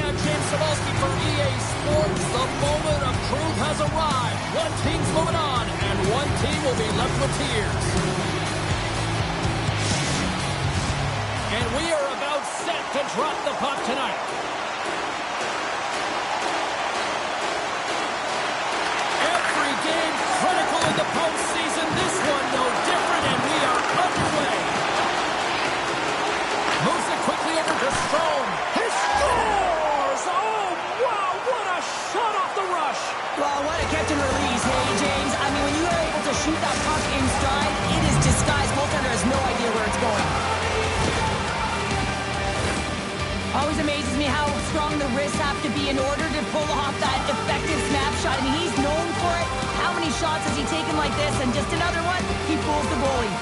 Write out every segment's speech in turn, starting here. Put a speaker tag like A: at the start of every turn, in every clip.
A: I'm James Cebulski for EA Sports. The moment of truth has arrived. One team's moving on, and one team will be left with tears. And we are about set to drop the puck tonight. Every game critical in the postseason. This one no different, and we are underway. Moves it quickly over to Strome. He scores! Oh, wow, what a shot off the rush.
B: Well, what a catch and release, hey, James. I mean, when you are able to shoot that puck in stride, it is disguised. Goaltender has no idea where it's going. Always amazes me how strong the wrists have to be in order to pull off that effective snapshot. I mean, he's known for it. How many shots has he taken like this? And just another one, he fools the goalie.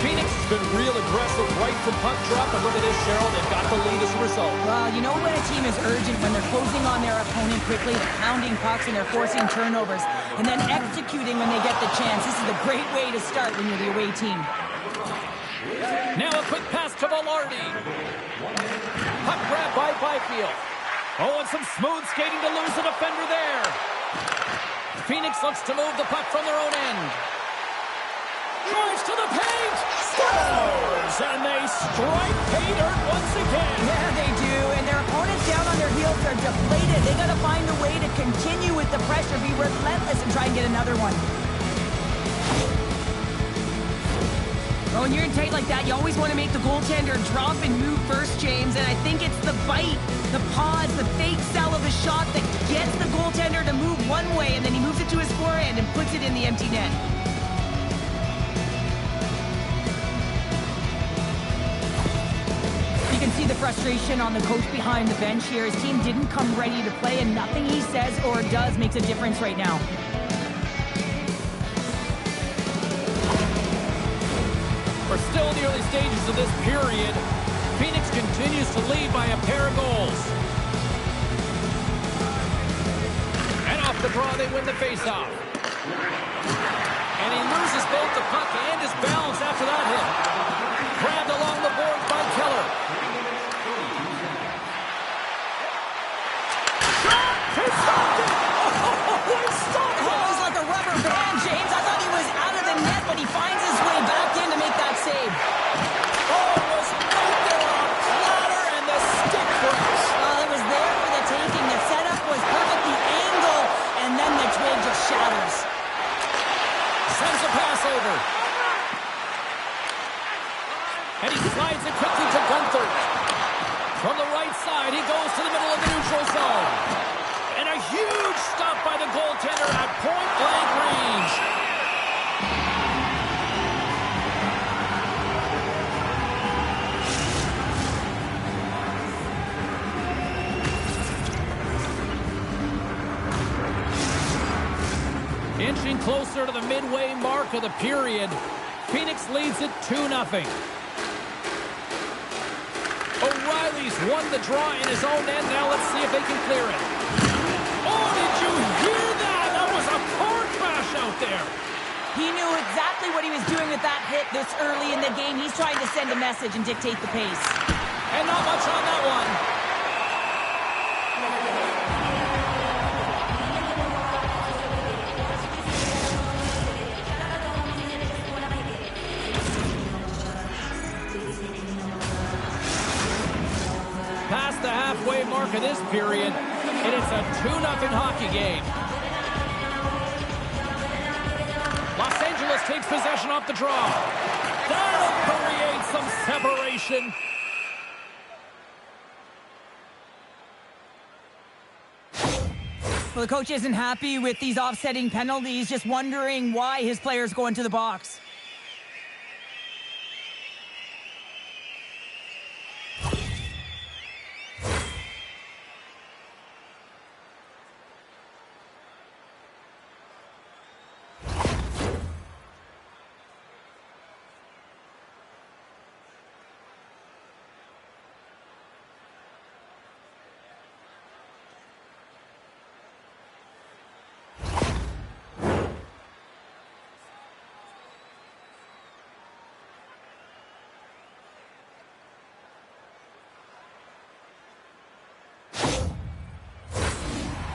A: Phoenix has been real aggressive right from puck drop, and look at this, Cheryl. They've got the lead as a result.
B: Well, you know when a team is urgent, when they're closing on their opponent quickly, they're pounding pucks, and they're forcing turnovers, and then executing when they get the chance. This is a great way to start when you're the away team.
A: Now a quick pass to Velarde. Puck grab by Byfield. Oh, and some smooth skating to lose the defender there. Phoenix looks to move the puck from their own end. Drives to the paint. Scores! And they strike pay dirt once again.
B: Yeah, they do. And their opponents down on their heels are deflated. They got to find a way to continue with the pressure, be relentless, and try and get another one. Well, when you're in tight like that, you always want to make the goaltender drop and move first, James. And I think it's the bite, the pause, the fake sell of the shot that gets the goaltender to move one way, and then he moves it to his forehand and puts it in the empty net. You can see the frustration on the coach behind the bench here. His team didn't come ready to play, and nothing he says or does makes a difference right now.
A: We're still in the early stages of this period. Phoenix continues to lead by a pair of goals. And off the draw, they win the faceoff. And he loses both the puck and his balance after that hit. Grabbed along the boards by Keller. Shot! He stopped it! Oh, he stopped it!
B: Oh, he's like a rubber band, James. I thought he was out of the net, but he finds his way back in to make that save.
A: Oh, it was right there on a platter, and the stick breaks.
B: Well, it was there for the taking. The setup was perfect, the angle, and then the twig just shatters.
A: Sends a pass over. And he slides it quickly to Gunther. From the right side, he goes to the middle of the neutral zone. And a huge stop by the goaltender at point-blank range. Inching closer to the midway mark of the period. Phoenix leads it 2-0. O'Reilly's won the draw in his own end. Now let's see if they can clear it. Oh, did you hear that? That was a car crash out there.
B: He knew exactly what he was doing with that hit this early in the game. He's trying to send a message and dictate the pace.
A: And not much on that one. Past the halfway mark of this period, and it's a 2-0 hockey game. Los Angeles takes possession off the draw. That'll create some separation.
B: Well, the coach isn't happy with these offsetting penalties, just wondering why his players go into the box.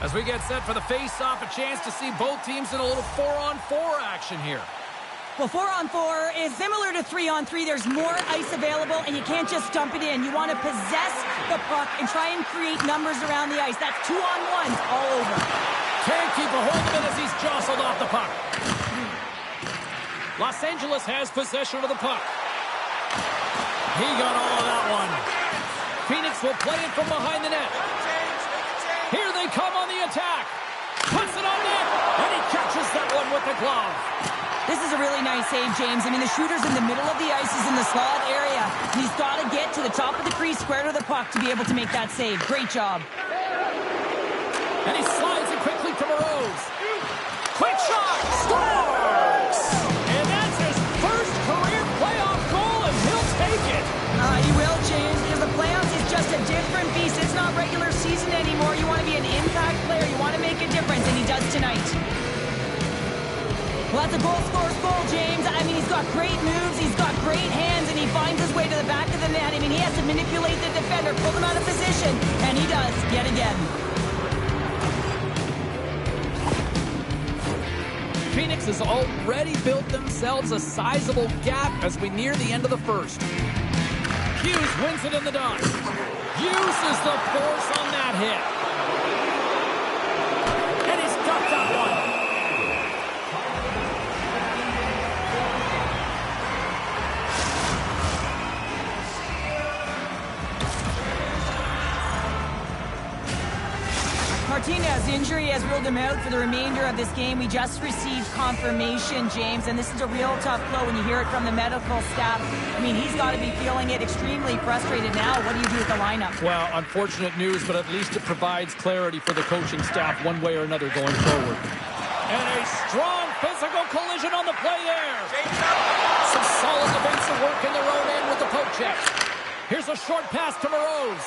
A: As we get set for the face-off, a chance to see both teams in a little 4-on-4 action here.
B: Well, 4-on-4 is similar to 3-on-3. There's more ice available, and you can't just dump it in. You want to possess the puck and try and create numbers around the ice. That's 2-on-1s all over.
A: Can't keep a hold of it as he's jostled off the puck. Los Angeles has possession of the puck. He got all of that one. Phoenix will play it from behind the net. Here they come on the attack. Puts it on net, and he catches that one with the glove.
B: This is a really nice save, James. I mean, the shooter's in the middle of the ice. He's in the slot area. He's got to get to the top of the crease, square to the puck to be able to make that save. Great job.
A: And he slides it quickly to Moroz. Quick shot! Scores! And that's his first career playoff goal, and he'll take it.
B: He will, James, because the playoffs is just a different beast. It's not regular season anymore. You want to be an impact player. You want to make a difference, and he does tonight. Well, that's a goal scorer's goal, James. I mean, he's got great moves, he's got great hands, and he finds his way to the back of the net. I mean, he has to manipulate the defender, pull him out of position, and he does, yet again.
A: Phoenix has already built themselves a sizable gap as we near the end of the first. Hughes wins it in the dot. Uses the force on that hit. And he's got that one.
B: Martinez's injury has ruled him out for the remainder of this game. We just received confirmation, James, and this is a real tough blow when you hear it from the medical staff. I mean, he's got to be feeling it, extremely frustrated now. What do you do with the lineup?
A: Well, unfortunate news, but at least it provides clarity for the coaching staff one way or another going forward. And a strong physical collision on the play there. Some solid defensive work in their own end with the poke check. Here's a short pass to Moroz.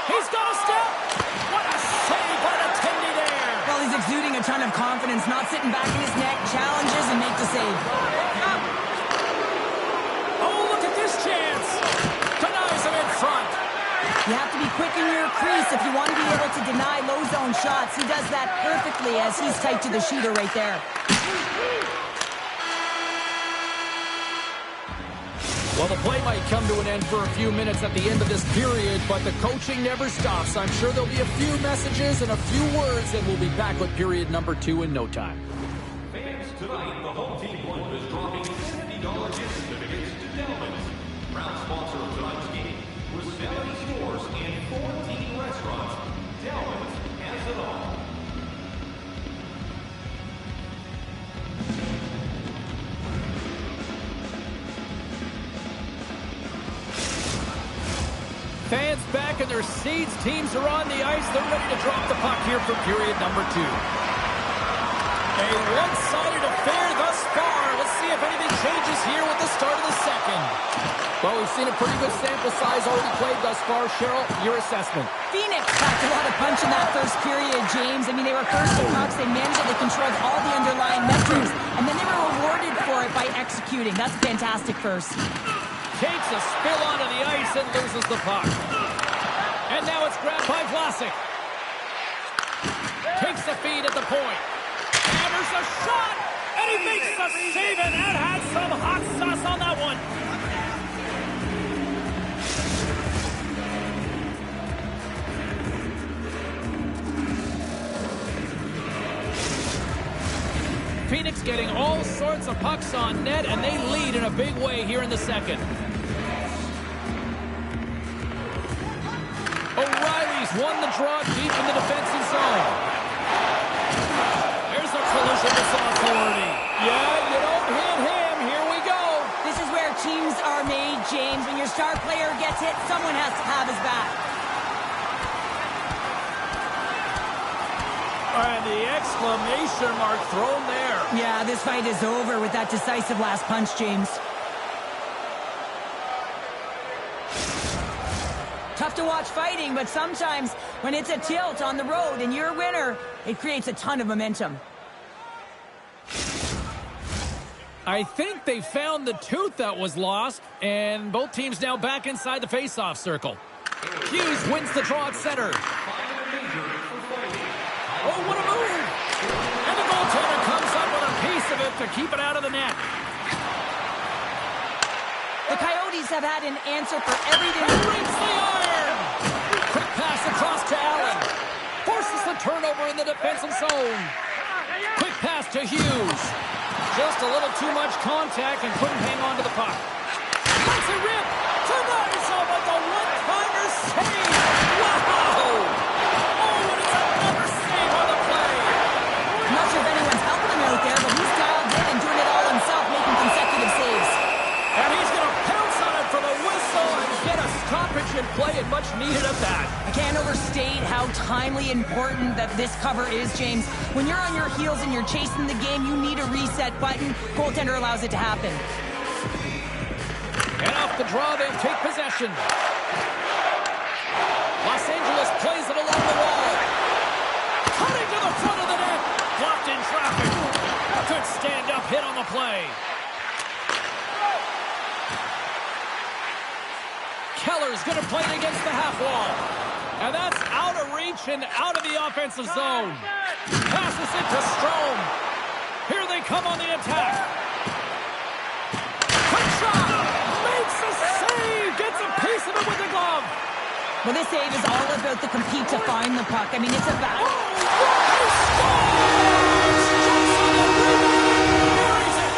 A: He's got a step. What a save by the Tindy there.
B: Well, he's exuding a ton of confidence, not sitting back in his net, challenges and make the save.
A: Oh, look at this chance. Denies him in front.
B: You have to be quick in your crease if you want to be able to deny low zone shots. He does that perfectly as he's tight to the shooter right there.
A: Well, the play might come to an end for a few minutes at the end of this period, but the coaching never stops. I'm sure there'll be a few messages and a few words, and we'll be back with period number 2 in no time.
C: Fans, tonight, the home team is dropping $50 gift certificates to Delvin's. Proud sponsor of tonight's game with 70 stores and 14 restaurants. Delvin's has it all.
A: Fans back in their seats. Teams are on the ice. They're ready to drop the puck here for period number 2. A one-sided affair thus far. Let's see if anything changes here with the start of the second. Well, we've seen a pretty good sample size already played thus far. Cheryl, your assessment.
B: Phoenix packed a lot of punch in that first period, James. I mean, they were first in pucks. They managed it. They controlled all the underlying metrics. And then they were rewarded for it by executing. That's a fantastic first.
A: Takes a spill onto the ice and loses the puck. And now it's grabbed by Vlasic. Takes the feed at the point. Hammers a shot! And he makes the save, and that had some hot sauce on that one. Phoenix getting all sorts of pucks on net, and they lead in a big way here in the second. O'Reilly's won the draw deep in the defensive zone. There's a collision with some authority. Yeah, you don't hit him. Here we go.
B: This is where teams are made, James. When your star player gets hit, someone has to have his back.
A: And the exclamation mark thrown there.
B: Yeah, this fight is over with that decisive last punch, James. Tough to watch fighting, but sometimes when it's a tilt on the road and you're a winner, it creates a ton of momentum.
A: I think they found the tooth that was lost, and both teams now back inside the face-off circle. Hughes wins the draw at center. Oh, what a move! And the goaltender comes up with a piece of it to keep it out of the net.
B: The Coyotes have had an answer for everything.
A: And breaks the iron! Quick pass across to Allen. Forces the turnover in the defensive zone. Quick pass to Hughes. Just a little too much contact and couldn't hang on to the puck. Let's it rip! Tonight, so but the one-timer save! Wow! Oh, and it's another save on the play!
B: I'm not sure if anyone's helping him out there, but he's dialed in and doing it all himself, making consecutive saves.
A: And he's going to pounce on it for the whistle and get a stoppage in play, and much needed at that.
B: I can't overstate how timely important that this cover is, James. When you're on your heels and you're chasing the game, you need a reset button. Goaltender allows it to happen.
A: And off the draw, they'll take possession. Los Angeles plays it along the wall. Cutting to the front of the net. Blocked in traffic. Good stand-up hit on the play. Keller's going to play it against the half wall. And that's out of reach and out of the offensive zone. Passes it to Strome. Here they come on the attack. Quick shot. Makes a save. Gets a piece of it with the glove.
B: Well, this save is all about the compete to find the puck. I mean, it's a battle.
A: He scores! Johnson and rebound. Buries it.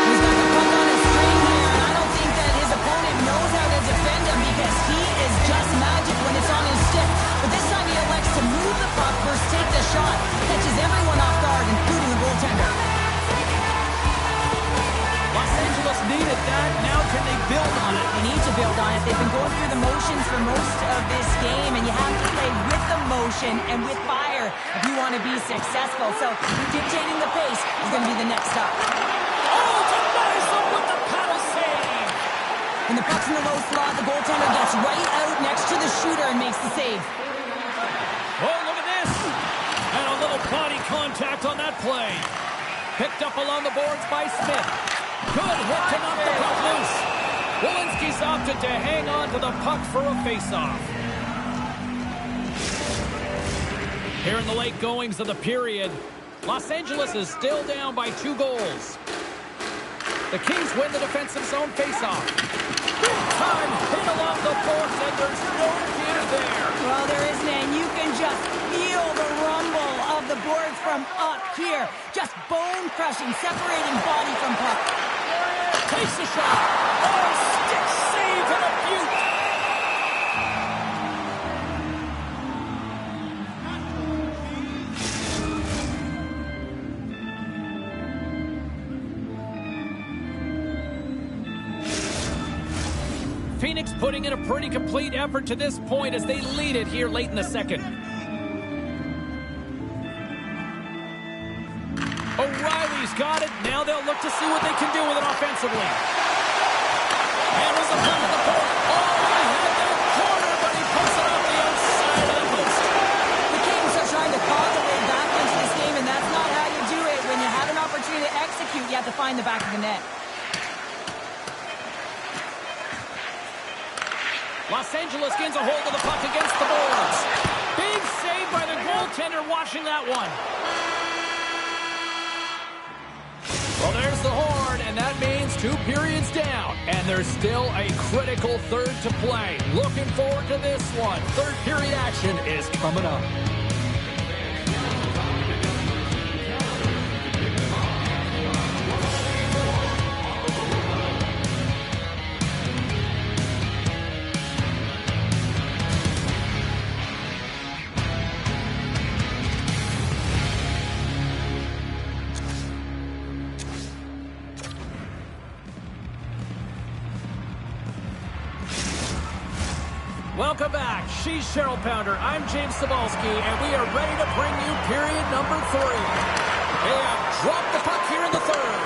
B: He's got the puck on his string here, and I don't think that his opponent knows how to defend him because he is just magic when it's on his stick. But this time he elects to move the puck, first take the shot, catches everyone off guard, including the goaltender.
A: Los Angeles needed that. Now can they build on it?
B: They need to build on it. They've been going through the motions for most of this game, and you have to play with the motion and with fire if you want to be successful. So dictating the pace is going to be the next stop.
A: Oh, denies them with the paddle save.
B: When the puck's in the low slot, the goaltender gets right out next to the shooter and makes the save.
A: Oh, look at this. And a little body contact on that play. Picked up along the boards by Smith. Good hit to knock the puck loose. Walensky's opted to hang on to the puck for a face-off. Here in the late goings of the period, Los Angeles is still down by 2 goals. The Kings win the defensive zone face-off. Big time hit along the boards, and there's no give there.
B: Well, there isn't, and you can just feel the rumble of the boards from up here. Just bone-crushing, separating body from puck.
A: Takes the shot. Oh, stick save and a beaut. Phoenix putting in a pretty complete effort to this point as they lead it here late in the second. O'Reilly's got it. Now they'll look to see what they can do with it offensively. And there's a puck at the point. Oh, he had that corner, but he puts it off the outside of the post.
B: The Kings are trying to claw their way back into this game, and that's not how you do it. When you have an opportunity to execute, you have to find the back of the net.
A: Los Angeles gains a hold of the puck against the boards. Big save by the goaltender watching that one. Well, there's the horn, and that means 2 periods down. And there's still a critical third to play. Looking forward to this one. Third period action is coming up. Welcome back. She's Cheryl Pounder. I'm James Cebulski, and we are ready to bring you period number 3. They have dropped the puck here in the third.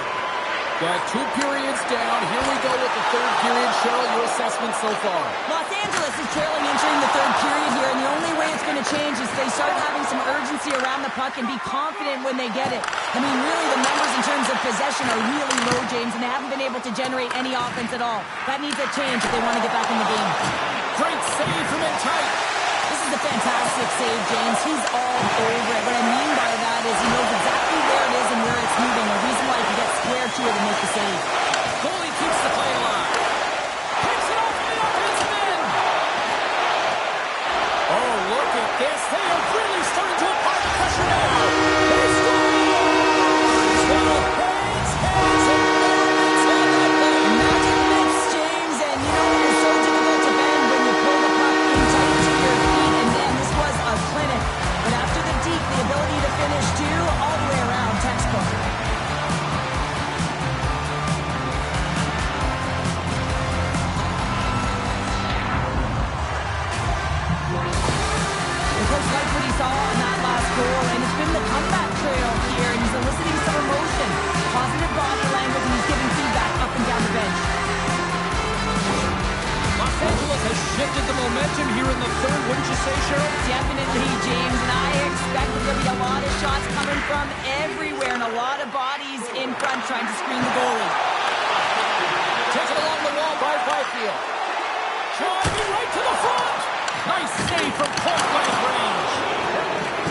A: Got 2 periods down. Here we go with the third period. Cheryl, your assessment so far?
B: Los Angeles is trailing entering the third period here, and the only way it's going to change is they start having some urgency around the puck and be confident when they get it. I mean, really, the numbers in terms of of possession are really low, James, and they haven't been able to generate any offense at all. That needs a change if they want to get back in the game.
A: Great save from in tight.
B: This is a fantastic save, James. He's all over it. What I mean by that is he knows exactly where it is and where it's moving. A reason why he can get square to it and make the save.
A: Goalie keeps the play alive. Picks it off from the offensive end. Oh, look at this. They are really starting to apply the pressure now. They score! Well, heads, and more hits on that play.
B: Magic mix, James, and you know it is so difficult to bend when you pull the puck in tight to your feet, and then this was a clinic. But after the deke, the ability to finish too, all the way around, textbook. Coach liked what he saw on that last goal, and it's been the comeback trail here, and he's eliciting some emotion, positive body language, and he's giving feedback up and down the bench.
A: Los Angeles has shifted the momentum here in the third, wouldn't you say, Cheryl?
B: Definitely, James, and I expect there'll be a lot of shots coming from everywhere, and a lot of bodies in front trying to screen the goalie.
A: Taken along the wall by Byfield. Driving right to the front. Nice save from point-blank range.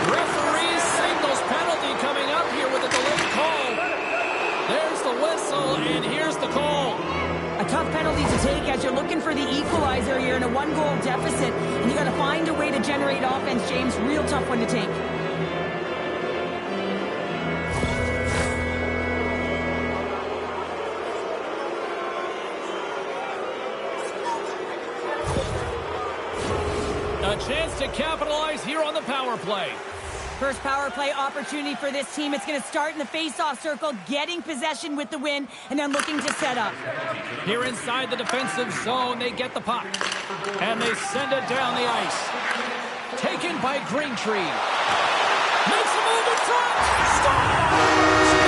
A: Referees signals penalty coming up here with a delayed call. There's the whistle, and here's the call.
B: A tough penalty to take as you're looking for the equalizer here in a one-goal deficit, and you got to find a way to generate offense, James. Real tough one to take.
A: A chance to capitalize here on the power play.
B: First power play opportunity for this team. It's going to start in the face-off circle, getting possession with the win, and then looking to set up.
A: Here inside the defensive zone, they get the puck. And they send it down the ice. Taken by Greentree. Makes a move in front. Scores!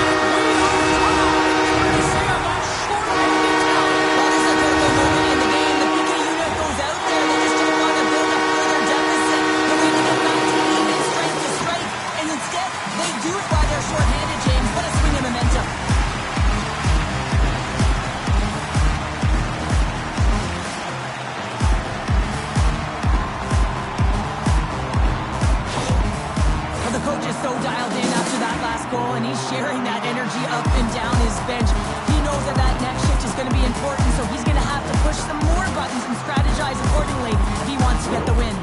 B: Sharing that energy up and down his bench. He knows that that next shift is going to be important, so he's going to have to push some more buttons and strategize accordingly if he wants to get the win.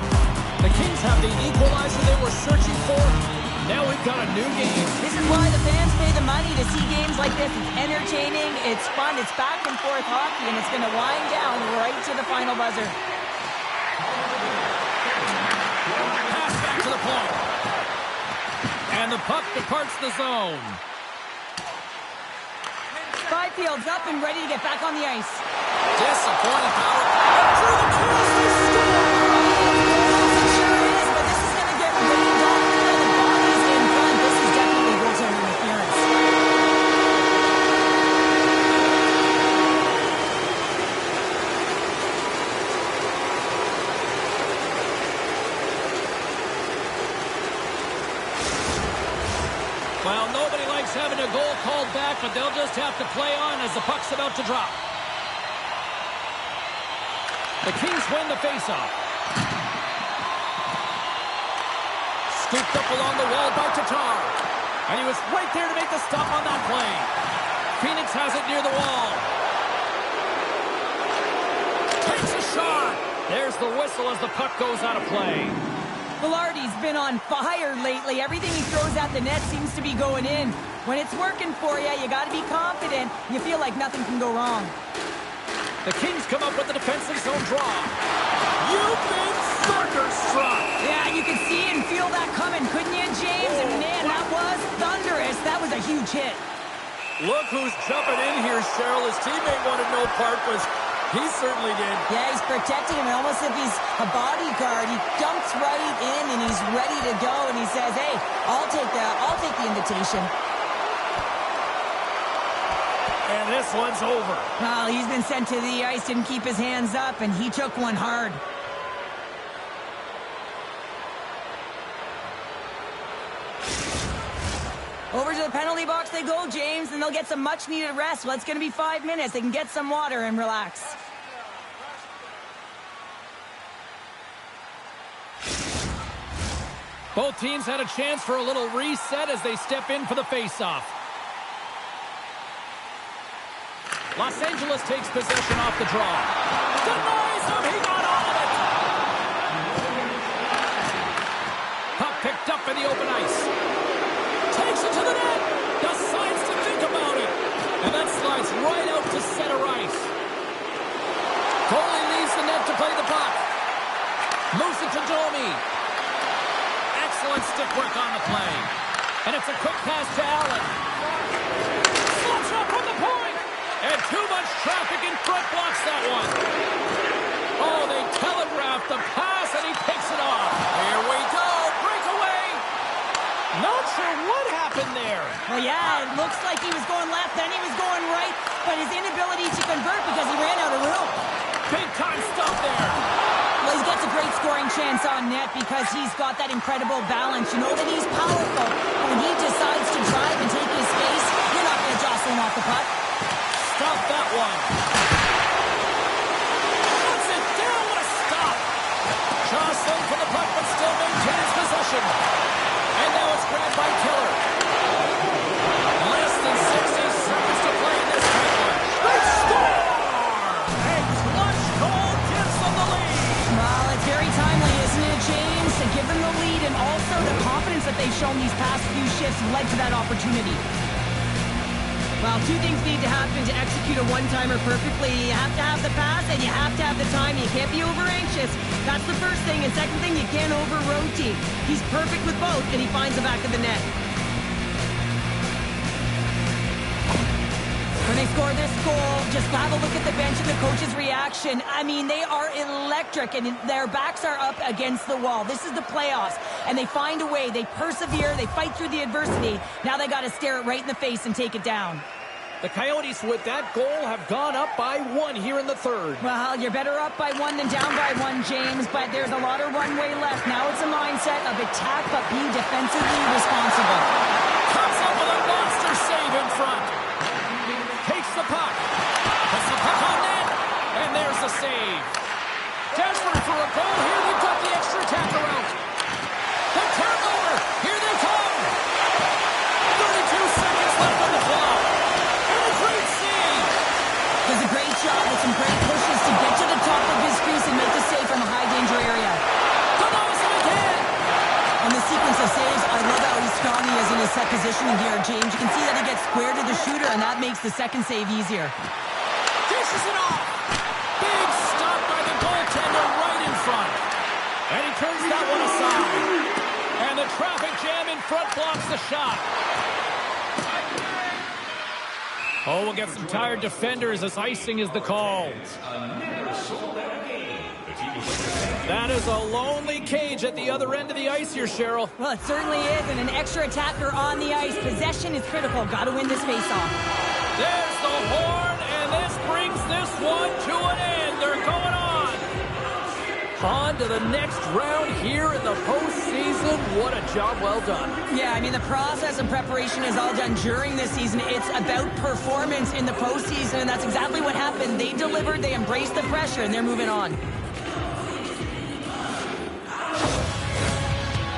A: The Kings have the equalizer they were searching for. Now we've got a new game.
B: This is why the fans pay the money to see games like this. It's entertaining, it's fun, it's back and forth hockey, and it's going to wind down right to the final buzzer.
A: Pass back to the point. And the puck departs the zone.
B: Byfield's up and ready to get back on the ice.
A: Disappointing power play. Through the cross, they score!
B: It sure is, but this is going to get rained off here. The body's in front. This is definitely goaltender interference.
A: Well, nobody likes having a goal called back, but they'll just have to play on as the puck's about to drop. The Kings win the faceoff. Scooped up along the wall by Tatar. And he was right there to make the stop on that play. Phoenix has it near the wall. Takes a shot. There's the whistle as the puck goes out of play.
B: Velarde's been on fire lately. Everything he throws at the net seems to be going in. When it's working for you, you got to be confident. You feel like nothing can go wrong.
A: The Kings come up with the defensive zone draw. You've been thunderstruck.
B: Yeah, you could see and feel that coming, couldn't you, James? And man, that was thunderous. That was a huge hit.
A: Look who's jumping in here, Cheryl. His teammate wanted no part, but he certainly did.
B: Yeah, he's protecting him, and almost if he's a bodyguard. He dumps right in, and he's ready to go, and he says, hey, I'll take the invitation.
A: And this one's over.
B: Well, he's been sent to the ice, didn't keep his hands up, and he took one hard. Over to the penalty box they go, James, and they'll get some much-needed rest. Well, it's going to be 5 minutes. They can get some water and relax.
A: Both teams had a chance for a little reset as they step in for the face-off. Los Angeles takes possession off the draw. Denies him. He got all of it. Puck picked up in the open ice. Takes it to the net. Decides to think about it. And that slides right out to center ice. Goalie leaves the net to play the puck. Moves it to Demi. Excellent stick work on the play. And it's a quick pass to Allen. Slots up from the point. And too much traffic in front blocks that one. Oh, they telegraphed the pass, and he picks it off. Here we go. Breakaway. Not sure what happened there.
B: Well, yeah, it looks like he was going left, then he was going right, but his inability to convert because he ran out of room.
A: Big time stop there.
B: Well, he gets a great scoring chance on net because he's got that incredible balance. You know that he's powerful. When he decides to drive and take his space, you're not going to jostle him off the puck.
A: Stop that one. Puts it down. What a stop. Jostling for the puck, but still maintains possession. And now it's grabbed by Killer. Less than 60 seconds to play in this one. They score! A clutch goal gives them the lead.
B: Well, it's very timely, isn't it, James? To give them the lead and also the confidence that they've shown these past few shifts led to that opportunity. Well, two things need to happen to execute a one-timer perfectly. You have to have the pass and you have to have the time. You can't be over-anxious. That's the first thing. And second thing, you can't over-rotate. He's perfect with both, and he finds the back of the net. When they score this goal, just have a look at the bench and the coach's reaction. I mean, they are electric, and their backs are up against the wall. This is the playoffs, and they find a way. They persevere. They fight through the adversity. Now they got to stare it right in the face and take it down.
A: The Coyotes, with that goal, have gone up by 1 here in the third.
B: Well, you're better up by 1 than down by 1, James, but there's a lot of runway left. Now it's a mindset of attack, but be defensively responsible.
A: Comes up with a monster save in front. Takes the puck. Puts the puck on net. And there's the save. Desperate for a goal here. They've got the extra attacker out. The turnover. Here they come. 32 seconds left on the clock. And a great save.
B: Does a great job with some great pushes to get to the top of his crease and make the save from a high-danger area.
A: Denies him again.
B: On the sequence of saves, I love how strong he is in his set positioning here, James. You can see that he gets square to the shooter, and that makes the second save easier.
A: Dishes it off. Big stop by the goaltender right in front. And he turns that one aside. And the traffic jam in front blocks the shot. Oh, we'll get some tired defenders as icing is the call. That is a lonely cage at the other end of the ice here, Cheryl.
B: Well, it certainly is, and an extra attacker on the ice. Possession is critical. Got to win this faceoff.
A: There's the horn, and this brings this one to an end. They're going on. On to the next round here in the postseason. What a job well done.
B: Yeah, I mean, the process and preparation is all done during this season. It's about performance in the postseason, and that's exactly what happened. They delivered, they embraced the pressure, and they're moving on.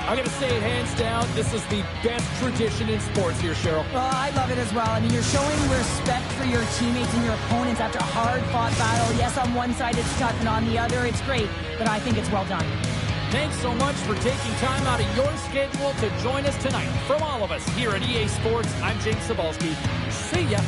A: I'm going to say it hands down, this is the best tradition in sports here, Cheryl.
B: Oh, I love it as well. I mean, you're showing respect for your teammates and your opponents after a hard-fought battle. Yes, on one side it's tough, and on the other it's great, but I think it's well done.
A: Thanks so much for taking time out of your schedule to join us tonight. From all of us here at EA Sports, I'm James Cebulski. See ya.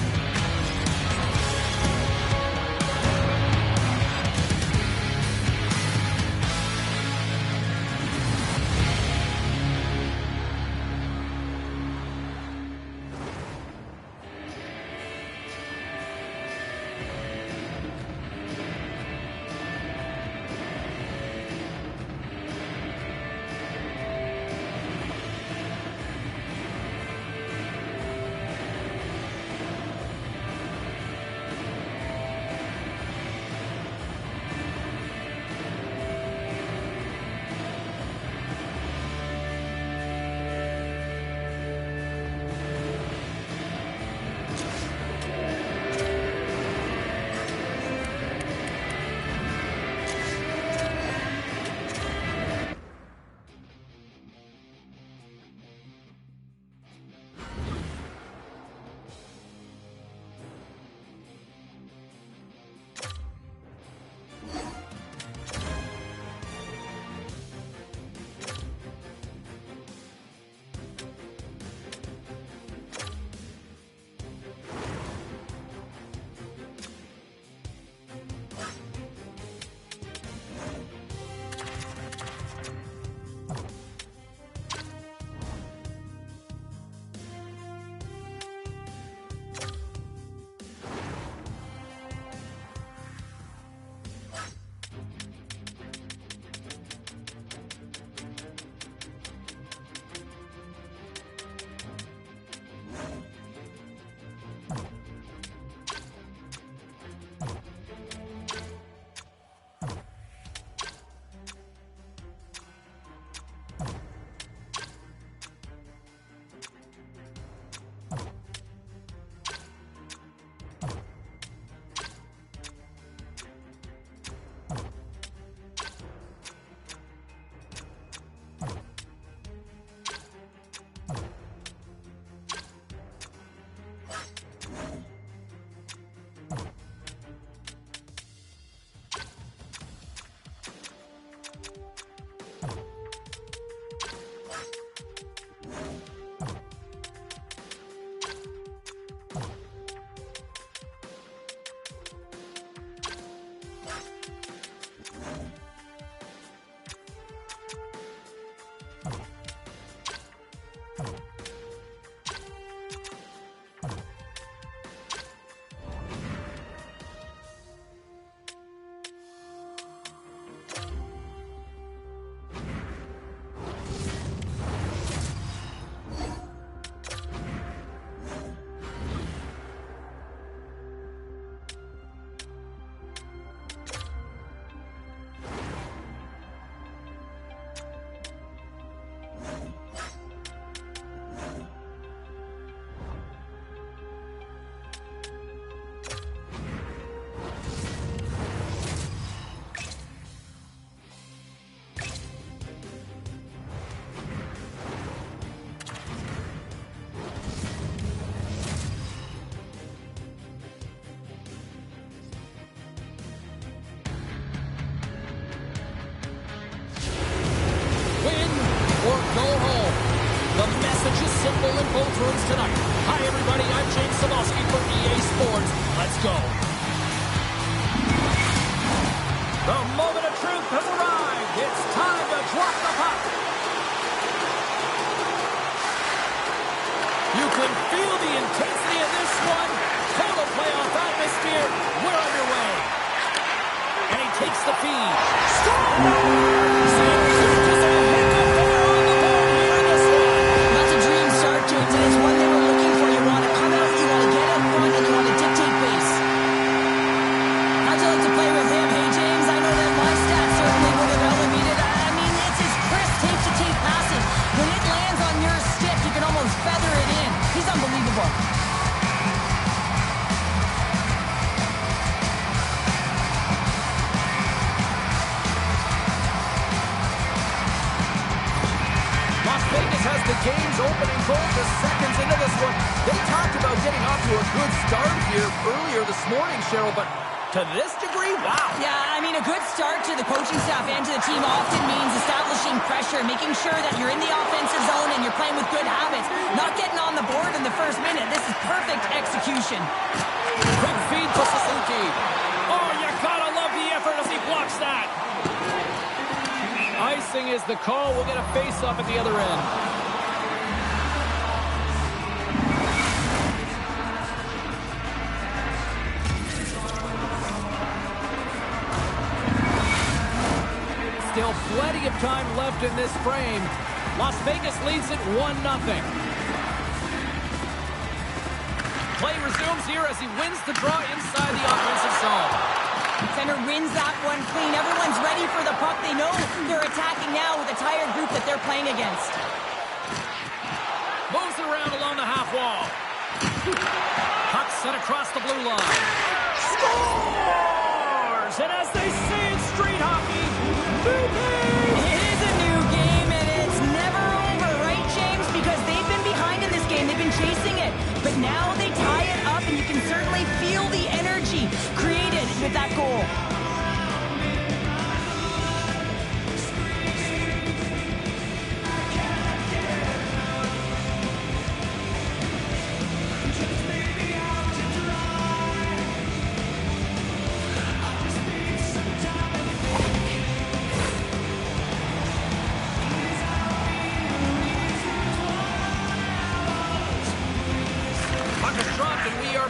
A: Samoski for EA Sports. Let's go. The moment of truth has arrived. It's time to drop the puck. You can feel the intensity of this one. Total playoff atmosphere. We're underway. And he takes the feed. Scores! Just a heck of fire on the board here in this one.
B: That's a dream start to it, and it's one they were looking for. You want to come out, you want to get up front, and you want to dictate pace. How'd you like to play with him? Hey, James, I know that my stats certainly would have elevated. I mean, it's his crisp tape-to-tape passing. When it lands on your stick, you can almost feather it in. He's unbelievable.
A: Las Vegas has the game's opening goal just seconds into this one. They talked about getting off to a good start here earlier this morning, Cheryl, but to this degree, wow.
B: Yeah, I mean, a good start to the coaching staff and to the team often means establishing pressure, making sure that you're in the offensive zone and you're playing with good habits, not getting on the board in the first minute. This is perfect execution.
A: Quick feed to Suzuki. Oh, you gotta love the effort as he blocks that. Icing is the call. We'll get a face-off at the other end. Still plenty of time left in this frame. Las Vegas leads it 1-0. Play resumes here as he wins the draw inside the offensive zone.
B: Center wins that one clean. Everyone's ready for the puck. They know they're attacking now with a tired group that they're playing against.
A: Moves it around along the half wall. Puck set across the blue line. Scores! And as they say in street hockey, new game!
B: It is a new game, and it's never over, right, James? Because they've been behind in this game. They've been chasing it. But now they tie it up, and you can certainly feel the energy created with that goal.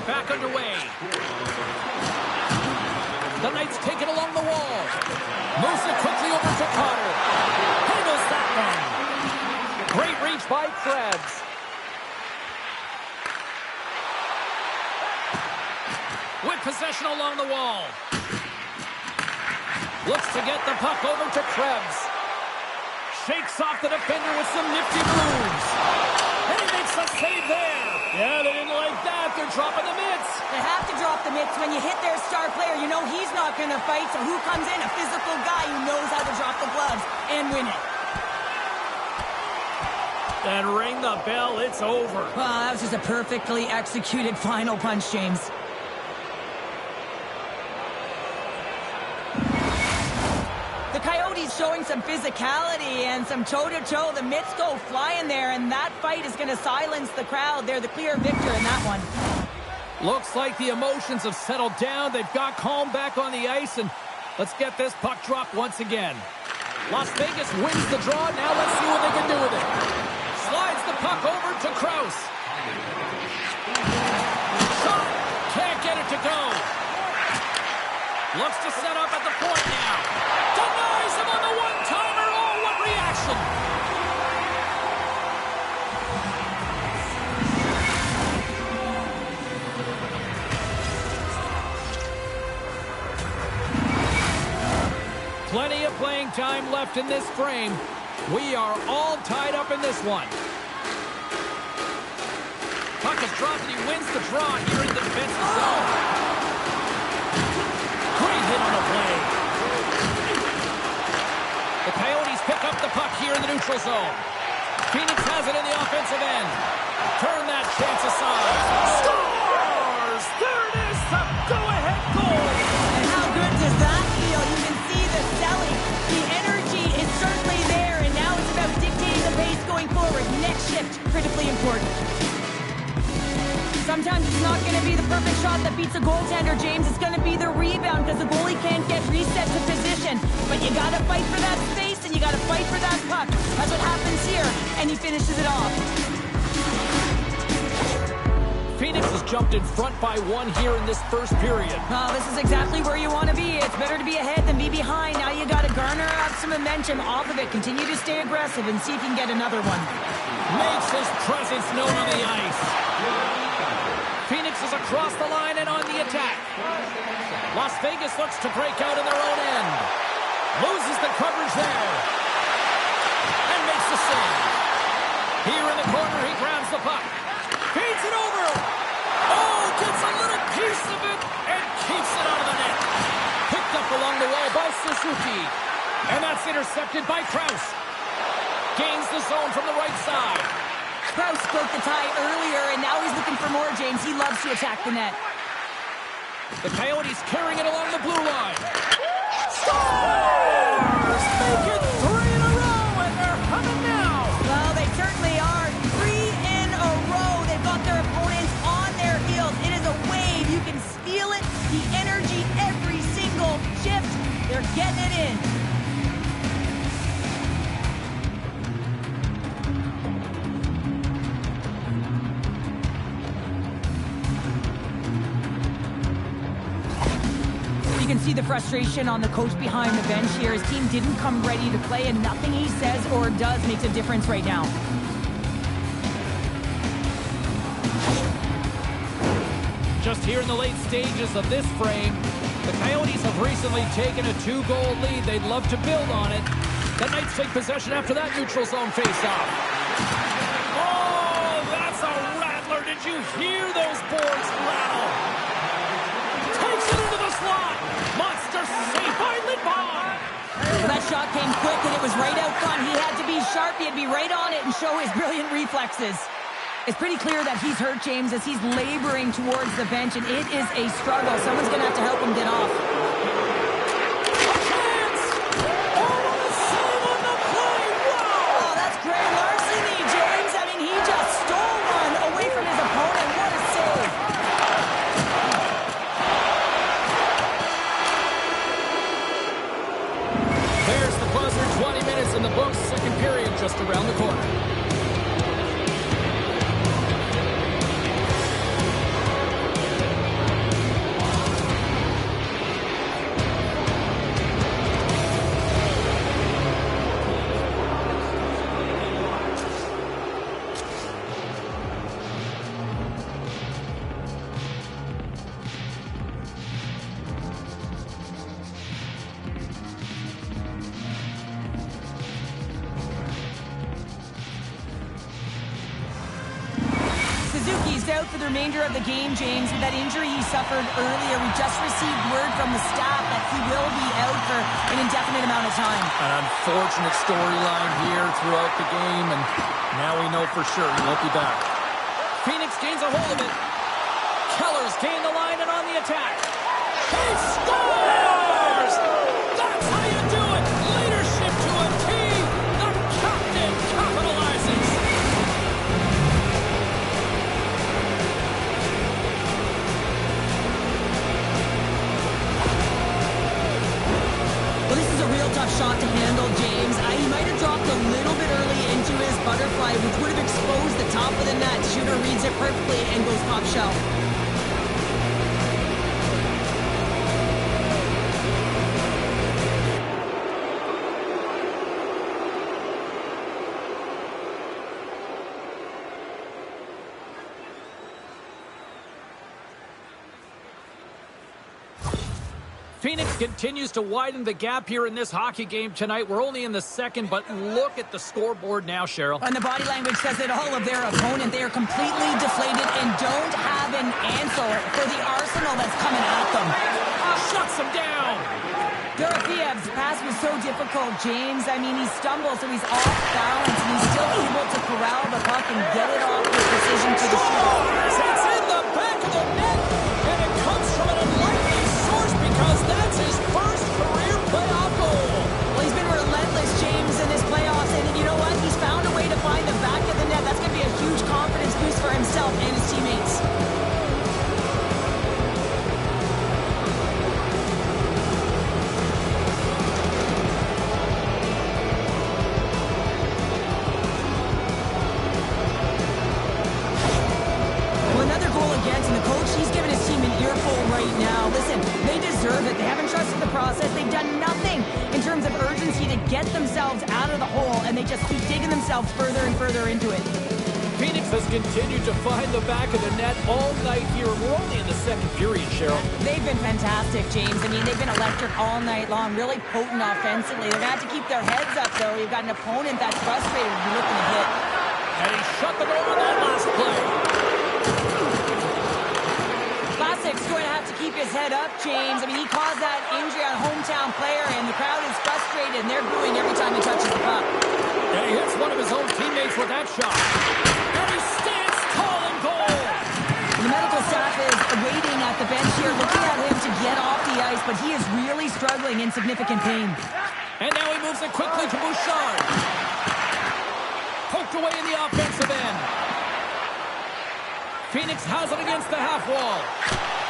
A: Back underway. The Knights take it along the wall. Moves it quickly over to Carter. Handles that one. Great reach by Krebs. With possession along the wall. Looks to get the puck over to Krebs. Shakes off the defender with some nifty moves. And he makes a save there. Yeah, they didn't like that. They're dropping the mitts.
B: They have to drop the mitts. When you hit their star player, you know he's not going to fight. So who comes in? A physical guy who knows how to drop the gloves and win it.
A: And ring the bell. It's over.
B: Well, that was just a perfectly executed final punch, James. The Coyotes showing some physicality and some toe-to-toe. The mitts go flying there, and that fight is going to silence the crowd. They're the clear victor in that one.
A: Looks like the emotions have settled down. They've got calm back on the ice, and let's get this puck dropped once again. Las Vegas wins the draw. Now let's see what they can do with it. Slides the puck over to Krause. Shot. Can't get it to go. Looks to set up at the point now. Denies him on the one-timer. Oh, what reaction. Plenty of playing time left in this frame. We are all tied up in this one. Puck is dropped and he wins the draw here in the defensive zone. Great hit on the play. The Coyotes pick up the puck here in the neutral zone. Phoenix has it in the offensive end. Turn that chance aside. Scores! There it is, the go-ahead goal.
B: And how good does that feel? You can see the selling. The energy is certainly there, and now it's about dictating the pace going forward. Next shift, critically important. Sometimes it's not going to be the perfect shot that beats a goaltender, James. It's going to be the rebound because the goalie can't get reset to position. But you got to fight for that space and you got to fight for that puck. That's what happens here, and he finishes it off.
A: Phoenix has jumped in front by 1 here in this first period.
B: Oh, this is exactly where you want to be. It's better to be ahead than be behind. Now you got to garner up some momentum off of it. Continue to stay aggressive and see if you can get another one.
A: Makes his presence known on the ice. Phoenix is across the line and on the attack. Las Vegas looks to break out in their own end. Loses the coverage there. And makes the save. Here in the corner, he grabs the puck. Feeds it over. Oh, gets a little piece of it and keeps it out of the net. Picked up along the wall by Suzuki. And that's intercepted by Krause. Gains the zone from the right side.
B: Krause broke the tie earlier, and now he's looking for more, James. He loves to attack the net.
A: The Coyotes carrying it along the blue line. Stars! Make it 3 in a row, and they're humming now.
B: Well, they certainly are. 3 in a row. They've got their opponents on their heels. It is a wave. You can feel it. The energy every single shift. They're getting it in. You can see the frustration on the coach behind the bench here. His team didn't come ready to play, and nothing he says or does makes a difference right now.
A: Just here in the late stages of this frame, the Coyotes have recently taken a 2-goal lead. They'd love to build on it. The Knights take possession after that neutral zone faceoff. Oh, that's a rattler. Did you hear those boards rattle? Takes it into the slot. Monster save by Lindbaum.
B: Well, that shot came quick, and it was right out front. He had to be sharp. He had to be right on it and show his brilliant reflexes. It's pretty clear that he's hurt, James, as he's laboring towards the bench, and it is a struggle. Someone's going to have to help him get off.
A: A chance! Oh, what a save on the play! Wow!
B: Oh, that's great larceny, James. I mean, he just stole one away from his opponent. What a save.
A: There's the buzzer. 20 minutes in the books. Second period just around the corner.
B: Out for the remainder of the game, James. With that injury he suffered earlier, we just received word from the staff that he will be out for an indefinite amount of time.
A: An unfortunate storyline here throughout the game, and now we know for sure he won't be back. Phoenix gains a hold of it. Keller's gained the line and on the attack. He scores! That's how you do it! Leadership to a team. The captain capitalizes.
B: Well, this is a real tough shot to handle, James. He might have dropped a little bit early into his butterfly, which would have exposed the top of the net. Shooter reads it perfectly and goes top shelf.
A: Phoenix continues to widen the gap here in this hockey game tonight. We're only in the second, but look at the scoreboard now, Cheryl.
B: And the body language says it all of their opponent. They are completely deflated and don't have an answer for the arsenal that's coming at them.
A: Shuts them down.
B: Dorofiev's pass was so difficult, James. I mean, he stumbles, so he's off balance, and he's still able to corral the puck and get it off with precision to the shooter.
A: It's in the back of the net, and it comes from an unlikely source because that's his first career playoff goal.
B: Well, he's been relentless, James, in this playoffs, and you know what? He's found a way to find the back of the net. That's going to be a huge confidence boost for himself and his teammates. just keep digging themselves further and further into it.
A: Phoenix has continued to find the back of the net all night here. We're only in the second period, Cheryl.
B: They've been fantastic, James. I mean, they've been electric all night long, really potent offensively. They're going to have to keep their heads up, though. You've got an opponent that's frustrated to be looking to hit.
A: And he shut the door on that last play.
B: Classic's going to have to keep his head up, James. I mean, he caused that injury on a hometown player, and the crowd is frustrated, and they're booing every time he touches the puck.
A: And he hits one of his own teammates with that shot. And he stands tall in goal.
B: The medical staff is waiting at the bench here, looking at him to get off the ice, but he is really struggling in significant pain.
A: And now he moves it quickly to Bouchard. Poked away in the offensive end. Phoenix has it against the half wall.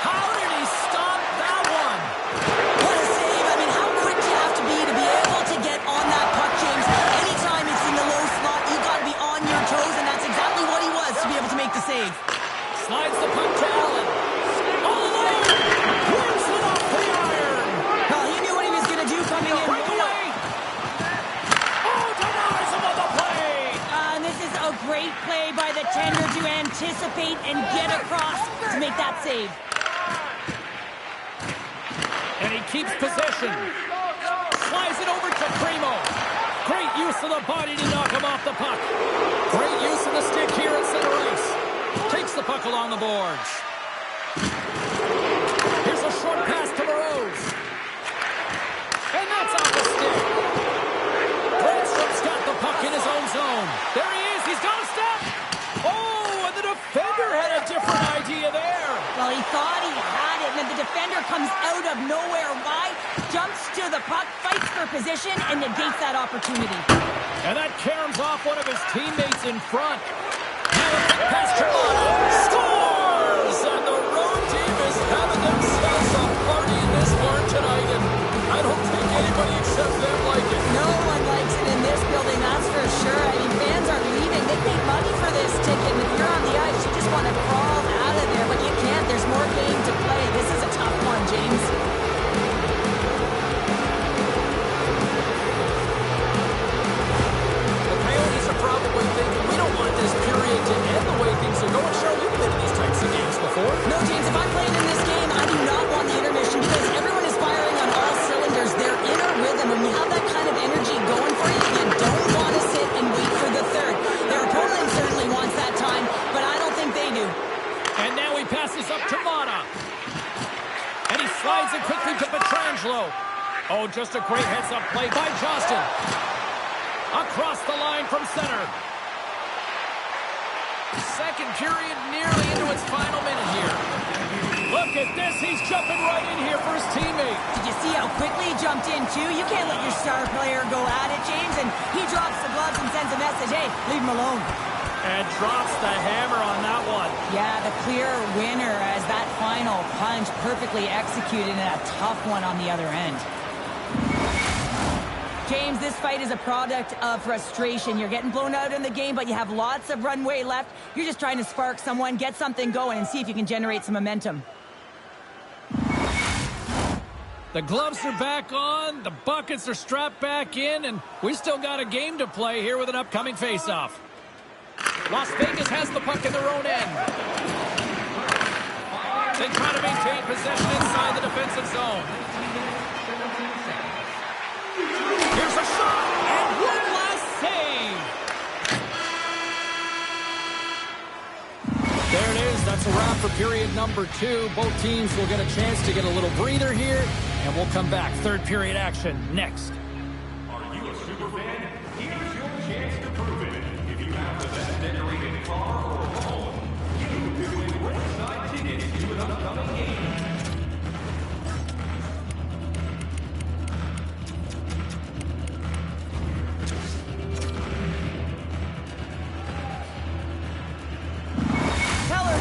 A: How did he stop that one?
B: What a save. I mean, how quick do you have to be able to get on that puck, James? Anytime it's in the low slot, you've got to be on your toes, and that's exactly what he was to be able to make the save.
A: Slides the puck to Allen. All alone! Whips it off the iron!
B: Well, he knew what he was going to do coming in.
A: Breakaway! Oh, denies him on the play!
B: And this is a great play by the tender to anticipate and get across to make that save.
A: And he keeps possession. Slides it over to Primo. Great use of the body to knock him off the puck. Great use of the stick here at center ice. Takes the puck along the boards. Here's a short pass to Burroughs. And that's off the stick. Brandstrom's got the puck in his own zone. There he is. He's got a step. Oh, and the defender had a different idea there.
B: Well, he thought he had it, and then the defender comes out of nowhere. Why? Jumps to the puck, fights for position, and negates that opportunity.
A: And that caroms off one of his teammates in front. Pass to scores! And the road team is having themselves a party in this barn tonight, and I don't think anybody except them like it.
B: No one likes it in this building, that's for sure. I mean, fans are leaving. They paid money for this ticket, and if you're on the ice, you just want to crawl out of there, but you can't. There's more game to play. This is a tough one, James.
A: The Coyotes are probably thinking, we don't want this period to end the way things are going. Cheryl, you've been in these types of games before.
B: No, James, if I'm playing in this game, I do not want the intermission because everyone is firing on all cylinders. They're in a rhythm. When you have that kind of energy going for you, you don't want to sit and wait for the third. Their opponent certainly wants that time, but I don't think they do.
A: And now he passes up to Mata. And he slides it quickly to Pietrangelo. Oh, just a great heads-up play by Johnston. Across the line from center. Second period nearly into its final minute here. Look at this. He's jumping right in here for his teammate.
B: Did you see how quickly he jumped in, too? You can't let your star player go at it, James. And he drops the gloves and sends a message, hey, leave him alone.
A: And drops the hammer on that one.
B: Yeah, the clear winner as that final punch perfectly executed and a tough one on the other end. James, this fight is a product of frustration. You're getting blown out in the game, but you have lots of runway left. You're just trying to spark someone, get something going, and see if you can generate some momentum.
A: The gloves are back on, the buckets are strapped back in, and we still got a game to play here with an upcoming faceoff. Las Vegas has the puck in their own end. They try to maintain possession inside the defensive zone. Here's a shot, and one last save. There it is. That's a wrap for period number 2. Both teams will get a chance to get a little breather here, and we'll come back. Third period action next.
C: Are you a super fan? Here's your chance to prove it. If you have the best decorated car or home, you can win ringside tickets to an upcoming game.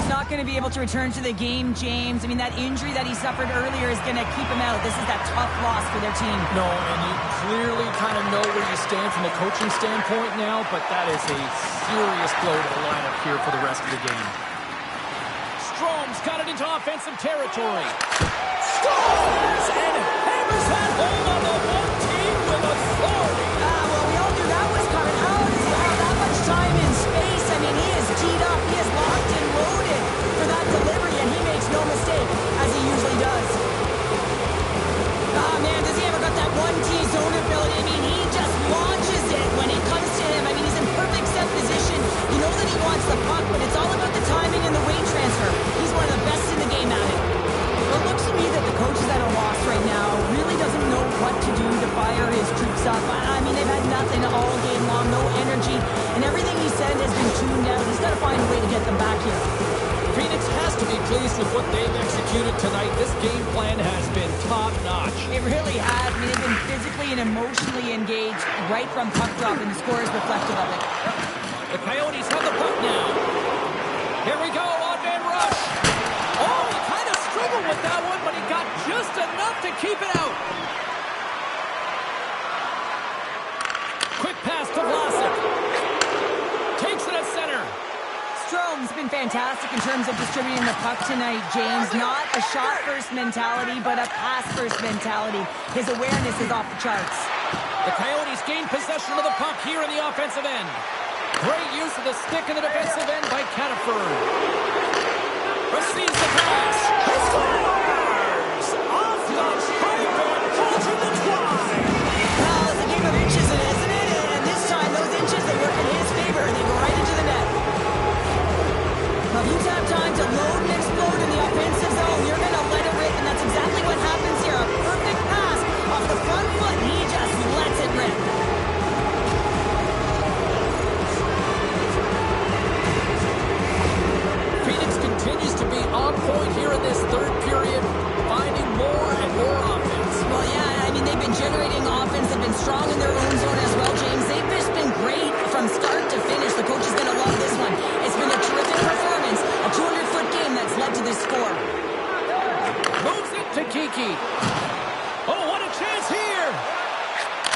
B: Not going to be able to return to the game, James. I mean, that injury that he suffered earlier is going to keep him out. This is that tough loss for their team.
A: No, and you clearly kind of know where you stand from a coaching standpoint now, but that is a serious blow to the lineup here for the rest of the game. Strom's got it into offensive territory. Scores! And hammers that home on the one team with authority.
B: Well, we all knew that was coming. How
A: with what they've executed tonight. This game plan has been top-notch.
B: It really has. I mean, they've been physically and emotionally engaged right from puck drop, and the score is reflective of it.
A: The Coyotes have the puck now. Here we go, on-man rush. Oh, he kind of struggled with that one, but he got just enough to keep it out. Quick pass to Vlasic. Takes it at center.
B: Strome's been fantastic in terms of distributing the puck tonight, James. Not a shot-first mentality, but a pass-first mentality. His awareness is off the charts.
A: The Coyotes gain possession of the puck here in the offensive end. Great use of the stick in the defensive end by Cataford. Receives the pass. He scores! Off the pipe and to the try.
B: Well, it's a game of inches, isn't it? And this time, those inches, they work in his favor, and they go right into the net. Well, if you have time to load and explode in the offensive zone, you're going to let it rip, and that's exactly what happens here. A perfect pass off the front foot, and he just lets it rip.
A: Phoenix continues to be on point here in this third period, finding more and more offense.
B: Well, yeah, I mean, they've been generating offense. They've been strong in their own zone as well, James. They've just been great from start to finish. The coach is going to love this one. It's been a terrific performance, a 200-foot game that's led to this score.
A: Moves it to Kiki. Oh, what a chance here!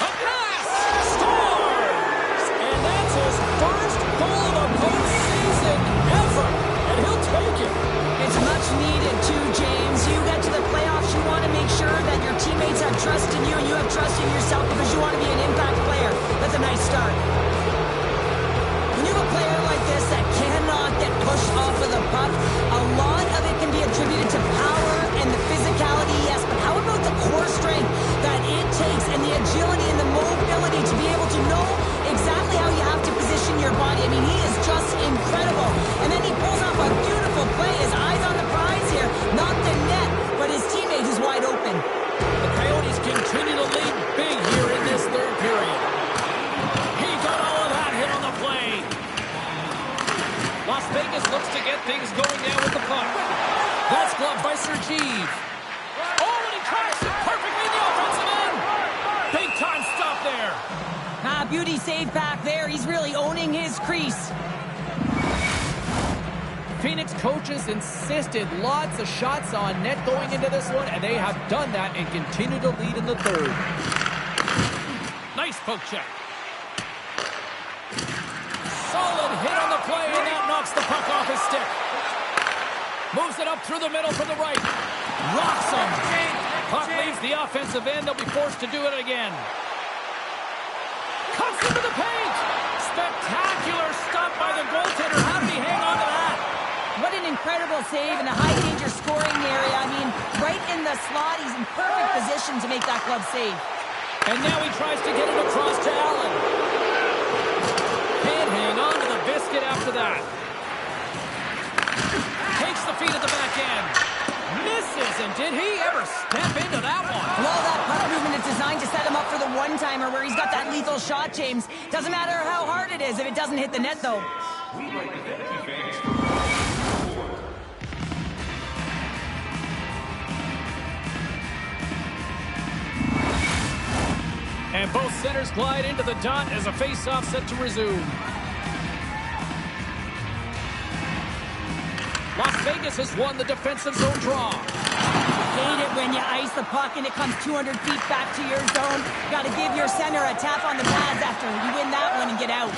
A: A pass! Scores! And that's his first goal of the postseason ever, and he'll take it.
B: It's much needed too, James. You get to the playoffs, you want to make sure that your teammates have trust in you and you have trust in yourself because you want to be an impact player. That's a nice start. When you have a player like this that cannot get pushed off of the puck, a lot of it can be attributed to power and the physicality, yes, but how about the core strength that it takes and the agility and the mobility to be able to know exactly how you have to position your body? I mean, he is just incredible. And then he pulls off a beautiful play. His eyes on the prize here, not the net, but his teammate who's wide open.
A: The Coyotes continue to lead big here in this third period. He got all of that hit on the play. Las Vegas looks to get things going now with the puck. That's gloved by Sergeev. Oh, and he tracks it perfectly in the offensive end. Big time stop there.
B: Beauty save back there. He's really owning his crease.
A: Phoenix coaches insisted lots of shots on net going into this one, and they have done that and continue to lead in the third. Nice poke check. Solid hit on the play, and that knocks the puck off his stick. Moves it up through the middle from the right. Rocks him. Puck leaves the offensive end. They'll be forced to do it again. Cuts into the paint. Spectacular stop by the goaltender. How did he hang on to that?
B: What an incredible save in a high-danger scoring area. I mean, right in the slot. He's in perfect position to make that glove save.
A: And now he tries to get it across to Allen. Can't hang on to the biscuit after that. Takes the feed at the back end. Misses, and did he ever step into that one?
B: Well, that puck movement is designed to set him up for the one-timer where he's got that lethal shot, James. Doesn't matter how hard it is if it doesn't hit the net, though.
A: And both centers glide into the dot as a face-off set to resume. Las Vegas has won the defensive zone draw.
B: Hate it when you ice the puck and it comes 200 feet back to your zone. Got to give your center a tap on the pads after you win that one and get out.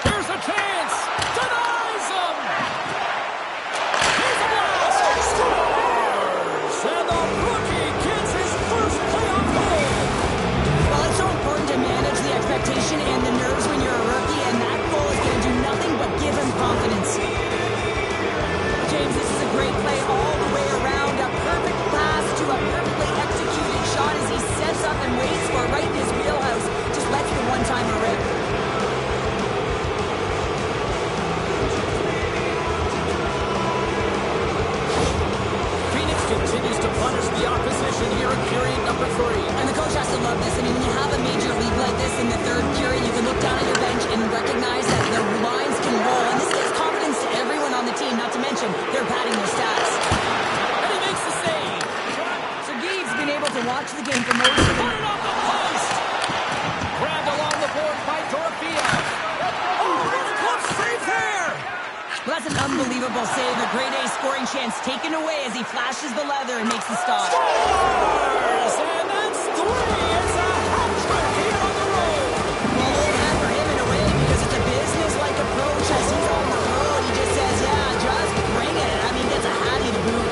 A: Here's a chance. Denies him. Here's a blast. Scores. And the rookie gets his first playoff goal.
B: Well, it's so important to manage the expectation and the nerves when you're a rookie, and that goal is going to do nothing but give him confidence. James, this is a great play all the way around. A perfect pass to a perfectly executed shot as he sets up and waits for right in his wheelhouse. Just lets the in for motion.
A: Put it off the post! Grabbed along the board by Dorofia. Oh, really close save there!
B: Well, that's an unbelievable save. A grade A scoring chance taken away as he flashes the leather and makes the stop.
A: Scores! And that's 3! It's a hat trick here on the road!
B: Well, a little hat for him in a way because it's a business-like approach as he's on the road. He just says, yeah, just bring it. I mean, gets a hattie to boot.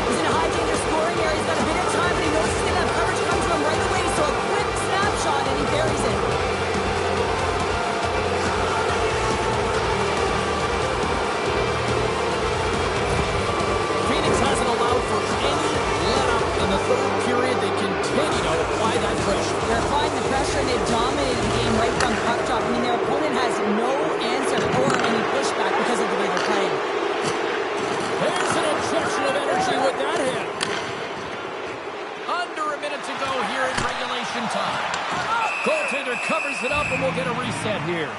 B: He's in a high-danger scoring area. He's got a bit of time, but he knows he's going to have coverage come to him right away. So a quick snapshot, and he buries it.
A: Phoenix hasn't allowed for any let-up in the third period. They continue to apply that pressure.
B: They're applying the pressure, and they've dominated the game right from puck drop. I mean, their opponent has no answer or any pushback because of the way they're playing.
A: There's an injection of energy with that hit. Under a minute to go here in regulation time. Goaltender covers it up, and we'll get a reset here.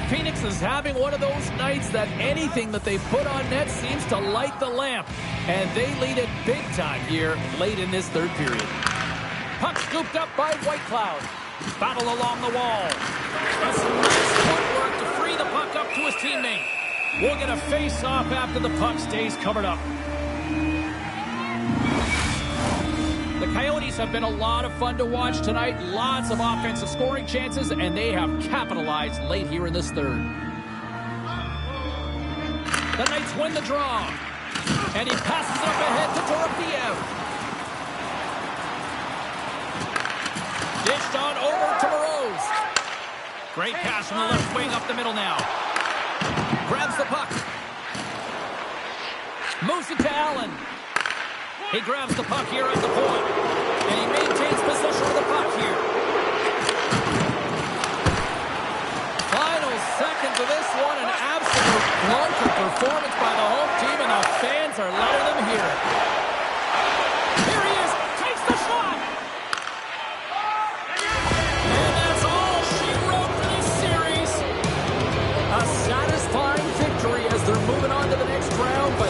A: Phoenix is having one of those nights that anything that they put on net seems to light the lamp. And they lead it big time here late in this third period. Puck scooped up by Whitecloud. Battle along the wall. That's some nice footwork to free the puck up to his teammate. We'll get a face-off after the puck stays covered up. The Coyotes have been a lot of fun to watch tonight. Lots of offensive scoring chances, and they have capitalized late here in this third. The Knights win the draw. And he passes it up ahead to Dorofiev. Dished on over to Moroz. Great pass from the left wing up the middle now. Grabs the puck. Moves it to Allen. He grabs the puck here at the point. And he maintains possession of the puck here. Final seconds of this one. An absolute clunker performance by the home team. And the fans are letting them hear it. Here he is. Takes the shot. And that's all she wrote for this series. A satisfying victory as they're moving on to the next round. But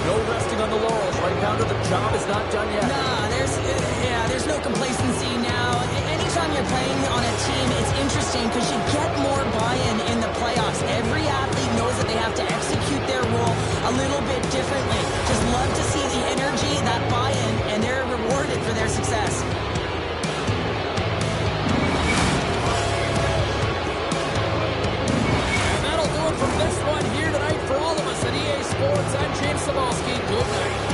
A: no resting on the laurels, right, Pounder? The job is not done yet.
B: Nah, there's no complacency now. Anytime you're playing on a team, it's interesting because you get more buy-in in the playoffs. Every athlete knows that they have to execute their role a little bit differently. Just love to see the energy, that buy-in, and they're rewarded for their success.
A: And that'll do it from this one here tonight for all of us at EA Sports. I'm James Cebulski. Good night.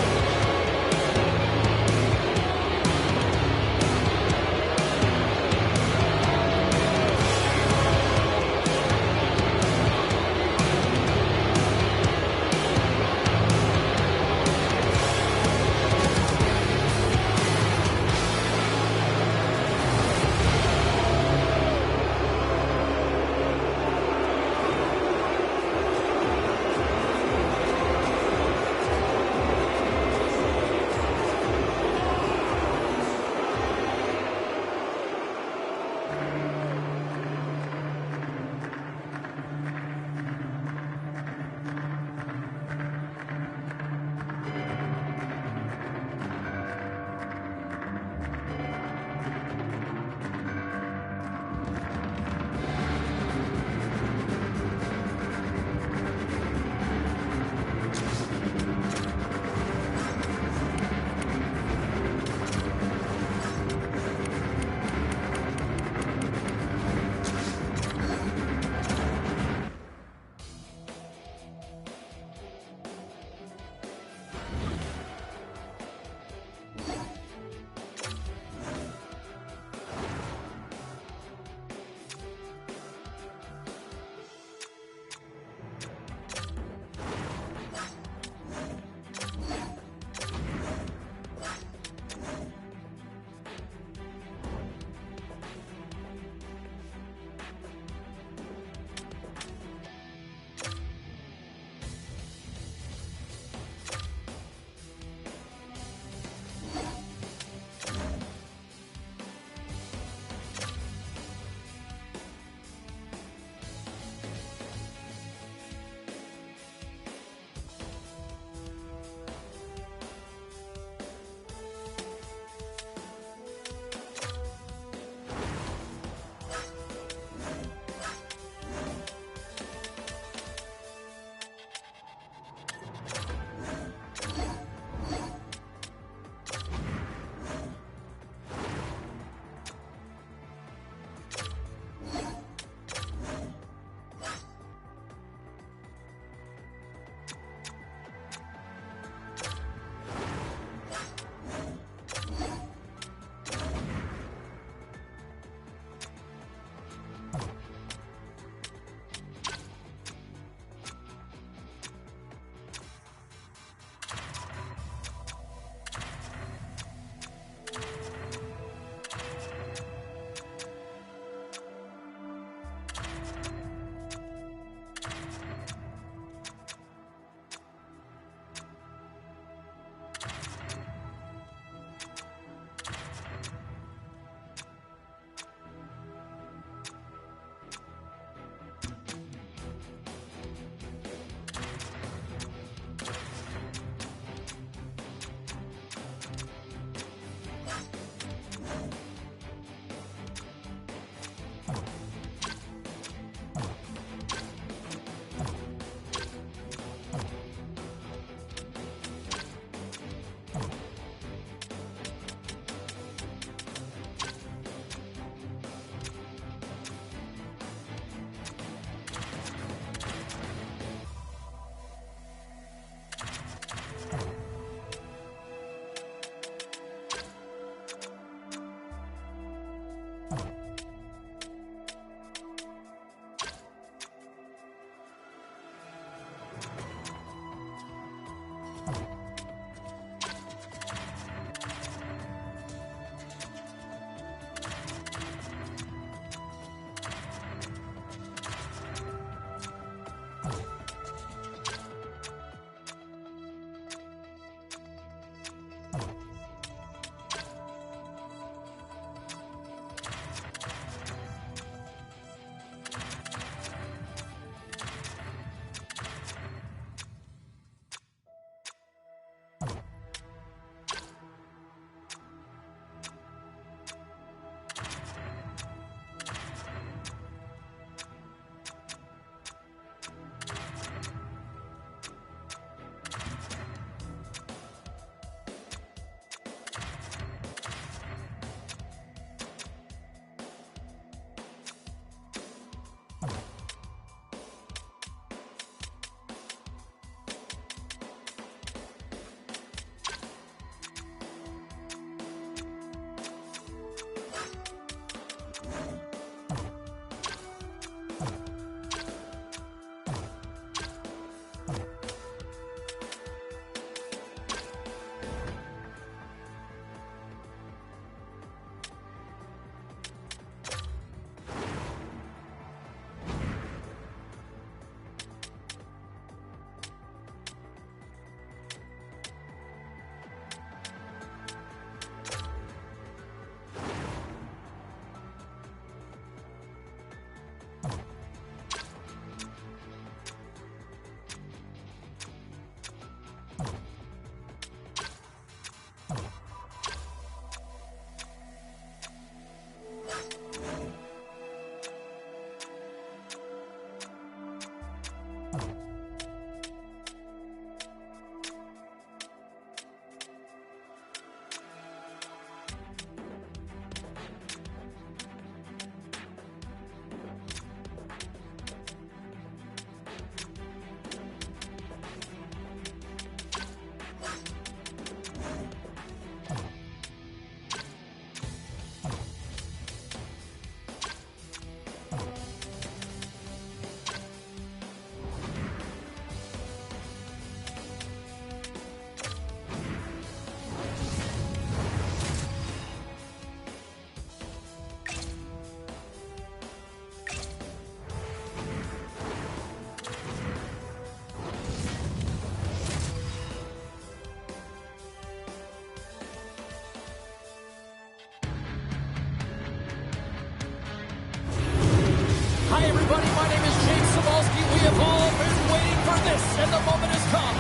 A: everybody. My name is James Cebulski. We have all been waiting for this, and the moment has come.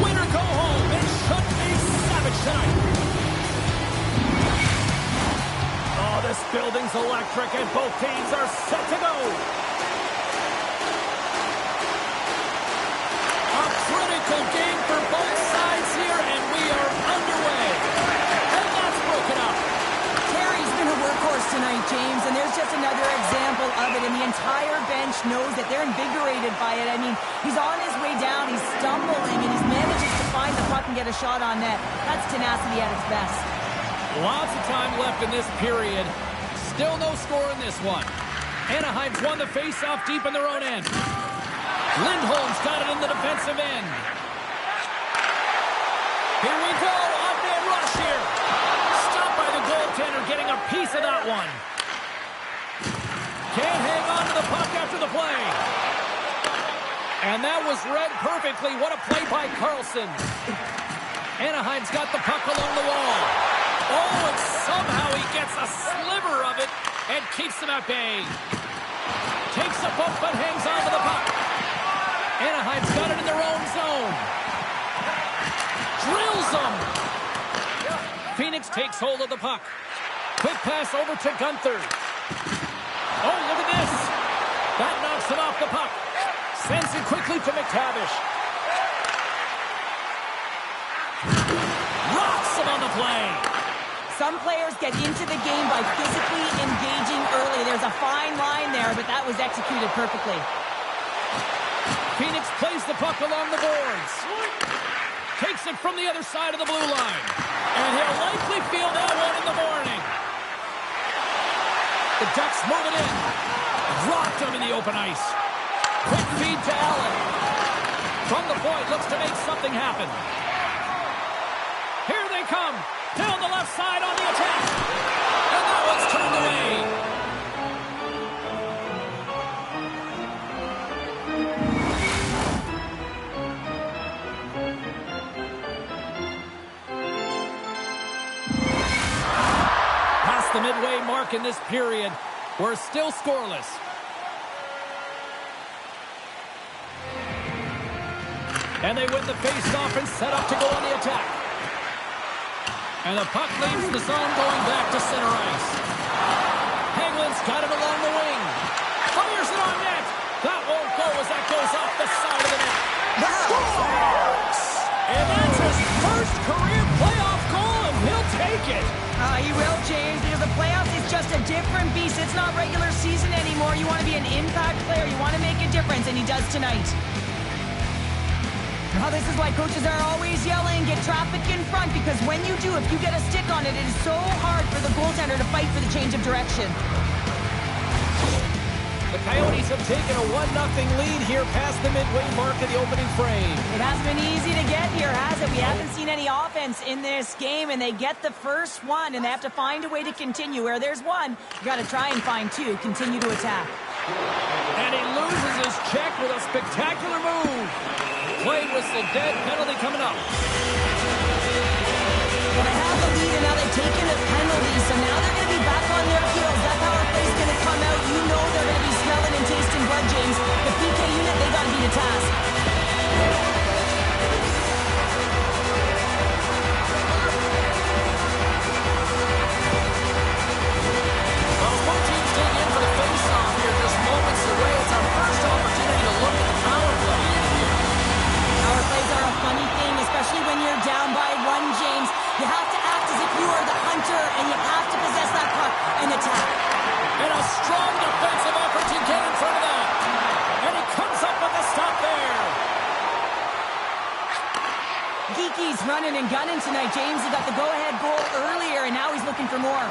A: Win or go home and shut a savage tonight. Oh, this building's electric, and both teams are set to go. A critical game for both sides here, and we are underway. And that's broken up.
B: Terry's been a workhorse tonight, James, and there's just another example of it, and the entire bench knows that they're invigorated by it. I mean, he's on his way down, he's stumbling, and he's manages to find the puck and get a shot on net. That's tenacity at its best.
A: Lots of time left in this period. Still no score in this one. Anaheim's won the face-off deep in their own end. Lindholm's got it in the defensive end. Here we go, on-man rush here. Stopped by the goaltender, getting a piece of that one. Can't hang on to the puck after the play. And that was read perfectly. What a play by Carlson. Anaheim's got the puck along the wall. Oh, and somehow he gets a sliver of it and keeps them at bay. Takes a bump but hangs on to the puck. Anaheim's got it in their own zone. Drills them. Phoenix takes hold of the puck. Quick pass over to Gunther. Oh, look at this. That knocks him off the puck. Sends it quickly to McTavish. Rocks him on the play.
B: Some players get into the game by physically engaging early. There's a fine line there, but that was executed perfectly.
A: Phoenix plays the puck along the boards. Takes it from the other side of the blue line. And he'll likely feel that one in the morning. The Ducks move it in. Dropped him in the open ice. Quick feed to Allen. From the point, looks to make something happen. Here they come. Down the left side on the attack. And that one's turned away. Past the midway mark in this period, we're still scoreless. And they win the face-off and set up to go on the attack. And the puck leaves the zone going back to center ice. Hagelin's got it along the wing. Fires it on net. That won't go as that goes off the side of the net. Scores! And that's his first career playoff goal, and he'll take it.
B: He will, James, because the playoffs is just a different beast. It's not regular season anymore. You want to be an impact player. You want to make a difference, and he does tonight. Now, this is why coaches are always yelling, get traffic in front, because when you do, if you get a stick on it, it is so hard for the goaltender to fight for the change of direction.
A: The Coyotes have taken a 1-0 lead here past the midway mark of the opening frame.
B: It hasn't been easy to get here, has it? We haven't seen any offense in this game, and they get the first one, and they have to find a way to continue. Where there's one, you got to try and find two. Continue to attack.
A: And he loses his check with a spectacular move. Play whistle dead, penalty coming up.
B: Well, they have the lead, and now they've taken the penalty, so now they're going to be back on their heels. That power play's going to come out. You know they're going to be smelling and tasting blood, James. The PK unit, they got to be the task.
A: Well, both teams dig in for the face-off here, just moments away. It's our first opportunity to look at the power play.
B: Power plays are a funny thing, especially when you're down by one, James. You have to act as if you are the hunter, and you have to possess that puck and attack.
A: And a strong defensive effort to get in front of that. And he comes up with a stop there.
B: Geeky's running and gunning tonight, James. He got the go-ahead goal earlier, and now he's looking for more.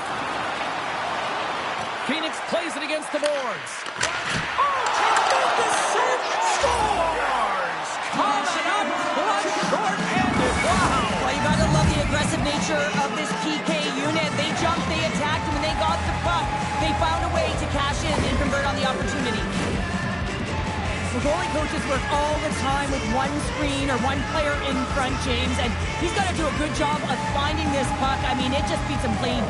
A: Phoenix plays it against the boards. Oh, can't make this save. Scores! Coming up, one short-handed. Wow!
B: Well, you gotta love the aggressive nature of this PK unit. They jumped, they attacked, and when they got the puck, they found a way to cash in and convert on the opportunity. The goalie coaches work all the time with one screen or one player in front, James, and he's got to do a good job of finding this puck. I mean, it just beats him clean.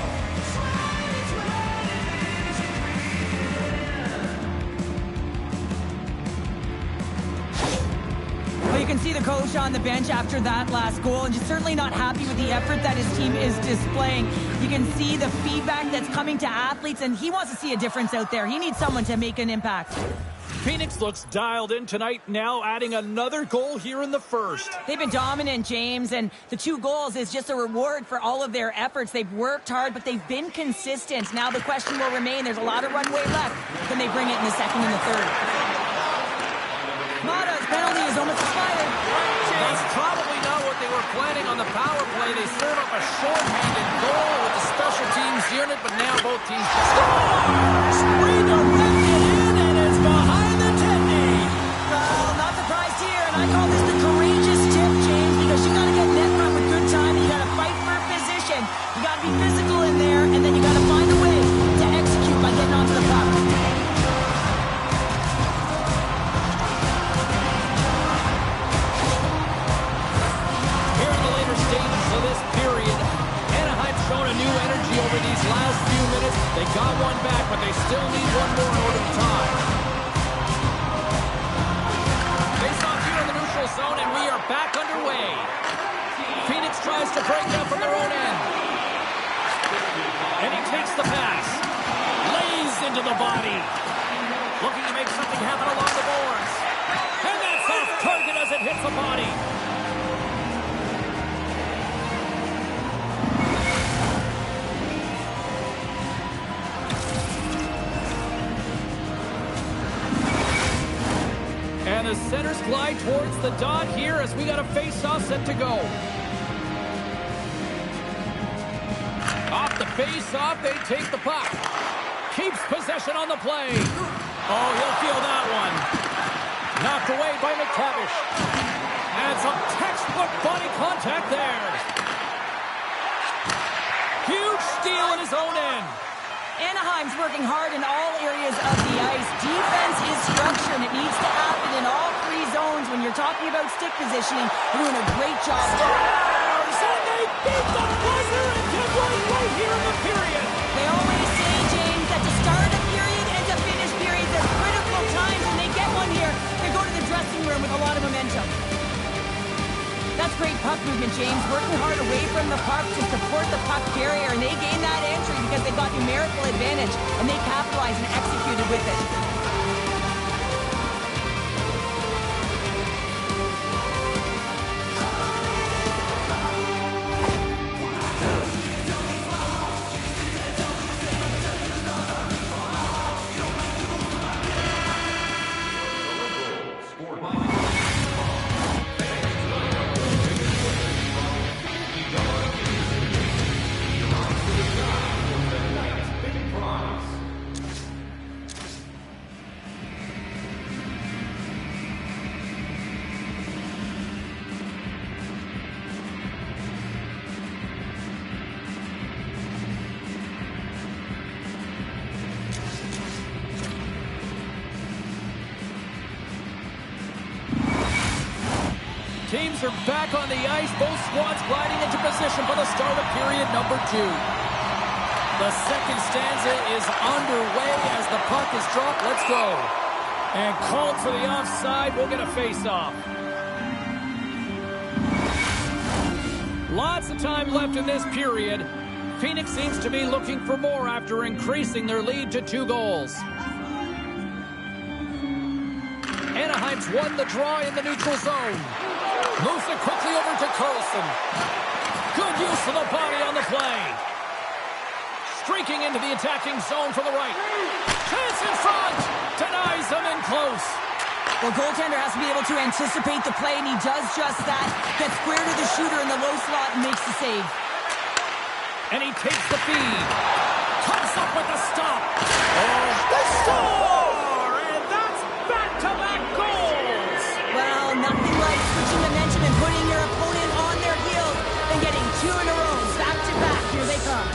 B: You can see the coach on the bench after that last goal, and just certainly not happy with the effort that his team is displaying. You can see the feedback that's coming to athletes, and he wants to see a difference out there. He needs someone to make an impact.
A: Phoenix looks dialed in tonight now, adding another goal here in the first.
B: They've been dominant, James, and the 2 goals is just a reward for all of their efforts. They've worked hard, but they've been consistent. Now the question will remain, there's a lot of runway left. Can they bring it in the second and the third? Mata's penalty is almost expired.
A: That's probably not what they were planning on the power play. They serve up a short-handed goal with the special teams unit, but now both teams just... Redirected in, and it's behind the Demi.
B: Well, not surprised here, and I call this the courageous tip, James, because you got to get net front with good time, and you got to fight for position. You got to be physical in there, and then you got to find a way to execute by getting onto the puck.
A: Here in the later stages of this period, Anaheim's shown a new energy over these last few minutes. They got one back, but they still need one more in order to tie. Face off here in the neutral zone, and we are back underway. Phoenix tries to break up from their own end. And he takes the pass. Lays into the body. Looking to make something happen along the boards. And that's off target as it hits the body. And the centers glide towards the dot here as we got a face-off set to go. Off the face-off, they take the puck. Keeps possession on the play. Oh, he'll feel that one. Knocked away by McTavish. And some textbook body contact there. Huge steal in his own end.
B: Anaheim's working hard in all areas of the ice. Defense is structure, and it needs to happen in all 3 zones. When you're talking about stick positioning, they're doing a great job.
A: Stars, and they beat the buzzer and get right here in the period.
B: They always say, James, that to start a period and to finish periods are critical times, and they get one here. They go to the dressing room with a lot of momentum. That's great puck movement, James. Working hard away from the puck to support the puck carrier, and they gain that entry because they got numerical advantage, and they capitalized and executed with it.
A: Teams are back on the ice. Both squads gliding into position for the start of period number 2. The second stanza is underway as the puck is dropped. Let's go. And called for the offside. We'll get a face-off. Lots of time left in this period. Phoenix seems to be looking for more after increasing their lead to 2 goals. Anaheim's won the draw in the neutral zone. Moves it quickly over to Carlson. Good use of the body on the play. Streaking into the attacking zone for the right. Chance in front. Denies him in close.
B: Well, goaltender has to be able to anticipate the play, and he does just that. Gets square to the shooter in the low slot and makes the save.
A: And he takes the feed. Comes up with the stop. Oh, the score! And that's back-to-back goals.
B: Well, nothing like switching momentum and putting your opponent on their heels and getting 2 in a row. Back-to-back. Here they come.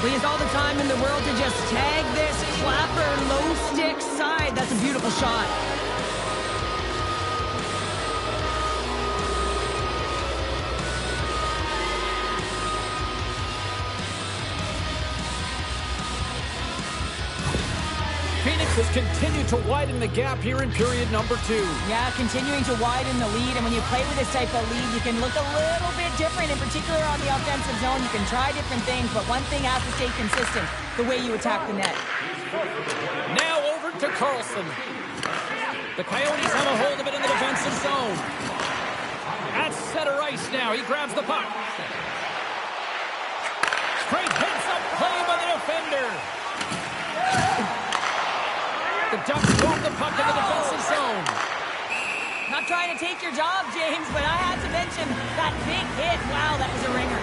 B: Well, he has all the time in the world to just tag this clapper low stick side. That's a beautiful shot.
A: Phoenix Phoenix has continued to widen the gap here in period number 2.
B: Yeah, continuing to widen the lead, and when you play with this type of lead, you can look a little bit different, in particular on the offensive zone. You can try different things, but one thing has to stay consistent, the way you attack the net.
A: Now over to Carlson. The Coyotes have a hold of it in the defensive zone. At center ice now, he grabs the puck. Straight hits up play by the defender. The Ducks drop the puck in the defensive zone.
B: Not trying to take your job, James, but I had to mention that big hit. Wow, that was a ringer.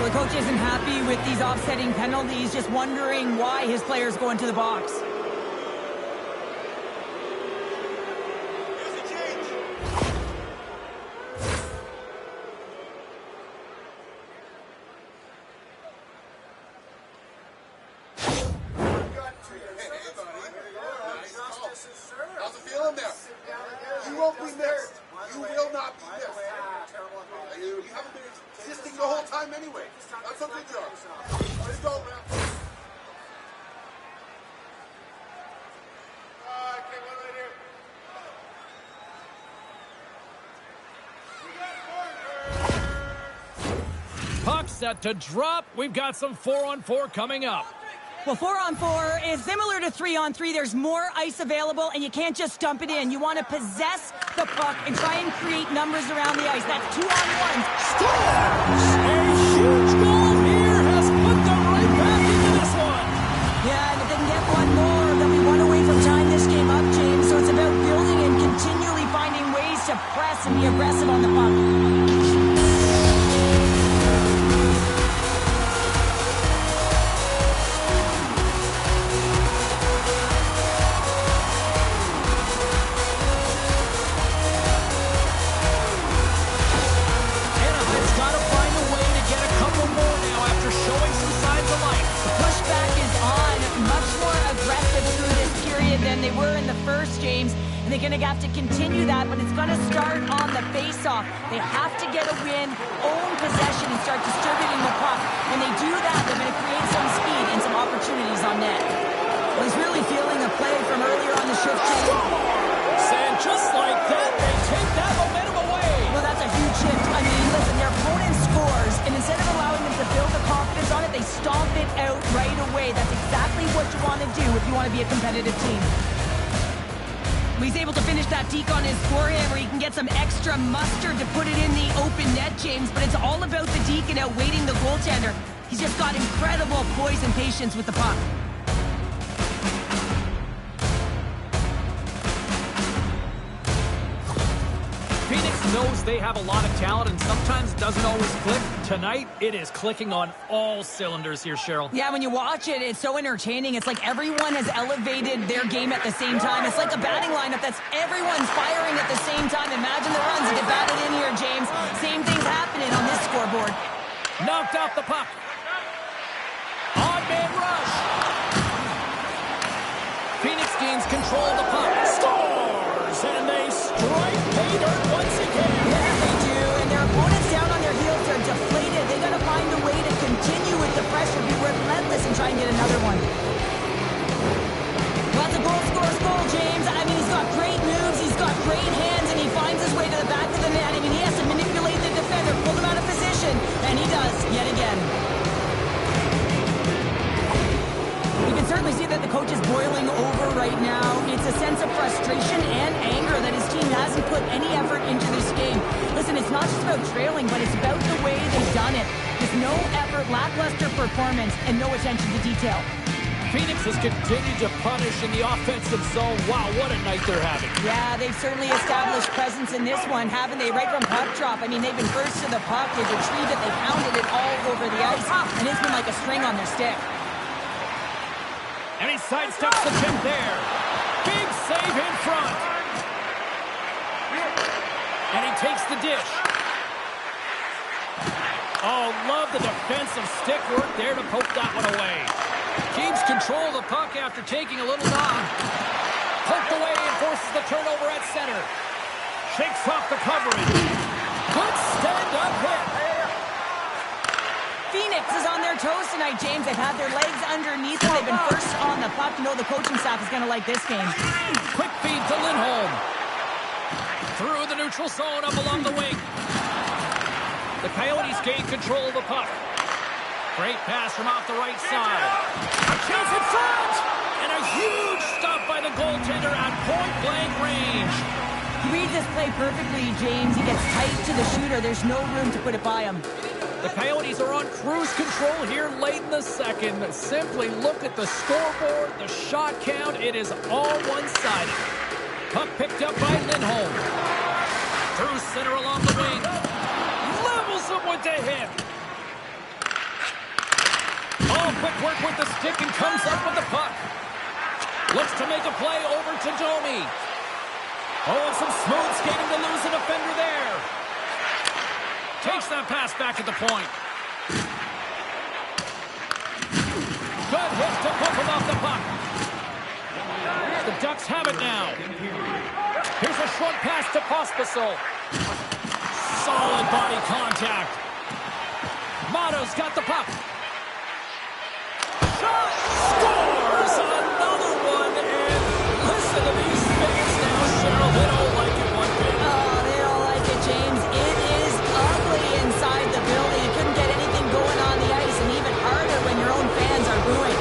B: Well, the coach isn't happy with these offsetting penalties, just wondering why his players go into the box.
D: How's it feeling there? You won't be missed. You will not be missed. You haven't been existing the whole time anyway. That's a good job. Way to go, man. Okay, one right here.
A: Puck set to drop. We've got some 4-on-4 coming up.
B: Well, 4-on-4 is similar to 3-on-3. There's more ice available, and you can't just dump it in. You want to possess the puck and try and create numbers around the ice. That's 2-on-1.
A: Scores! A huge goal here has put them right back into this one.
B: Yeah, and if they can get one more, they'll be one away from tying this game up, James. So it's about building and continually finding ways to press and be aggressive on the puck. They were in the first, James, and they're going to have to continue that, but it's going to start on the face-off. They have to get a win, own possession, and start distributing the puck. When they do that, they're going to create some speed and some opportunities on net. Well, he's really feeling a play from earlier on the shift, James.
A: And just like that, they take that momentum away.
B: Well, that's a huge shift. I mean, listen, their opponent scores, and instead of allowing them to build the confidence on it, they stomp it out right away. That's exactly what you want to do if you want to be a competitive team. He's able to finish that deke on his forehand where he can get some extra mustard to put it in the open net, James, but it's all about the deke and outweighting the goaltender. He's just got incredible poise and patience with the puck.
A: Phoenix knows they have a lot of talent and sometimes doesn't always click. Tonight, it is clicking on all cylinders here, Cheryl.
B: Yeah, when you watch it, it's so entertaining. It's like everyone has elevated their game at the same time. It's like a batting lineup that's everyone's firing at the same time. Imagine the runs that get batted in here, James. Same thing's happening on this scoreboard.
A: Knocked off the puck. On-man rush. Phoenix gains control of the puck. Scores! And they strike pay dirt once again.
B: Yeah, they do. And their opponents down on their heels are deflated. They got to find a way to continue with the pressure, be relentless, and try and get another one. Well, that's a goal, scores, goal, James. I mean, he's got great moves, he's got great hands, and he finds his way to the back of the net. I mean, he has to manipulate the defender, pull him out of position, and he does, yet again. You can certainly see that the coach is boiling over right now. It's a sense of frustration and anger that his team hasn't put any effort into this game. Listen, it's not just about trailing, but it's about the way they've done it. With no effort, lackluster performance, and no attention to detail.
A: Phoenix has continued to punish in the offensive zone. Wow, what a night they're having.
B: Yeah, they've certainly established presence in this one, haven't they? Right from puck drop. I mean, they've been first to the puck. They've retrieved it. They've pounded it all over the ice, and it's been like a string on their stick.
A: And he sidesteps the chip there. Big save in front. And he takes the dish. Oh, love the defensive stick work there to poke that one away. Keeps control of the puck after taking a little knock. Poked away and forces the turnover at center. Shakes off the coverage. Good stand-up hit.
B: Phoenix is on their toes tonight, James. They've had their legs underneath them. They've been first on the puck. You know the coaching staff is going to like this game.
A: Quick feed to Lindholm. Through the neutral zone, up along the wing. The Coyotes gain control of the puck. Great pass from off the right side. A chance in front! And a huge stop by the goaltender at point-blank range.
B: He reads this play perfectly, James. He gets tight to the shooter. There's no room to put it by him.
A: The Coyotes are on cruise control here late in the second. Simply look at the scoreboard, the shot count. It is all one-sided. Puck picked up by Lindholm. Through center along the wing. Levels him with the hit. Oh, quick work with the stick and comes up with the puck. Looks to make a play over to Demi. Oh, and some smooth skating to lose a defender there. Takes that pass back at the point. Good hit to pump him off the puck. The Ducks have it now. Here's a short pass to Pospisil. Solid body contact. Motto's got the puck. Shot! Scores! Another one! And listen to these fans now, Cheryl. They don't like it one bit.
B: Oh, they don't like it, James. It is ugly inside the building. You couldn't get anything going on the ice, and even harder when your own fans are booing.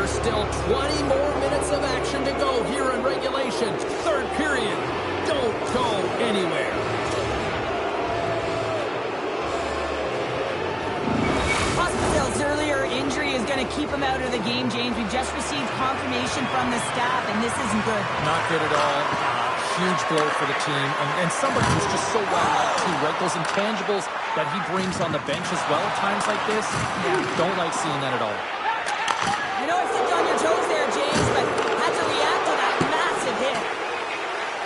A: Still 20 more minutes of action to go here in regulation. Third period. Don't go anywhere.
B: Pospisil's earlier injury is going to keep him out of the game, James. We've just received confirmation from the staff, and this isn't good.
A: Not good at all. Huge blow for the team. And somebody who's just so well-liked too, right? Those intangibles that he brings on the bench as well at times like this. Yeah. Don't like seeing that at all.
B: I know I stepped on your toes there, James, but had to react to that massive hit.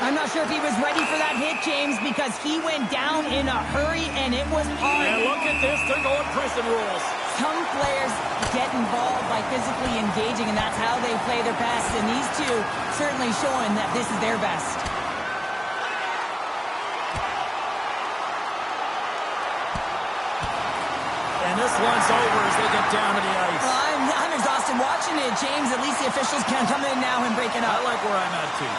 B: I'm not sure if he was ready for that hit, James, because he went down in a hurry, and it was hard.
A: And look at this. They're going prison rules.
B: Some players get involved by physically engaging, and that's how they play their best. And these two certainly showing that this is their best.
A: And this one's over as they get down to the ice.
B: Well, I'm exhausted watching it, James. At least the officials can come in now and break it up.
A: I like where I'm at, too.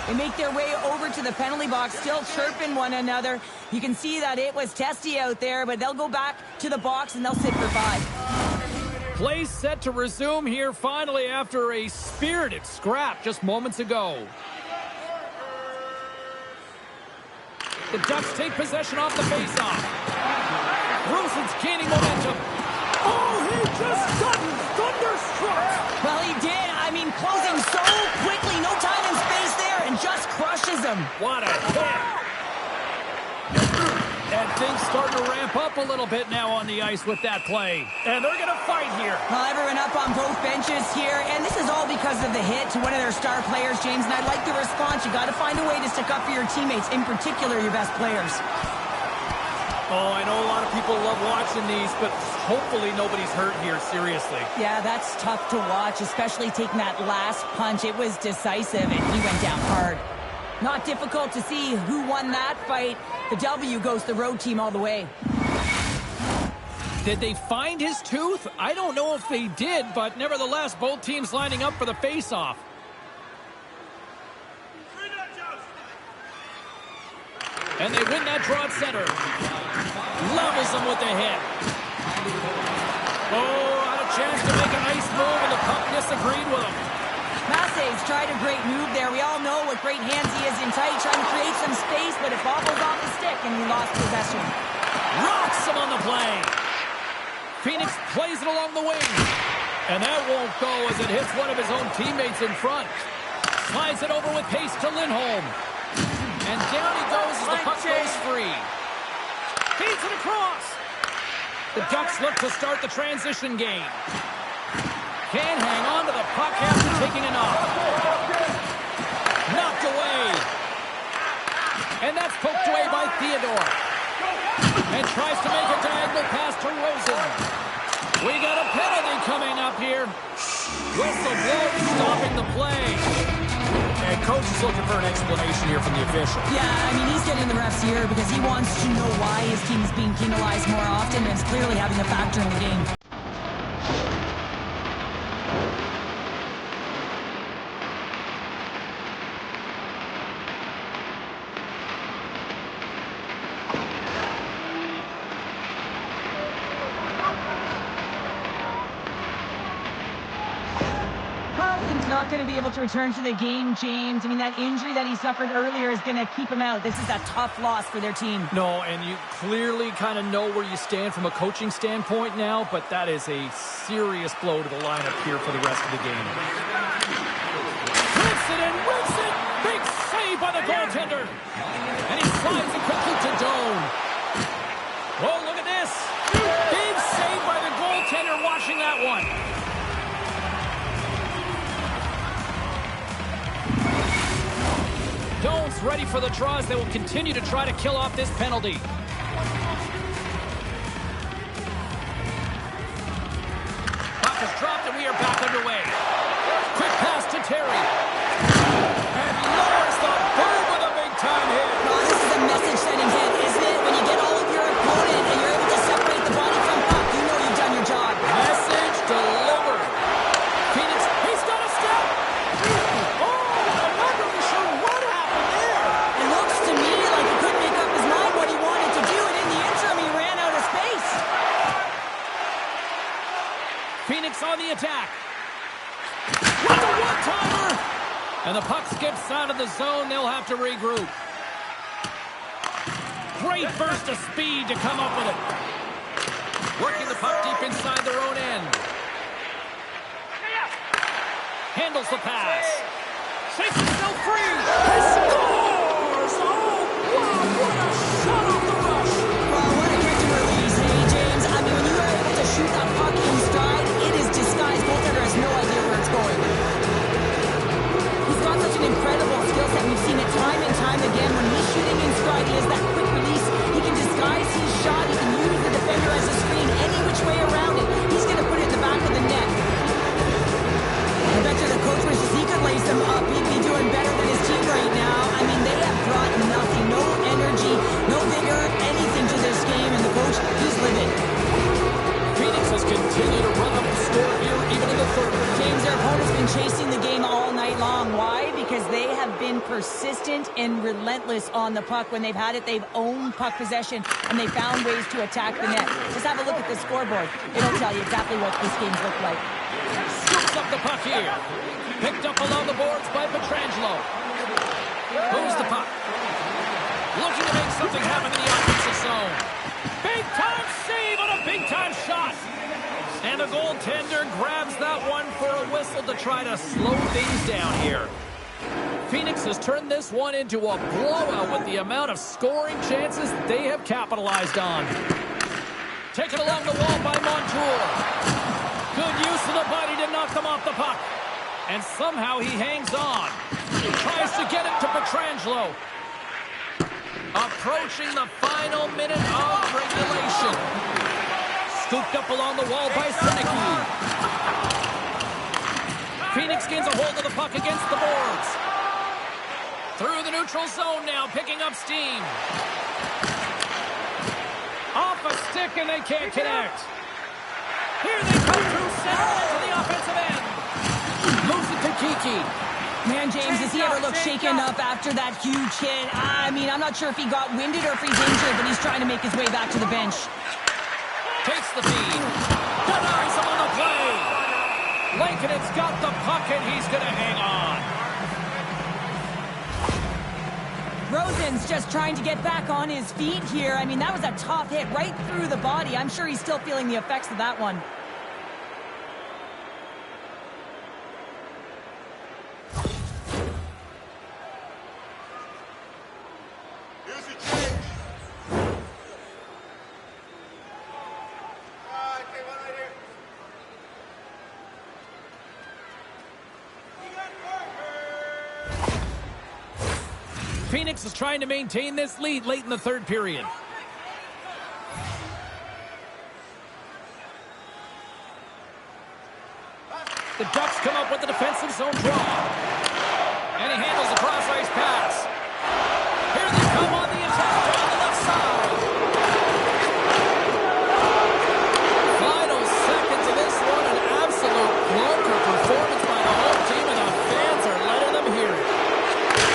B: They make their way over to the penalty box, still chirping one another. You can see that it was testy out there, but they'll go back to the box and they'll sit for 5.
A: Play set to resume here finally after a spirited scrap just moments ago. The Ducks take possession off the faceoff. Rosen's gaining momentum. Oh, he just sudden thunderstruck.
B: Well, he did. I mean, closing so quickly, no time and space there, and just crushes him.
A: What a hit. And things starting to ramp up a little bit now on the ice with that play. And they're going to fight here.
B: Well, everyone up on both benches here, and this is all because of the hit to one of their star players, James, and I'd like the response. You got to find a way to stick up for your teammates, in particular your best players.
A: Oh, I know a lot of people love watching these, but hopefully nobody's hurt here, seriously.
B: Yeah, that's tough to watch, especially taking that last punch. It was decisive, and he went down hard. Not difficult to see who won that fight. The W goes the road team all the way.
A: Did they find his tooth? I don't know if they did, but nevertheless, both teams lining up for the face-off. And they win that draw at center. Levels them with the hit. Oh, had a chance to make a nice move, and the puck disagreed with him.
B: Massey's tried a great move there. We all know what great hands he is in tight, trying to create some space, but it bobbles off the stick, and he lost possession.
A: Rocks him on the play. Phoenix plays it along the wing. And that won't go as it hits one of his own teammates in front. Slides it over with pace to Lindholm. And down he goes as the puck goes free. Feeds it across. The Ducks look to start the transition game. Can't hang on to the puck after taking a knock. Knocked away. And that's poked away by Theodore. And tries to make a diagonal pass to Rosen. We got a penalty coming up here. Whistle blows, stopping the play. And coach is looking for an explanation here from the official.
B: Yeah, I mean, he's getting the refs here because he wants to know why his team is being penalized more often, and it's clearly having a factor in the game. Not going to be able to return to the game, James. I mean, that injury that he suffered earlier is going to keep him out. This is a tough loss for their team.
A: No, and you clearly kind of know where you stand from a coaching standpoint now, but that is a serious blow to the lineup here for the rest of the game. Rips it and rips it! Big save by the goaltender! And he slides it quickly to Doan. Oh, look at this! Big save by the goaltender, watching that one. Doan's ready for the draw as they will continue to try to kill off this penalty. Puck is dropped and we are back underway. Quick pass to Terry. And lowers the boom with a big-time hit.
B: Well, this is a message-sending hit, isn't it? When you get all of your opponent and you're able to separate the body from puck, you know you've done your job.
A: Message delivered. Phoenix, he's got a step. Phoenix on the attack. With the one-timer! And the puck skips out of the zone. They'll have to regroup. Great burst of speed to come up with it. Working the puck deep inside their own end. Handles the pass. Shakes himself free. He scores! Oh, wow, what a shot off the rush.
B: Well, what a quick release, hey, James. I mean, when you are able to shoot that puck in stride, disguised goaltender has no idea where it's going. He's got such an incredible skill set. We've seen it time and time again. When he's shooting in stride, he has that quick release. He can disguise his shot. He can use the defender as a screen any which way around it. He's going to put it in the back of the net. I bet you the coach wishes he could lace him up. He'd be doing better than his team right now. I mean, they have brought nothing. No energy, no vigor, anything to this game. And the coach, he's livid.
A: Phoenix has continued to run up the score here, even in the third.
B: James, their opponent's been chasing the game all night long. Why? Because they have been persistent and relentless on the puck. When they've had it, they've owned puck possession, and they found ways to attack the net. Just have a look at the scoreboard. It'll tell you exactly what this game's looked like.
A: Scoops up the puck here. Picked up along the boards by Pietrangelo. Moves the puck. Looking to make something happen in the offensive zone. Big-time save on a big-time shot. And the goaltender grabs that one for a whistle to try to slow things down here. Phoenix has turned this one into a blowout with the amount of scoring chances they have capitalized on. Taken along the wall by Montour. Good use of the body to knock them off the puck. And somehow he hangs on. He tries to get it to Pietrangelo. Approaching the final minute of regulation. Scooped up along the wall by Seneke. Phoenix gains a hold of the puck against the boards. Through the neutral zone now, picking up steam. Off a stick and they can't connect. Here they come through center into the offensive end. Moves it to Kiki.
B: Man, James, does he ever look shaken up after that huge hit? I mean, I'm not sure if he got winded or if he's injured, but he's trying to make his way back to the bench.
A: Takes the feed. Denies him on the play. Lankinen's got the puck and he's going to hang on.
B: Rosen's just trying to get back on his feet here. I mean, that was a tough hit right through the body. I'm sure he's still feeling the effects of that one.
D: Here's your change. Okay, one right here.
A: Phoenix is trying to maintain this lead late in the third period. The Ducks come up with the defensive zone draw. And he handles the cross-ice pass. Here they come on the attack down the left side. Final seconds of this one, an absolute clunker performance by the home team, and the fans are letting them hear it.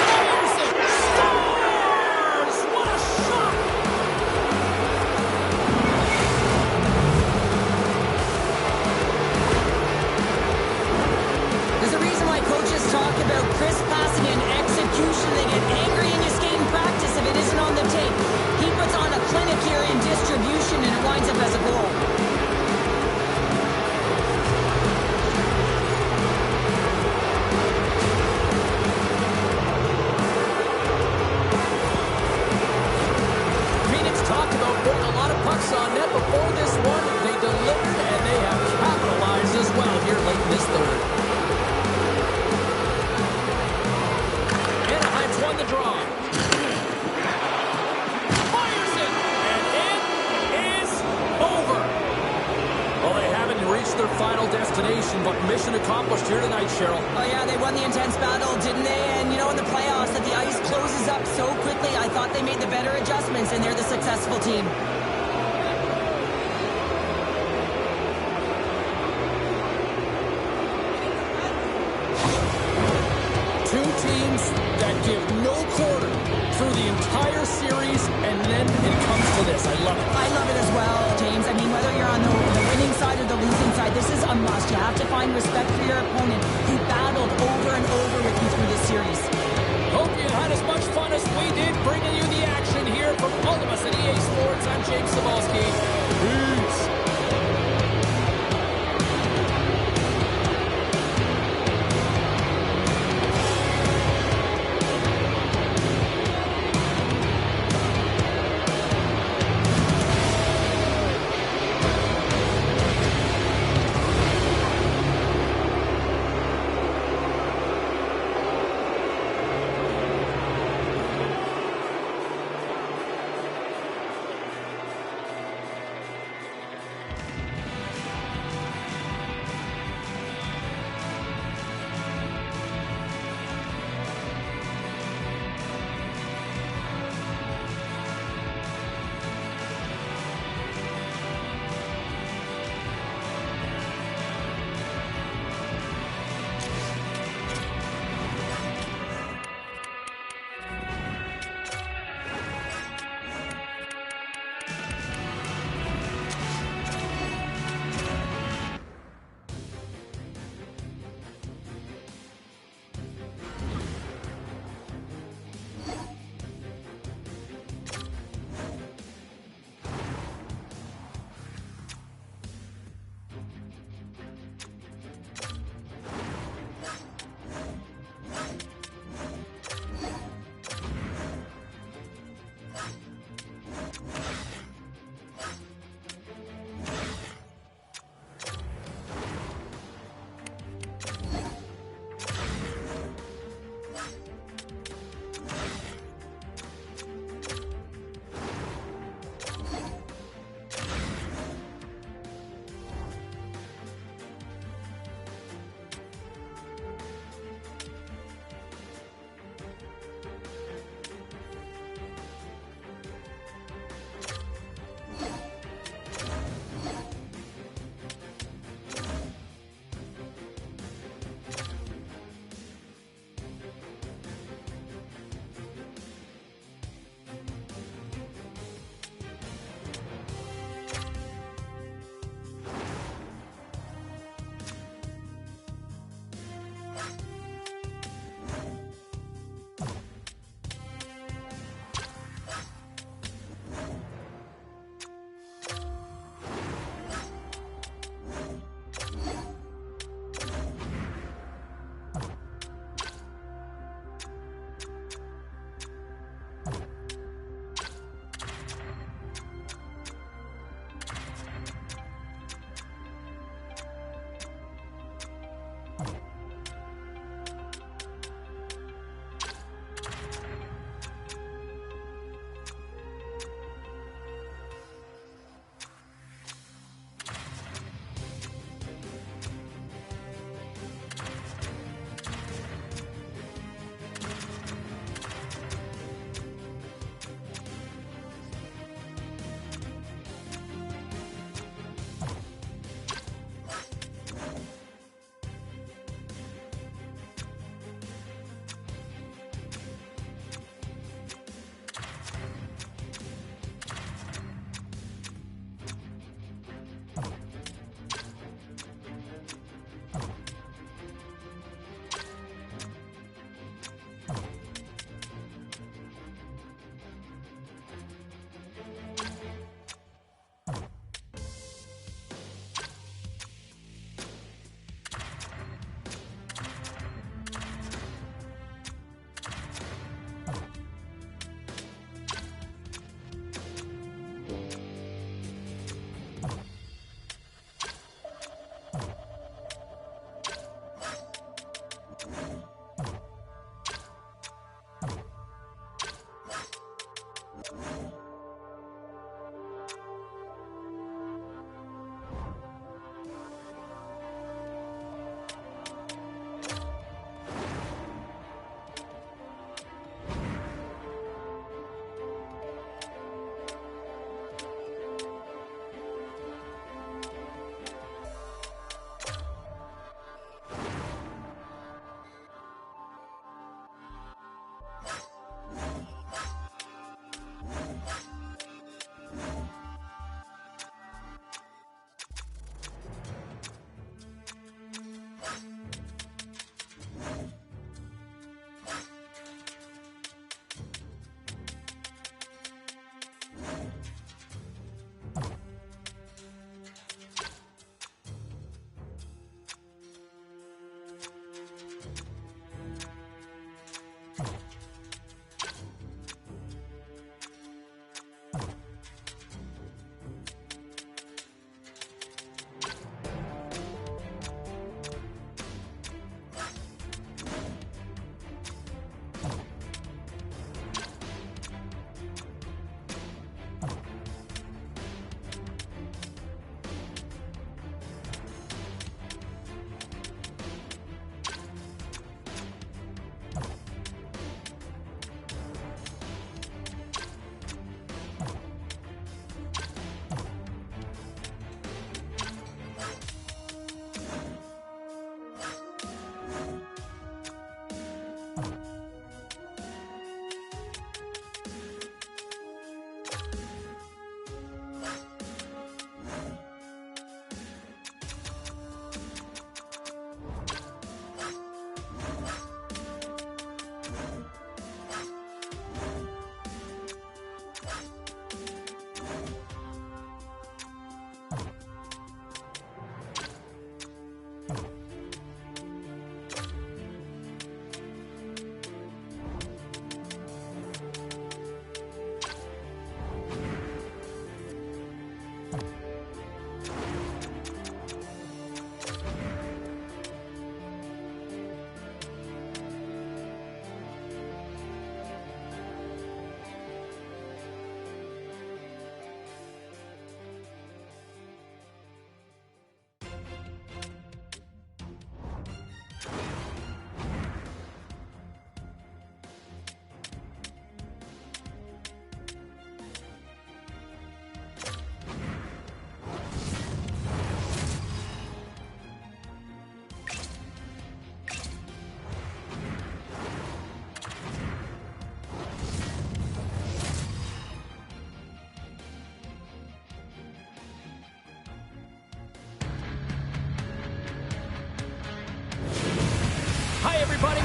A: Anderson scores! What a shot!
B: There's a reason why coaches talk about crisp passing and execution. They get angry in your skating practice if it isn't on the tape. He puts on a clinic here in distribution, and it winds up as a goal.
A: Phoenix talked about putting a lot of pucks on net before this one. They delivered, and they have capitalized as well here late in this third. Anaheim's won the draw. Fires it, and it is over. Well, they haven't reached their final destination, but mission accomplished here tonight, Cheryl.
B: Oh yeah, they won the intense battle, didn't they? And you know, in the playoffs, that the ice closes up so quickly, I thought they made the better adjustments, and they're the successful team.
A: Two teams that give no quarter through the entire series, and then it comes to this. I love it.
B: I love it as well, James. I mean, whether you're on the winning side or the losing side, this is a must. You have to find respect for your opponent who battled over and over with you through this series.
A: Hope you had as much fun as we did bringing you the action here from all of us at EA Sports. I'm James Cebulski. Peace.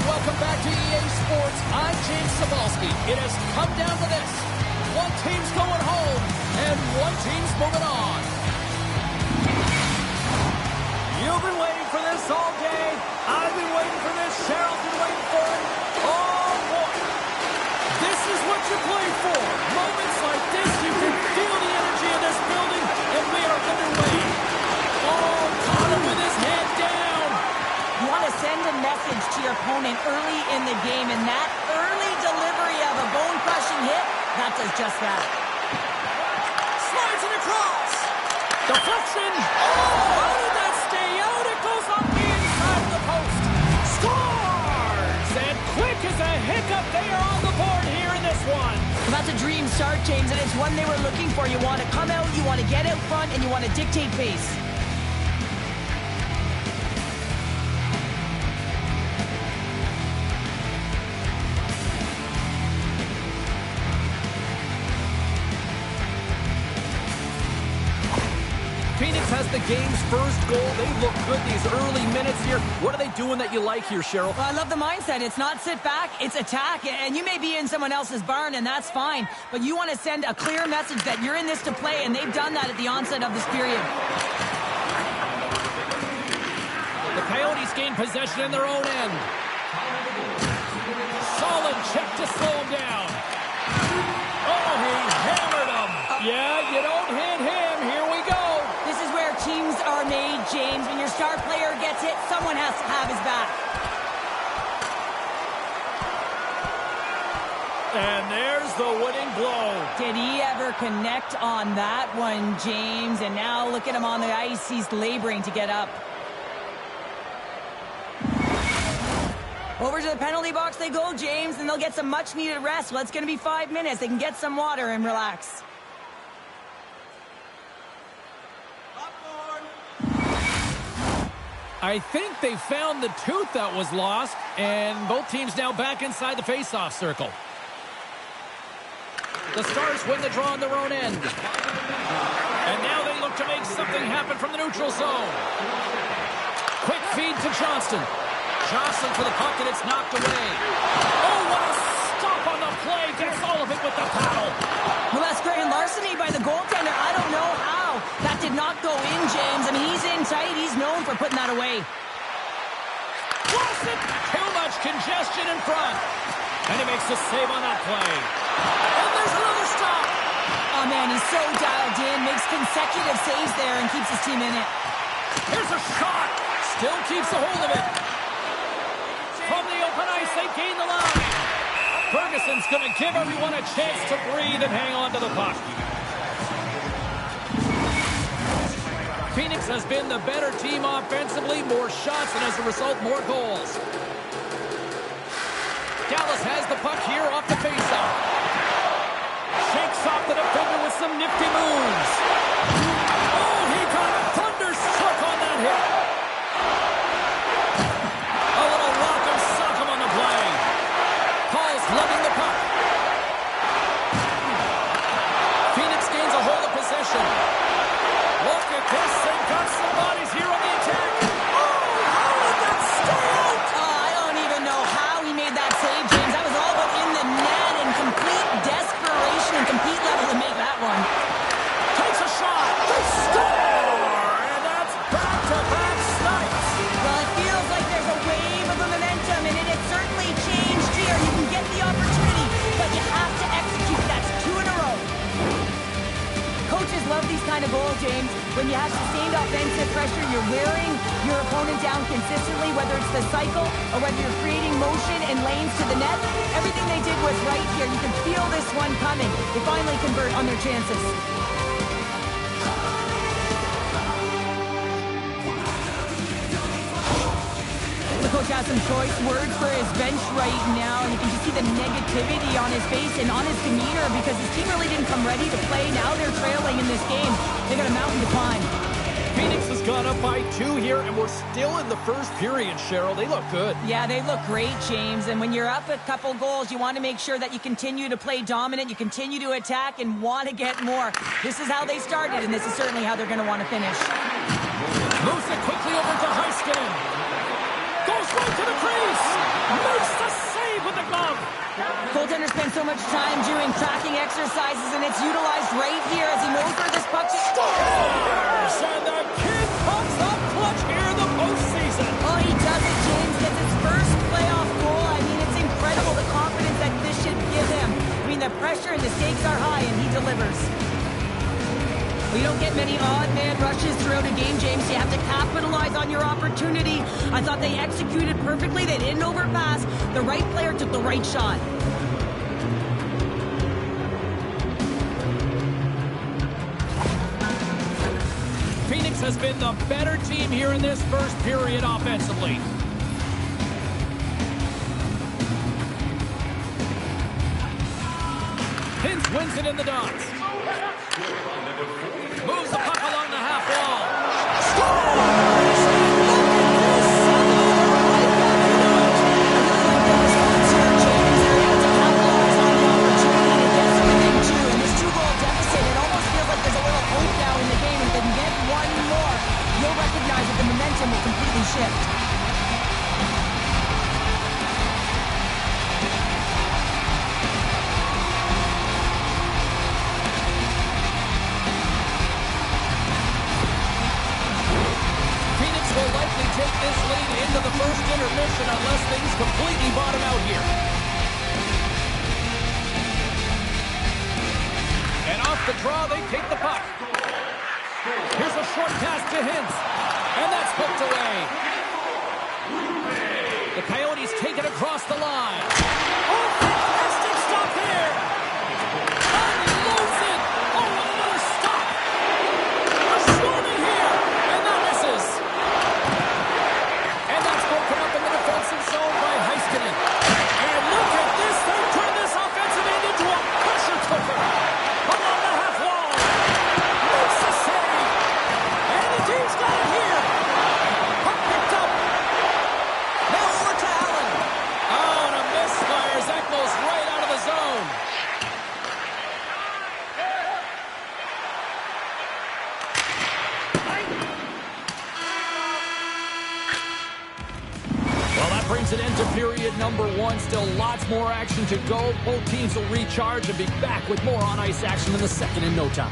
A: Welcome back to EA Sports. I'm James Cebulski. It has come down to this. One team's going home, and one team's moving on. You've been waiting for this all day. I've been waiting for this. Cheryl's been waiting for it. Oh, boy. This is what you play for. Moments like this, you can feel the energy in this building, and we are underway. Oh, caught him with his head down.
B: You want to send a message to your opponent early in the game, and that early delivery of a bone-crushing hit, that does just that.
A: Slides it across. Deflection. Oh, how did that stay out? It goes off the inside of the post. Scores! And quick as a hiccup, they are on the board here in this one.
B: Well, that's a dream start, James, and it's one they were looking for. You want to come out, you want to get out front, and you want to dictate pace.
A: Has the game's first goal. They look good these early minutes here. What are they doing that you like here, Cheryl?
B: Well, I love the mindset. It's not sit back, it's attack. And you may be in someone else's barn, and that's fine. But you want to send a clear message that you're in this to play, and they've done that at the onset of this period.
A: The Coyotes gain possession in their own end. Solid check to slow him down. Oh, he hammered him. Yeah, you don't hit him. Here we go.
B: This is where teams are made, James. When your star player gets hit, someone has to have his back.
A: And there's delivers the winning blow.
B: Did he ever connect on that one, James? And now look at him on the ice. He's laboring to get up. Over to the penalty box they go, James, and they'll get some much-needed rest. Well, it's going to be 5 minutes. They can get some water and relax.
A: I think they found the tooth that was lost, and both teams now back inside the face-off circle. The Stars win the draw on their own end. And now they look to make something happen from the neutral zone. Quick feed to Johnston. Johnson for the puck, and it's knocked away. Oh, what a stop on the play. Gets all of it with the paddle.
B: Well, that's grand larceny by the goaltender. I don't know how. That did not go in, James. I mean, he's in tight. He's known for putting that away.
A: Lost it. Too much congestion in front. And he makes the save on that play. And there's another stop.
B: Oh, man, he's so dialed in. Makes consecutive saves there and keeps his team in it.
A: Here's a shot. Still keeps a hold of it. From the open ice, they gain the line. Ferguson's going to give everyone a chance to breathe and hang on to the puck. Phoenix has been the better team offensively, more shots, and as a result, more goals. Dallas has the puck here off the faceoff. Shakes off the defender with some nifty moves. Oh, he got thunderstruck on that hit. A little rock'em sock'em on the play. Paul's loving the puck. Phoenix gains a hold of possession. Look at this. They've got some bodies here on the attack. Oh, how did that stay out?
B: I don't even know how he made that save, James. That was all but in the net and complete desperation and compete level to make that one.
A: Takes a shot. They score! And that's back-to-back snipes.
B: Well, it feels like there's a wave of momentum, and it has certainly changed here. You can get the opportunity, but you have to execute. That's 2 in a row. Coaches love these kind of goals, James. When you have sustained offensive pressure, you're wearing your opponent down consistently, whether it's the cycle or whether you're creating motion and lanes to the net. Everything they did was right here. You can feel this one coming. They finally convert on their chances. The coach has some choice words for his bench right now, and you can just see the negativity on his face and on his demeanor because his team really didn't come ready to play. Now they're trailing in this game. They got a mountain to climb.
A: Phoenix has gone up by 2 here, and we're still in the first period, Cheryl. They look good.
B: Yeah, they look great, James. And when you're up a couple goals, you want to make sure that you continue to play dominant, you continue to attack, and want to get more. This is how they started, and this is certainly how they're going to want to finish.
A: Moves it quickly over to Heiskanen. Goes right to the crease. Makes the save with the glove.
B: Goaltender spends so much time doing tracking exercises, and it's utilized right here as he knows where this puck is.
A: Scores! And the kid comes up clutch here in the postseason.
B: Oh, he does it, James. Gets his first playoff goal. I mean, it's incredible the confidence that this should give him. I mean, the pressure and the stakes are high, and he delivers. We don't get many odd man rushes throughout a game, James. You have to capitalize on your opportunity. I thought they executed perfectly. They didn't overpass. The right player took the right shot.
A: Phoenix has been the better team here in this first period offensively. Hintz wins it in the dots. Moves the puck along the half wall. Scores!
B: They're able to capitalize on the opportunity to get within 2. And this 2-goal deficit, it almost feels like there's a little hope now in the game. If they can get one more, you'll recognize that the momentum will completely shift.
A: Take this lead into the first intermission unless things completely bottom out here. And off the draw, they take the puck. Here's a short pass to Hintz. And that's hooked away. The Coyotes take it across the line. Oh, fantastic stop here. number one. Still lots more action to go. Both teams will recharge and be back with more on-ice action in the second in no time.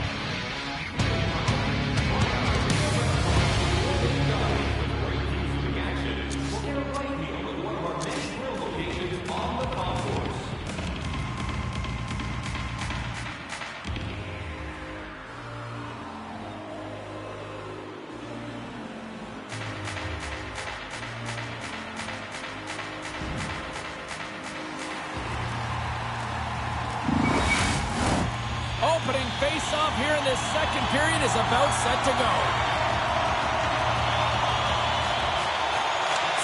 A: Opening face-off here in this second period is about set to go.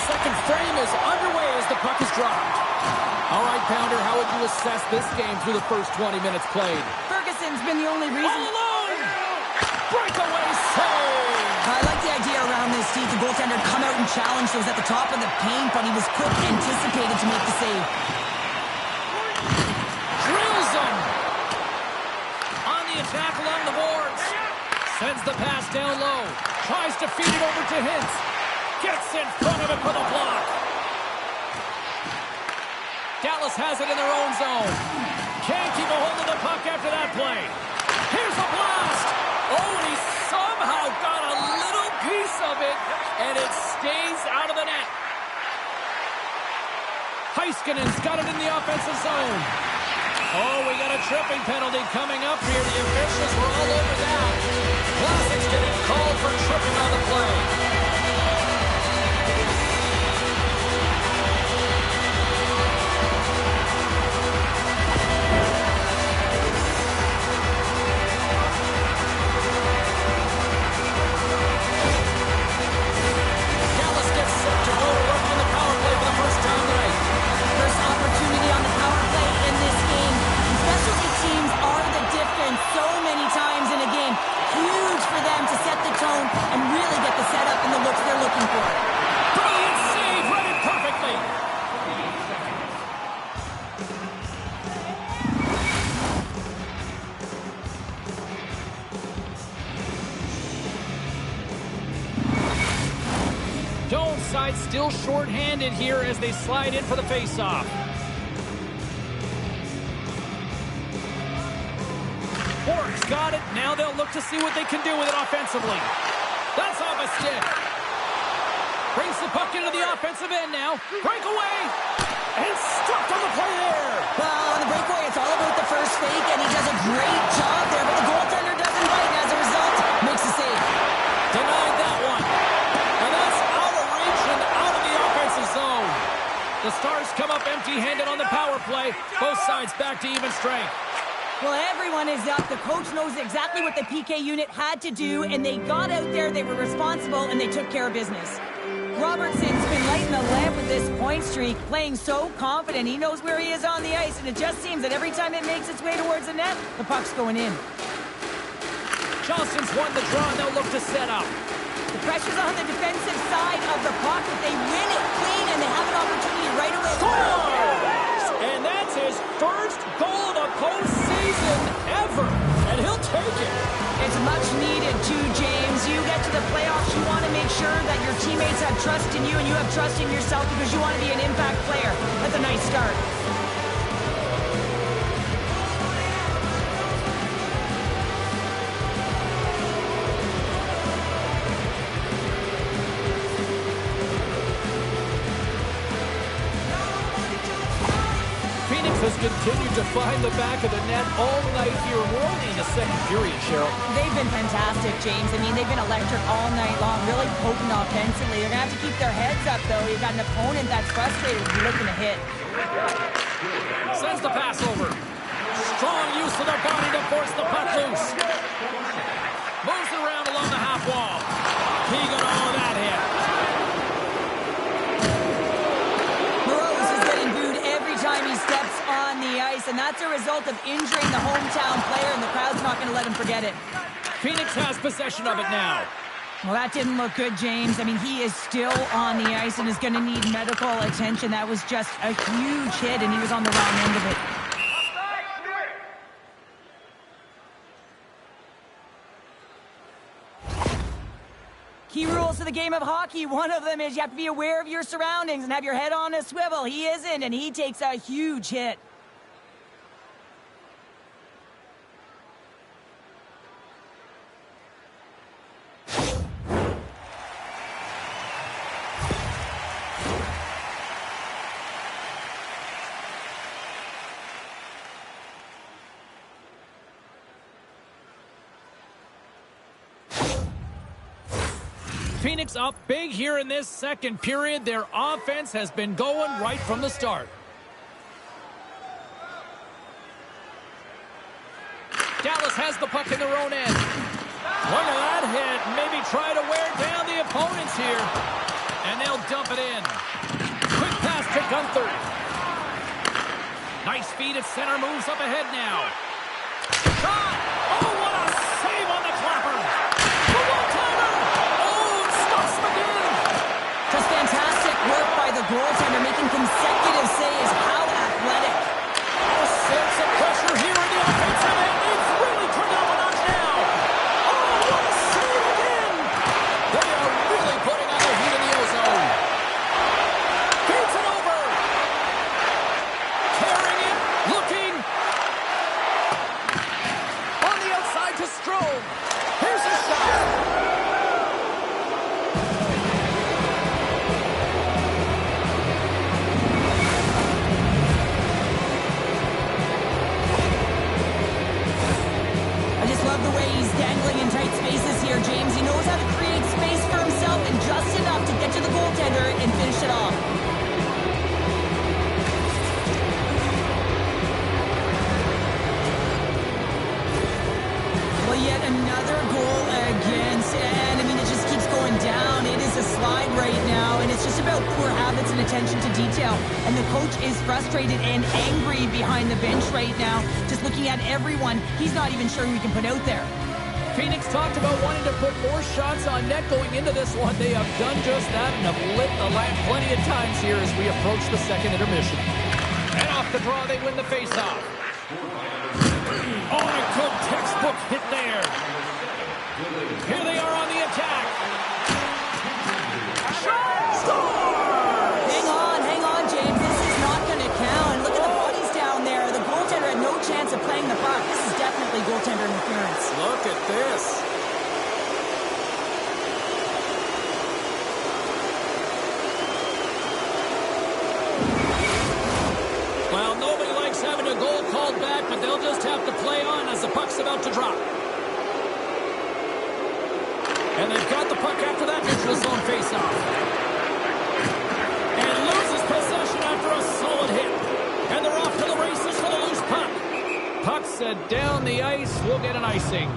A: Second frame is underway as the puck is dropped. All right, Pounder, how would you assess this game through the first 20 minutes played?
B: Ferguson's been the only reason...
A: All alone! Breakaway save!
B: I like the idea around this, Steve. The goaltender come out and challenge those at the top of the paint, but he was quick, anticipated to make the save.
A: Drills him! Attack along the boards. Sends the pass down low. Tries to feed it over to Hintz. Gets in front of it for the block. Dallas has it in their own zone. Can't keep a hold of the puck after that play. Here's a blast. Oh, and he somehow got a little piece of it, and it stays out of the net. Heiskanen's got it in the offensive zone. Oh, we got a tripping penalty coming up here. The officials were all over that. Classic's getting called for tripping on the play. Dallas gets set to go to work on the power play for the first time tonight.
B: First opportunity on the power play in this game. Specialty teams are the difference so many times in a game. Huge for them to set the tone and really get the setup and the looks they're looking for.
A: Brilliant save, read it perfectly. Dome side still short-handed here as they slide in for the face-off. Bork's got it. Now they'll look to see what they can do with it offensively. That's off a stick. Brings the puck into the offensive end now. Breakaway. And stopped on the play there.
B: Well, on the breakaway, it's all about the first fake, and he does a great job there, but the goaltender doesn't bite, and as a result, makes the save.
A: Denied that one. And that's out of reach and out of the offensive zone. The Stars come up empty-handed on the power play. Both sides back to even strength.
B: Well, everyone is up. The coach knows exactly what the PK unit had to do, and they got out there, they were responsible, and they took care of business. Robertson's been lighting the lamp with this point streak, playing so confident. He knows where he is on the ice, and it just seems that every time it makes its way towards the net, the puck's going in.
A: Johnston's won the draw, and they'll look to set up.
B: The pressure's on the defensive side of the puck, but they win it clean, and they have an opportunity right away.
A: Scores! And that's his first goal of the postseason ever, and he'll take it.
B: It's much needed too, James. You get to the playoffs, you want to make sure that your teammates have trust in you and you have trust in yourself because you want to be an impact player. That's a nice start.
A: Has continued to find the back of the net all night here. We're only in the second period, Cheryl.
B: They've been fantastic, James. I mean, they've been electric all night long, really potent offensively. They're going to have to keep their heads up, though. You've got an opponent that's frustrated with you looking to hit.
A: Sends the pass over. Strong use of their body to force the puck loose. Moves it around along the half wall. Keegan, oh, that hit.
B: Time he steps on the ice, and that's a result of injuring the hometown player, and the crowd's not going to let him forget it.
A: Phoenix has possession of it now.
B: Well, that didn't look good, James. I mean, he is still on the ice and is going to need medical attention. That was just a huge hit, and he was on the wrong end of it. Key rules to the game of hockey. One of them is you have to be aware of your surroundings and have your head on a swivel. He isn't, and he takes a huge hit.
A: Phoenix up big here in this second period. Their offense has been going right from the start. Dallas has the puck in their own end. Look at that hit. Maybe try to wear down the opponents here. And they'll dump it in. Quick pass to Gunther. Nice feed at center. Moves up ahead now. Shot! Oh, what a save on the clapper!
B: Just fantastic work by the goaltender, making consecutive saves. How athletic.
A: A sense of pressure here in the offensive end. It's really turned up a notch now. Oh, what a save again. They are really putting on the heat in the ozone. Feeds it over. Carrying it. Looking. On the outside to Strome. Here's a shot.
B: In tight spaces here, James. He knows how to create space for himself and just enough to get to the goaltender and finish it off. Well, yet another goal against, and I mean, it just keeps going down. It is a slide right now, and it's just about poor habits and attention to detail. And the coach is frustrated and angry behind the bench right now, just looking at everyone. He's not even sure who he can put out there.
A: Phoenix talked about wanting to put more shots on net going into this one. They have done just that and have lit the lamp plenty of times here as we approach the second intermission. And off the draw, they win the faceoff. Oh, a good textbook hit there. Here they are on the attack. Score!
B: Hang on, James. This is not going to count. Look at the bodies down there. The goaltender had no chance of playing the puck. This is definitely goaltender interference.
A: Look at this. Well, nobody likes having a goal called back, but they'll just have to play on as the puck's about to drop. And they've got the puck after that neutral zone faceoff. And loses possession after a solid hit. And they're off to the races for the loose puck. Puck set down the ice. We'll get an icing.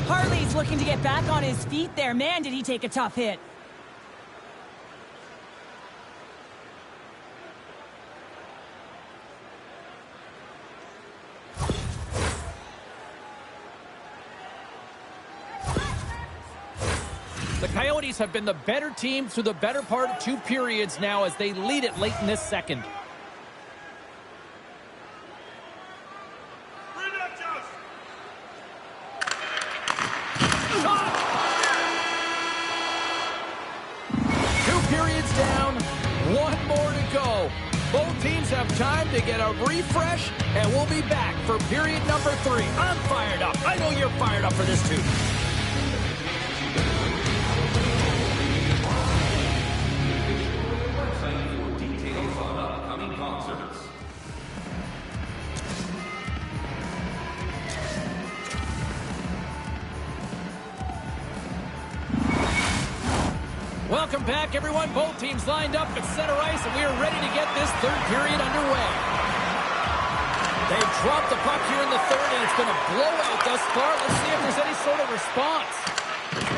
B: Harley's looking to get back on his feet there. Man, did he take a tough hit.
A: The Coyotes have been the better team through the better part of two periods now as they lead it late in this second. Shot! 2 periods down, 1 more to go. Both teams have time to get a refresh, and we'll be back for period number 3. I'm fired up. I know you're fired up for this too. Welcome back, everyone. Both teams lined up at center ice, and we are ready to get this third period underway. They've dropped the puck here in the third, and it's been a blowout thus far. Let's see if there's any sort of response.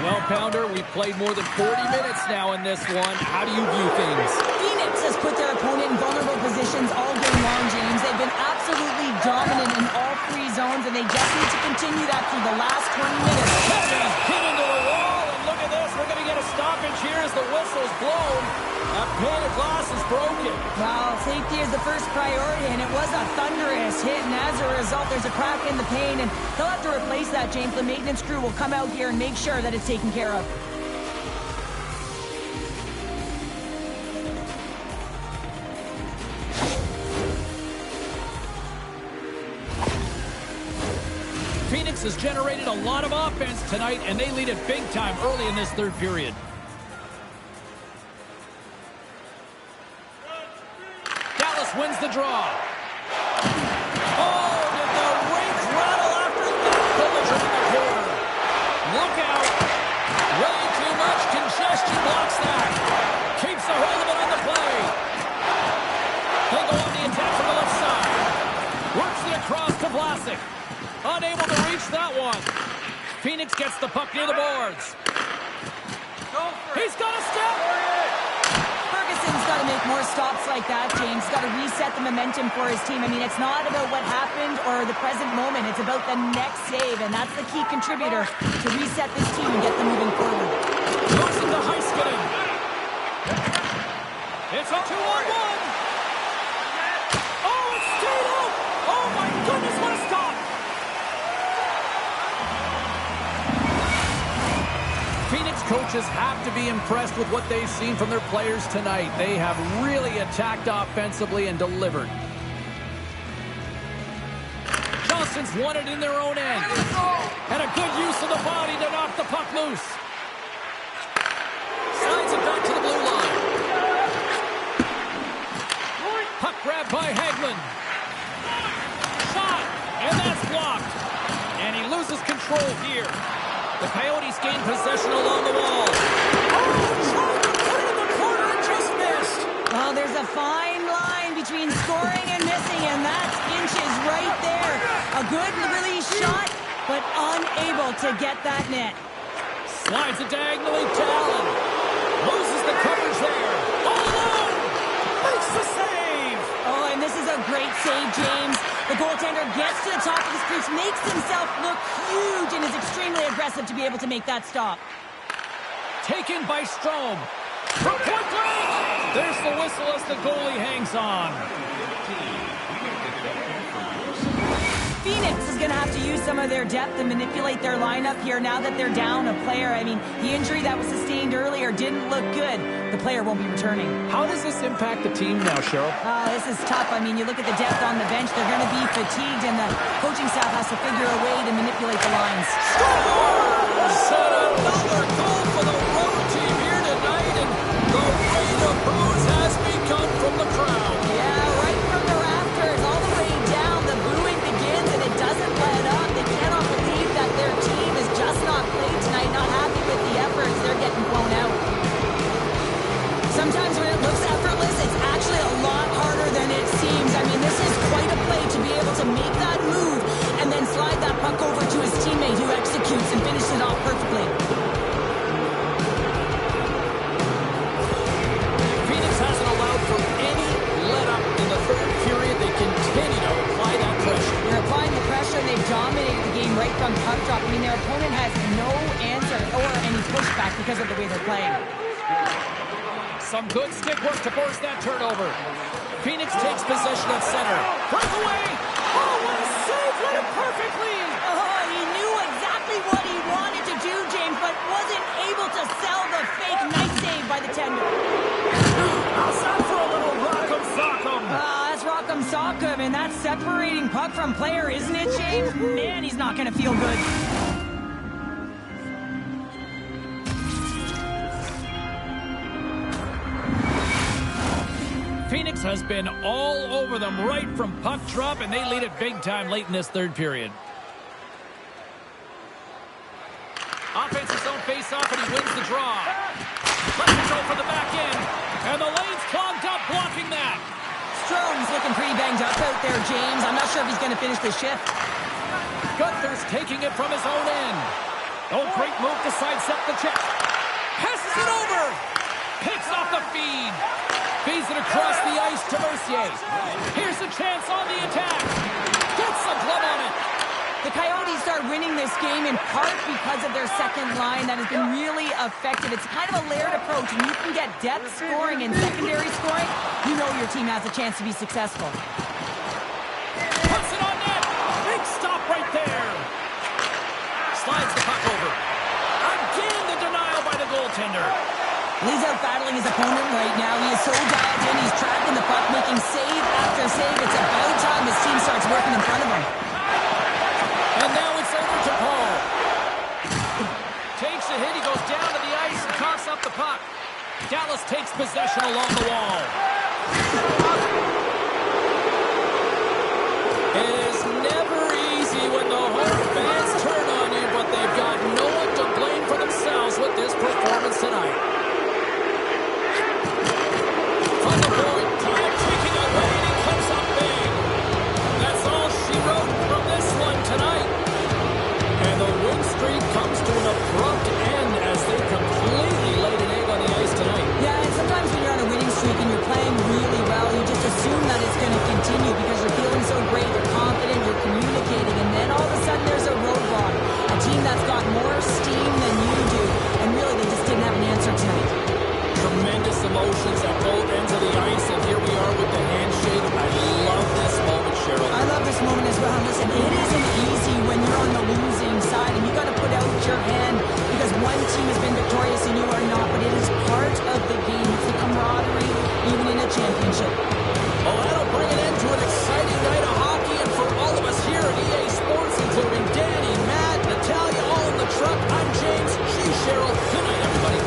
A: Well, Pounder, we've played more than 40 minutes now in this one. How do you view things?
B: Phoenix has put their opponent in vulnerable positions all game long, James. They've been absolutely dominant in all 3 zones, and they just need to continue that through the last 20 minutes.
A: That is hit into the wall, and look at this. We're going to get a stoppage here as the whistle's blown. That pane of glass is broken.
B: Well, safety is the first priority, and it was a thunderous hit, and as a result, there's a crack in the pane, and they'll have to replace that, James. The maintenance crew will come out here and make sure that it's taken care of.
A: Phoenix has generated a lot of offense tonight, and they lead it big time early in this third period. Dallas wins the draw. Oh, did the rings rattle after that collision in the corner? Look out. Way too much congestion blocks that. Keeps a hold of it on the play. They go on the attack from the left side. Works it across to Vlasic. Unable to reach that one. Phoenix gets the puck near the boards. He's got a step.
B: Ferguson's got to make more stops like that, James. Got to reset the momentum for his team. I mean, it's not about what happened or the present moment. It's about the next save, and that's the key contributor to reset this team and get them moving forward.
A: Losing to Heiskanen. It's a 2-on-1. Oh, it's stayed out. Oh, my goodness, what a stop. Phoenix coaches have to be impressed with what they've seen from their players tonight. They have really attacked offensively and delivered. Johnson's won it in their own end. And a good use of the body to knock the puck loose. Slides it back to the blue line. Puck grab by Hagelin. Shot, and that's blocked. And he loses control here. The Coyotes gain possession along the wall. Oh, trying to put it in the corner and just missed.
B: Well, there's a fine line between scoring and missing, and that's inches right there. A good release shot, but unable to get that net.
A: Slides it diagonally to Allen. Loses the coverage there. All alone. Makes the save.
B: Oh, and this is a great save, James. The goaltender gets to the top of the crease, makes himself look huge, and is extremely aggressive to be able to make that stop.
A: Taken by Strome. From point blank. There's the whistle as the goalie hangs on.
B: Phoenix is going to have to use some of their depth to manipulate their lineup here now that they're down a player. I mean, the injury that was sustained earlier didn't look good. The player won't be returning.
A: How does this impact the team now, Cheryl?
B: Oh, this is tough. I mean, you look at the depth on the bench, they're going to be fatigued, and the coaching staff has to figure a way to manipulate the lines.
A: Set another goal for the road team here tonight, and the rain of boos has begun from the crowd.
B: Yeah, right from the rafters, all the way down, the booing begins, and it doesn't let up. They cannot believe that their team is just not played tonight, not happy with the efforts. They're getting blown out. Sometimes when it looks effortless, it's actually a lot harder than it seems. I mean, this is quite a play to be able to make that move and then slide that puck over to his teammate who executes and finishes it off perfectly.
A: Phoenix hasn't allowed for any let-up in the third period. They continue to apply that pressure.
B: They're applying the pressure, and they've dominated the game right from puck drop. I mean, their opponent has no answer or any pushback because of the way they're playing.
A: Some good stick work to force that turnover. Phoenix takes possession at center. Breakaway! Oh, what a save! What a perfect lead!
B: Oh, he knew exactly what he wanted to do, James, but wasn't able to sell the fake. Nice save by the tender.
A: How's that for a little rock'em sock'em?
B: That's rock'em sock'em, and that's separating puck from player, isn't it, James? Man, he's not going to feel good.
A: Phoenix has been all over them right from puck drop, and they lead it big time late in this third period. Offensive zone face-off, and he wins the draw. Lets it go for the back end, and the lane's clogged up, blocking that.
B: Strome's looking pretty banged up out there, James. I'm not sure if he's going to finish this shift.
A: Gunther's taking it from his own end. Oh, great move to sidestep the check. Passes it over. Picks off the feed. Feeds it across the ice to Mercier. Here's a chance on the attack. Gets a glove on it.
B: The Coyotes start winning the this game in part because of their second line that has been really effective. It's kind of a layered approach. When you can get depth scoring and secondary scoring, you know your team has a chance to be successful.
A: Puts it on net. Big stop right there. Slides the puck over. Again, the denial by the goaltender.
B: He's out battling his opponent right now. He is so dialed in. He's tracking the puck, making save after save. It's about time his team starts working in front of him.
A: And now it's over to Paul. Takes a hit. He goes down to the ice and coughs up the puck. Dallas takes possession along the wall. It is never easy when the home fans turn on you, but they've got no one to blame for themselves with this performance tonight. From the point, time ticking away, and he comes up big. That's all she wrote from this one tonight. And the win streak comes to an abrupt end as they completely laid an egg on the ice tonight.
B: Yeah, and sometimes when you're on a winning streak and you're playing really well, you just assume that it's going to continue because you're feeling so great, you're confident, you're communicating, and then all of a sudden there's a roadblock. A team that's got more steam than you do, and really they just didn't have an answer tonight.
A: Tremendous emotions at both ends of the ice, and here we are with the handshake. I love this moment, Cheryl.
B: I love this moment as well. Listen, it isn't easy when you're on the losing side, and you got to put out your hand because one team has been victorious and you are not, but it is part of the game. It's the camaraderie, even in a championship.
A: Well, that'll bring an end to an exciting night of hockey, and for all of us here at EA Sports, including Danny, Matt, Natalia, all in the truck, I'm James. She's Cheryl. Good night, everybody.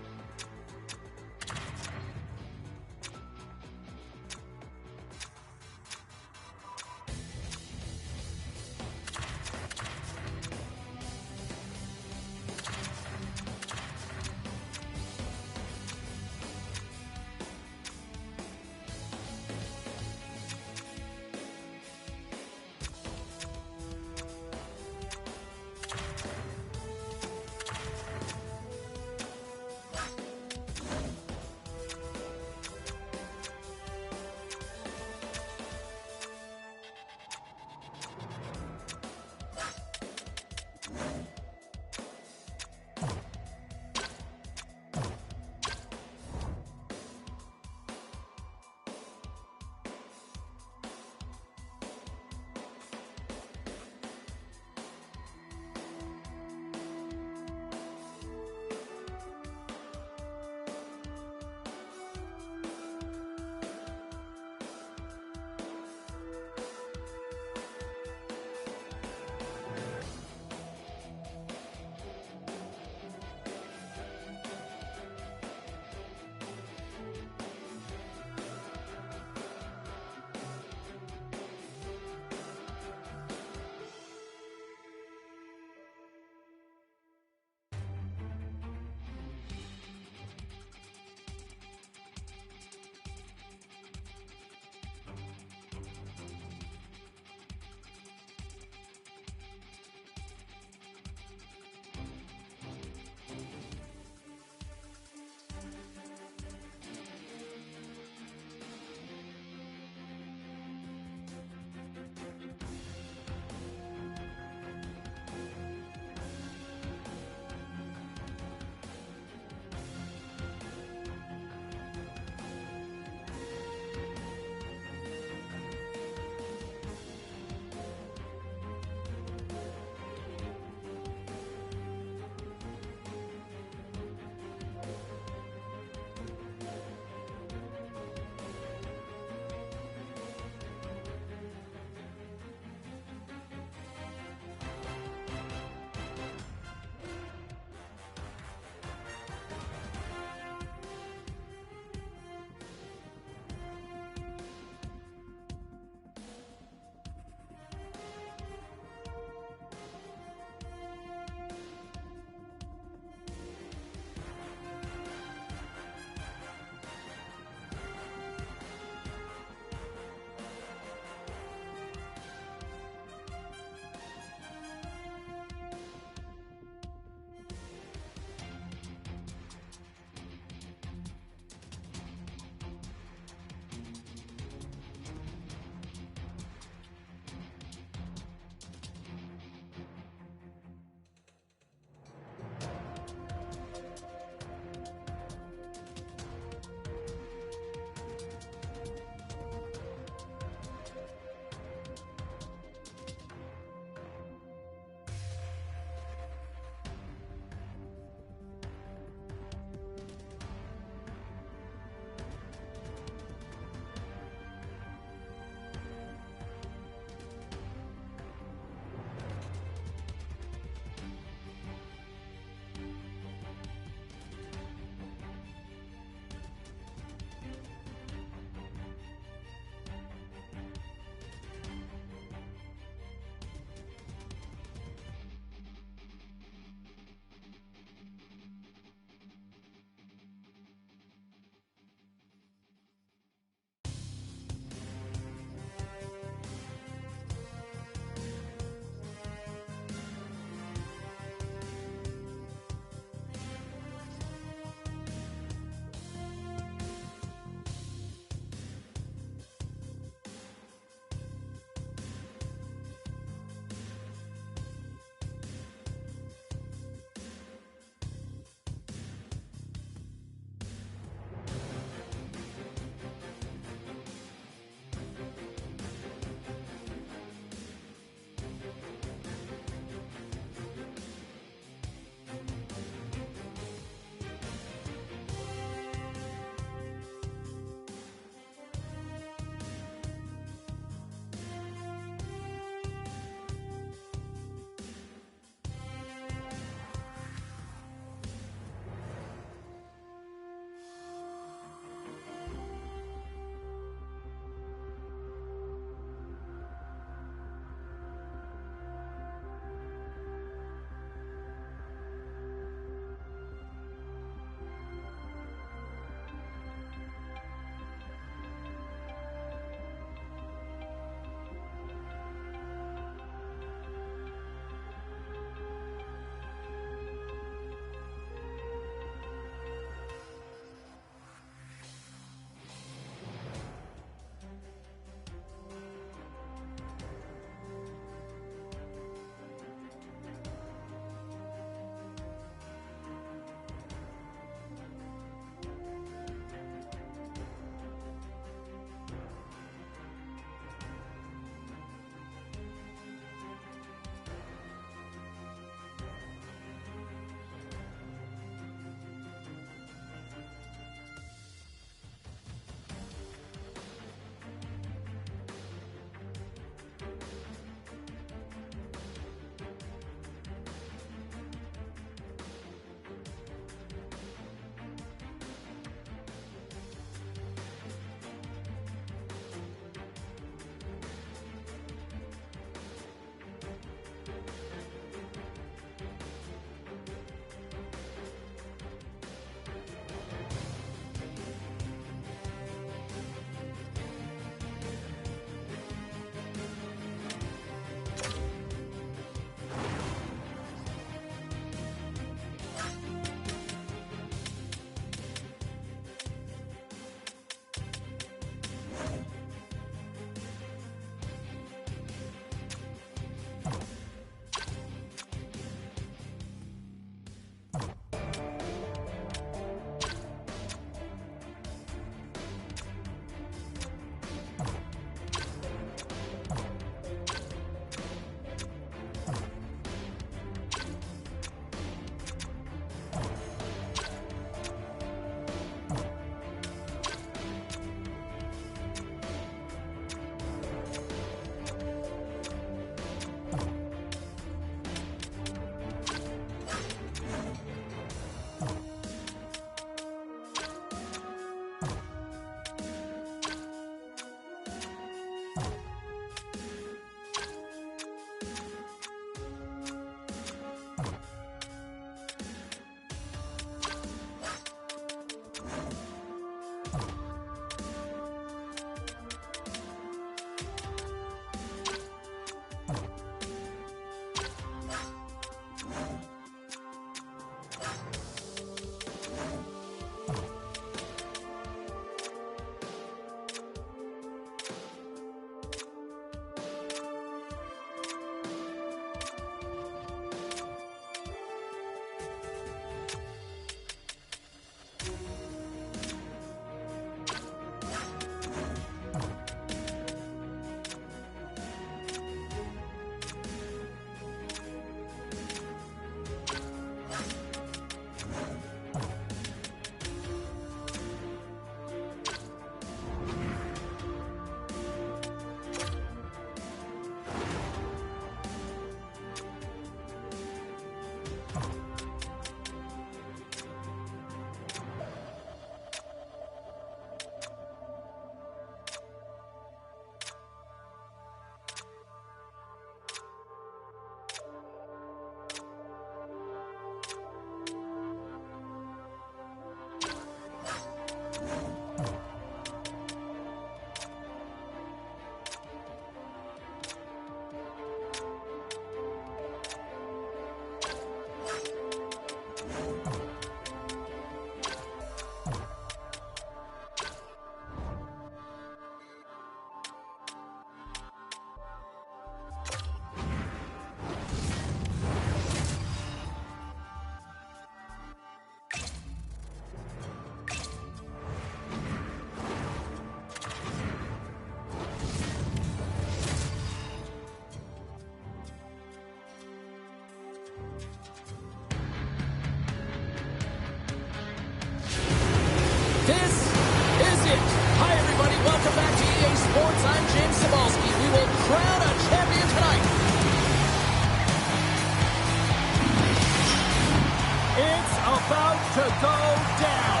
A: to go down.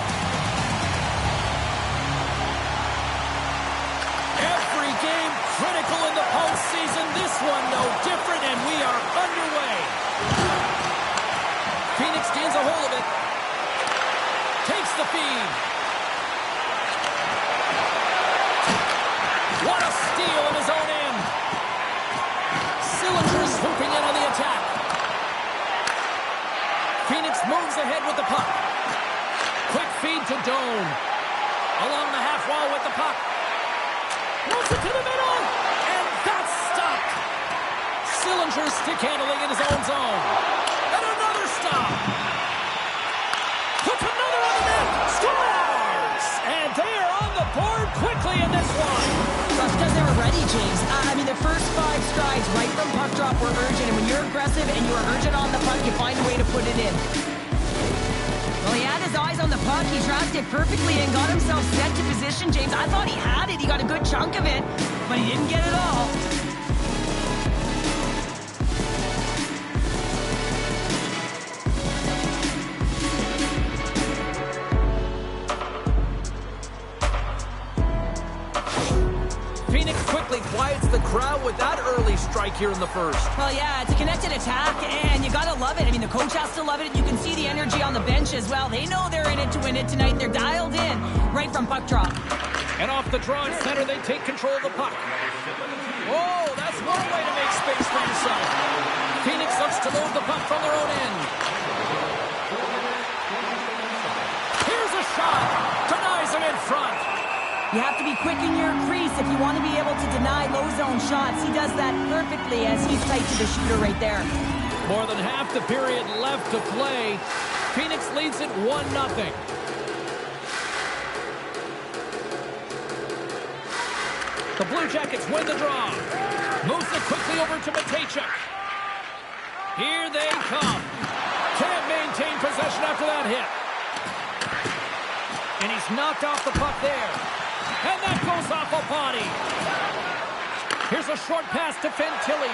A: Every game critical in the postseason. This one no different, and we are underway. Phoenix gains a hold of it. Takes the feed. What a steal in his own end. Sillinger swooping in on the attack. Phoenix moves ahead with the puck. Quick feed to Doan. Along the half wall with the puck. Moves it to the middle. And that's stopped. Sillinger stick handling in his own zone. And another stop. Puts another on the net. Scores! And they are on the board quickly in this one.
B: That's because they were ready, James. I mean, the first 5 strides right from puck drop were urgent. And when you're aggressive and you are urgent on the puck, you find a way to put it in. Well, he had his eyes on the puck. He tracked it perfectly and got himself set to position, James. I thought he had it. He got a good chunk of it, but he didn't get it all.
A: Quiets the crowd with that early strike here in the first.
B: Well, yeah, it's a connected attack, and you gotta love it. I mean, the coach has to love it. You can see the energy on the bench as well. They know they're in it to win it tonight. They're dialed in right from puck drop.
A: And off the draw in center, they take control of the puck. Oh, that's one way to make space for yourself. Phoenix looks to load the puck from their own end. Here's a shot. Denies him in front.
B: You have to be quick in your crease if you want to be able to deny low zone shots. He does that perfectly as he's tight to the shooter right there.
A: More than half the period left to play. Phoenix leads it 1-0. The Blue Jackets win the draw. Moves it quickly over to Matejchuk. Here they come. Can't maintain possession after that hit. And he's knocked off the puck there. And that goes off a body. Here's a short pass to Fantilli.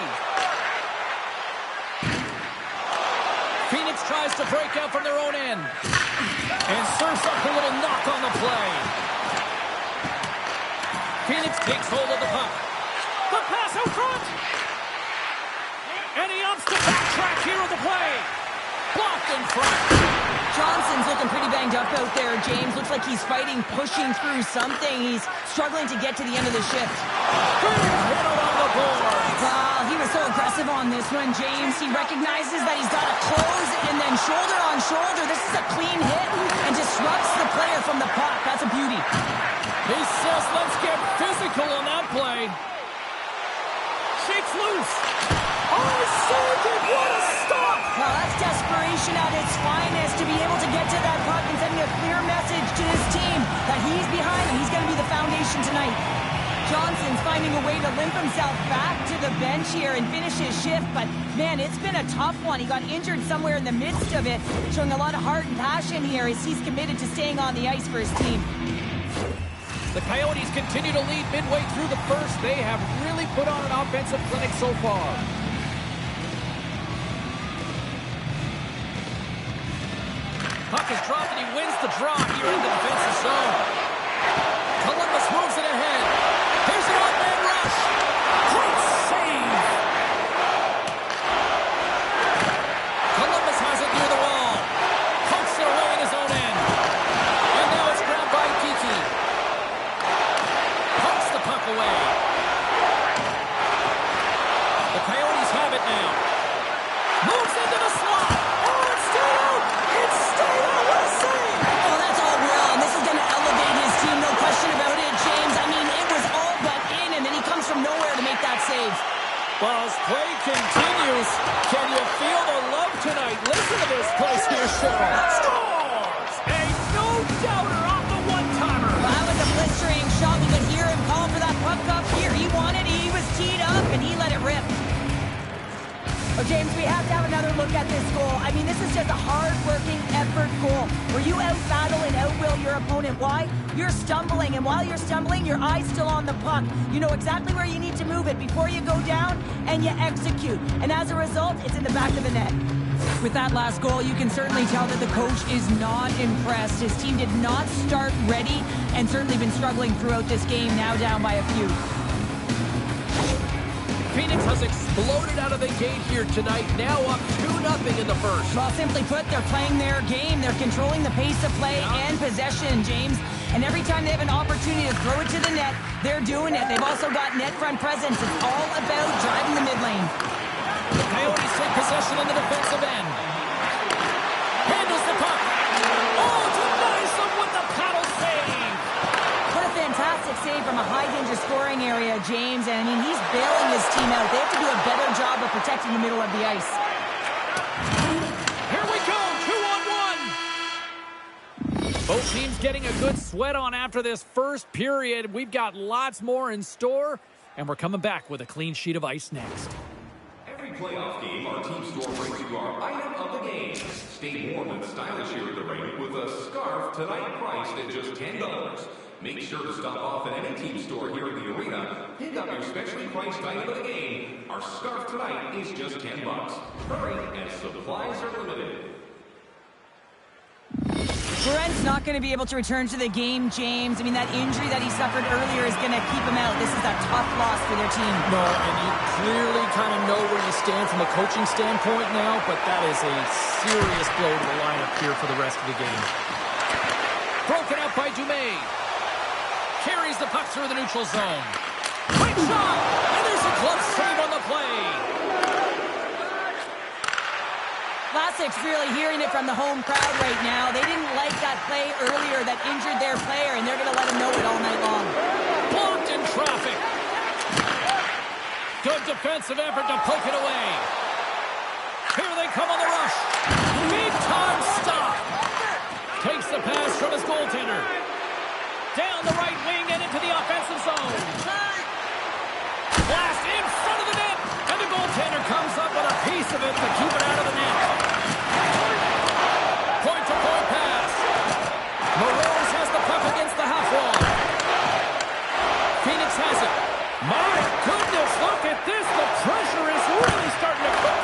A: Phoenix tries to break out from their own end. And serves up a little knock on the play. Phoenix takes hold of the puck. out front. And he ups to backtrack here on the play. Blocked in front.
B: Johnson's looking pretty banged up out there, James. Looks like he's fighting, pushing through something. He's struggling to get to the end of the shift.
A: Big hit along the board.
B: He was so aggressive on this one, James. He recognizes that he's got to close and then shoulder on shoulder. This is a clean hit and disrupts the player from the puck. That's a beauty.
A: He says, let's get physical on that play. Shakes loose. Oh, saved it. What a stop.
B: Well, that's desperation at its finest, to be able to get to that puck and sending a clear message to his team that he's behind and he's going to be the foundation tonight. Johnson's finding a way to limp himself back to the bench here and finish his shift, but man, it's been a tough one. He got injured somewhere in the midst of it, showing a lot of heart and passion here as he's committed to staying on the ice for his team.
A: The Coyotes continue to lead midway through the first. They have really put on an offensive clinic so far. Puck is dropped and he wins the draw here in the defensive zone. Columbus moves it ahead. Here's an off-man rush. Great save. Columbus has it near the wall. Pokes it away in his own end. And now it's grabbed by Kiki. Pokes the puck away. The Coyotes have it now. Moves into the slot. Oh, it's still out. It's still out. What a save.
B: Oh, that's all well, and this is going to elevate his team, no question about it, James. I mean, it was all but in, and then he comes from nowhere to make that save.
A: Well, as play continues, can you feel the love tonight? Listen to this place here, Cheryl. Scores! A no-doubter off the one-timer.
B: Well, that was a blistering shot. We could hear him call for that puck up here. He wanted it, he was teed up, and he let it rip. Oh, James, we have to have another look at this goal. I mean, this is just a hard-working effort goal where you out-battle and out-will your opponent. Why? You're stumbling, and while you're stumbling, your eye's still on the puck. You know exactly where you need to move it before you go down, and you execute. And as a result, it's in the back of the net. With that last goal, you can certainly tell that the coach is not impressed. His team did not start ready and certainly been struggling throughout this game, now down by a few.
A: Phoenix has exploded out of the gate here tonight, now up 2-0 in the first.
B: Well, simply put, they're playing their game. They're controlling the pace of play and possession, James. And every time they have an opportunity to throw it to the net, they're doing it. They've also got net front presence. It's all about driving the mid lane.
A: The Coyotes take possession on the defensive end. Handles the puck. Oh, denies them with the paddle save.
B: What a fantastic save from a high-danger scoring area, James. And I mean, he's bailing his team out. They have to do a better job of protecting the middle of the ice.
A: Here we go, 2-on-1. Both teams getting a good sweat on after this first period. We've got lots more in store, and we're coming back with a clean sheet of ice next.
C: Every playoff game, our team store brings you our item of the game. Stay warm and stylish here at the rink with a scarf tonight priced at just $10. Make sure to stop off at any team store here in the arena. Pick up your specially priced item of the game. Our scarf tonight is just $10. Hurry, as supplies are limited.
B: Brent's not going to be able to return to the game, James. I mean, that injury that he suffered earlier is going to keep him out. This is a tough loss for their team.
A: No, and you clearly kind of know where you stand from a coaching standpoint now, but that is a serious blow to the lineup here for the rest of the game. Broken up by Demi. Carries the puck through the neutral zone. Quick shot! And there's a glove save on the play.
B: Classic's really hearing it from the home crowd right now. They didn't like that play earlier that injured their player, and they're going to let him know it all night long.
A: Blocked in traffic. Good defensive effort to poke it away. Here they come on the rush. Big time stop. Takes the pass from his goaltender. Down the right wing and into the offensive zone. Blast in front of the net. And the goaltender comes up with a piece of it to keep it out of the net. Point-to-point pass. Morose has the puck against the half wall. Phoenix has it. My goodness, look at this. The pressure is really starting to cook.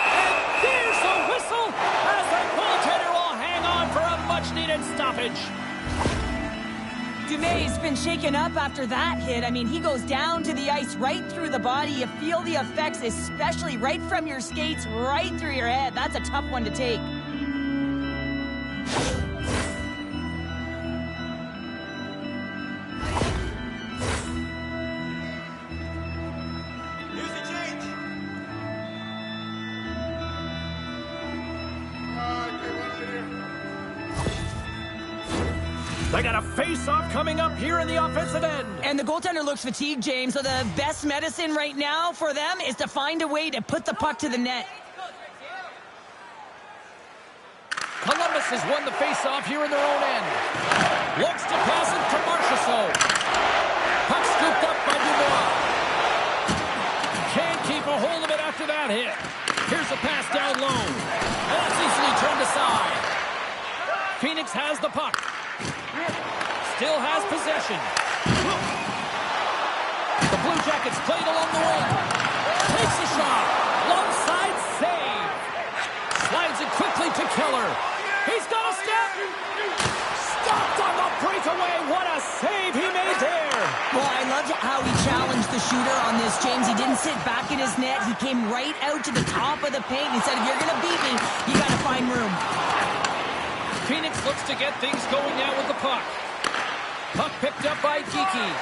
A: And there's the whistle as the goaltender will hang on for a much-needed stoppage.
B: Demi May's been shaken up after that hit. I mean, he goes down to the ice right through the body. You feel the effects, especially right from your skates, right through your head. That's a tough one to take.
A: They got a face-off coming up here in the offensive end.
B: And the goaltender looks fatigued, James, so the best medicine right now for them is to find a way to put the puck to the net.
A: Columbus has won the face-off here in their own end. Looks to pass it to Marchessault. Puck scooped up by Dubois. Can't keep a hold of it after that hit. Here's a pass down low. And that's easily turned aside. Phoenix has the puck. Still has possession. The Blue Jackets played along the wing. Takes a shot. Long side save. Slides it quickly to Keller. He's got a step. Stopped on the breakaway. What a save he made there.
B: Well, I loved how he challenged the shooter on this, James. He didn't sit back in his net. He came right out to the top of the paint. He said, if you're going to beat me, you got to find room.
A: Phoenix looks to get things going now with the puck. Puck picked up by Geekie.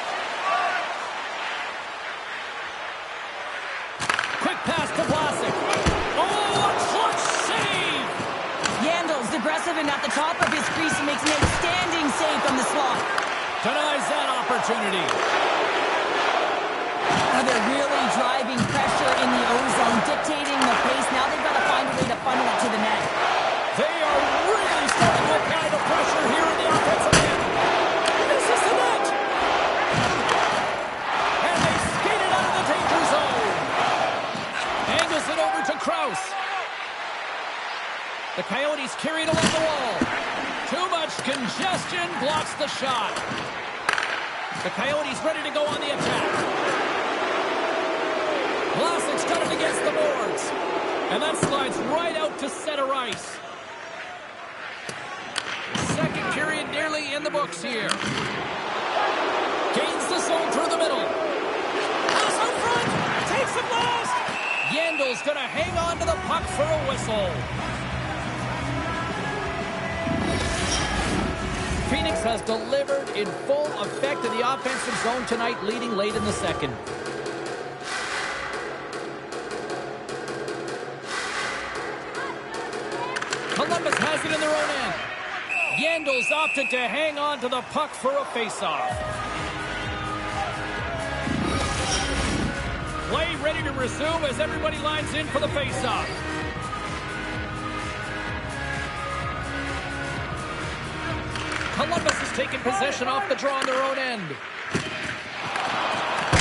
A: Quick pass to Vlasic. Oh, a clutch save!
B: Yandel's aggressive and at the top of his crease. He makes an outstanding save from the slot.
A: Denies that opportunity.
B: Now they're really driving pressure in the O-zone, dictating the pace. Now they've got to find a way to funnel it to the net.
A: They are really starting to apply the pressure here in the offensive end. This is the net. And they skate it out of the danger zone. Angles it over to Krause. The Coyotes carry it along the wall. Too much congestion blocks the shot. The Coyotes ready to go on the attack. Vlasic's got it against the boards. And that slides right out to center ice. Second period nearly in the books here. Gains the zone through the middle. Pass out front. Takes it last. Yandel's going to hang on to the puck for a whistle. Phoenix has delivered in full effect in the offensive zone tonight, leading late in the second. Columbus has it in their own end. Yandel's opted to hang on to the puck for a faceoff. Play ready to resume as everybody lines in for the faceoff. Columbus has taken possession off the draw on their own end.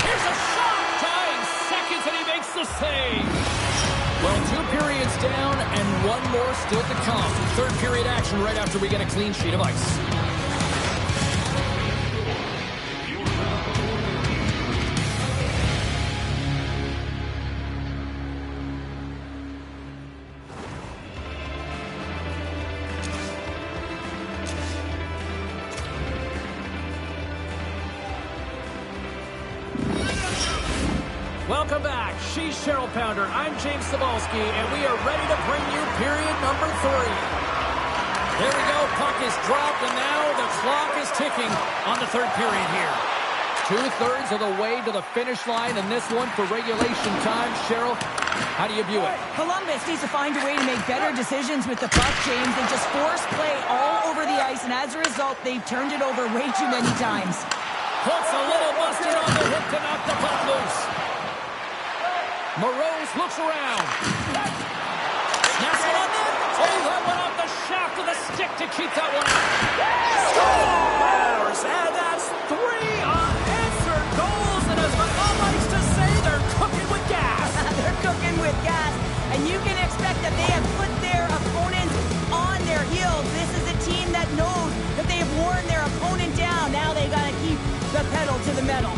A: Here's a shot! Tying seconds and he makes the save. Well, 2 periods down and 1 more still to come. Third period action right after we get a clean sheet of ice. Welcome back. She's Cheryl Pounder. I'm James Cebulski, and we are ready to bring you period number 3. There we go. Puck is dropped, and now the clock is ticking on the third period here. 2/3 of the way to the finish line, and this one for regulation time. Cheryl, how do you view it?
B: Columbus needs to find a way to make better decisions with the puck, James. They just force play all over the ice, and as a result, they've turned it over way too many times.
A: Puts a little mustard on the hip to knock the puck loose. Morose looks around. Snaps it on net. Oh, that went off the shaft of the stick to keep that one out. Scores! And that's 3 unanswered goals. And as McCall likes to say, they're cooking with gas.
B: They're cooking with gas. And you can expect that they have put their opponents on their heels. This is a team that knows that they have worn their opponent down. Now they got to keep the pedal to the metal.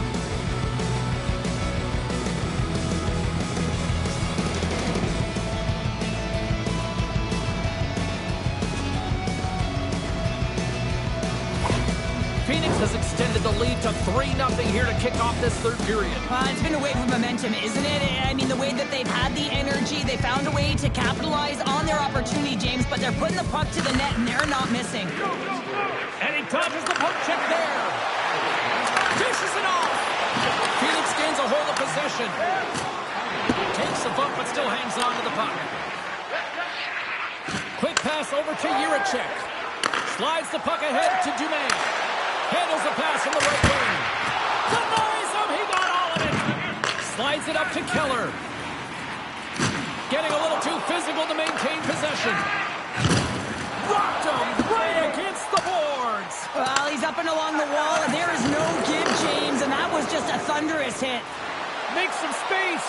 A: Phoenix has extended extended the lead to 3-0 here to kick off this third period.
B: It's been a wave of momentum, isn't it? I mean, the way that they've had the energy, they found a way to capitalize on their opportunity, James, but they're putting the puck to the net and they're not missing.
A: And he dodges the poke check there. Dishes it off. Phoenix gains a hold of possession. Takes a bump, but still hangs on to the puck. Quick pass over to Jiricek. Slides the puck ahead to Demi. Handles the pass from the right wing. Denies him. He got all of it. Slides it up to Keller. Getting a little too physical to maintain possession. Rocked him right against the boards.
B: Well, he's up and along the wall, and there is no give, James, and that was just a thunderous hit.
A: Makes some space.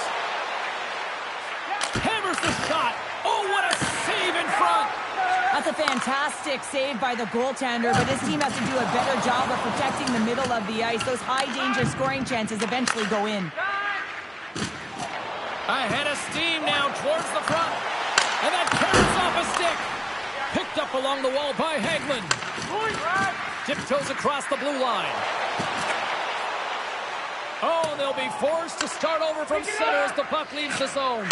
A: Hammers the shot. Oh, what a save in front.
B: That's a fantastic save by the goaltender, but his team has to do a better job of protecting the middle of the ice. Those high-danger scoring chances eventually go in.
A: Ahead of steam now towards the front. And that carries off a stick. Picked up along the wall by Hagelin. Tiptoes across the blue line. Oh, they'll be forced to start over from center as the puck leaves the zone.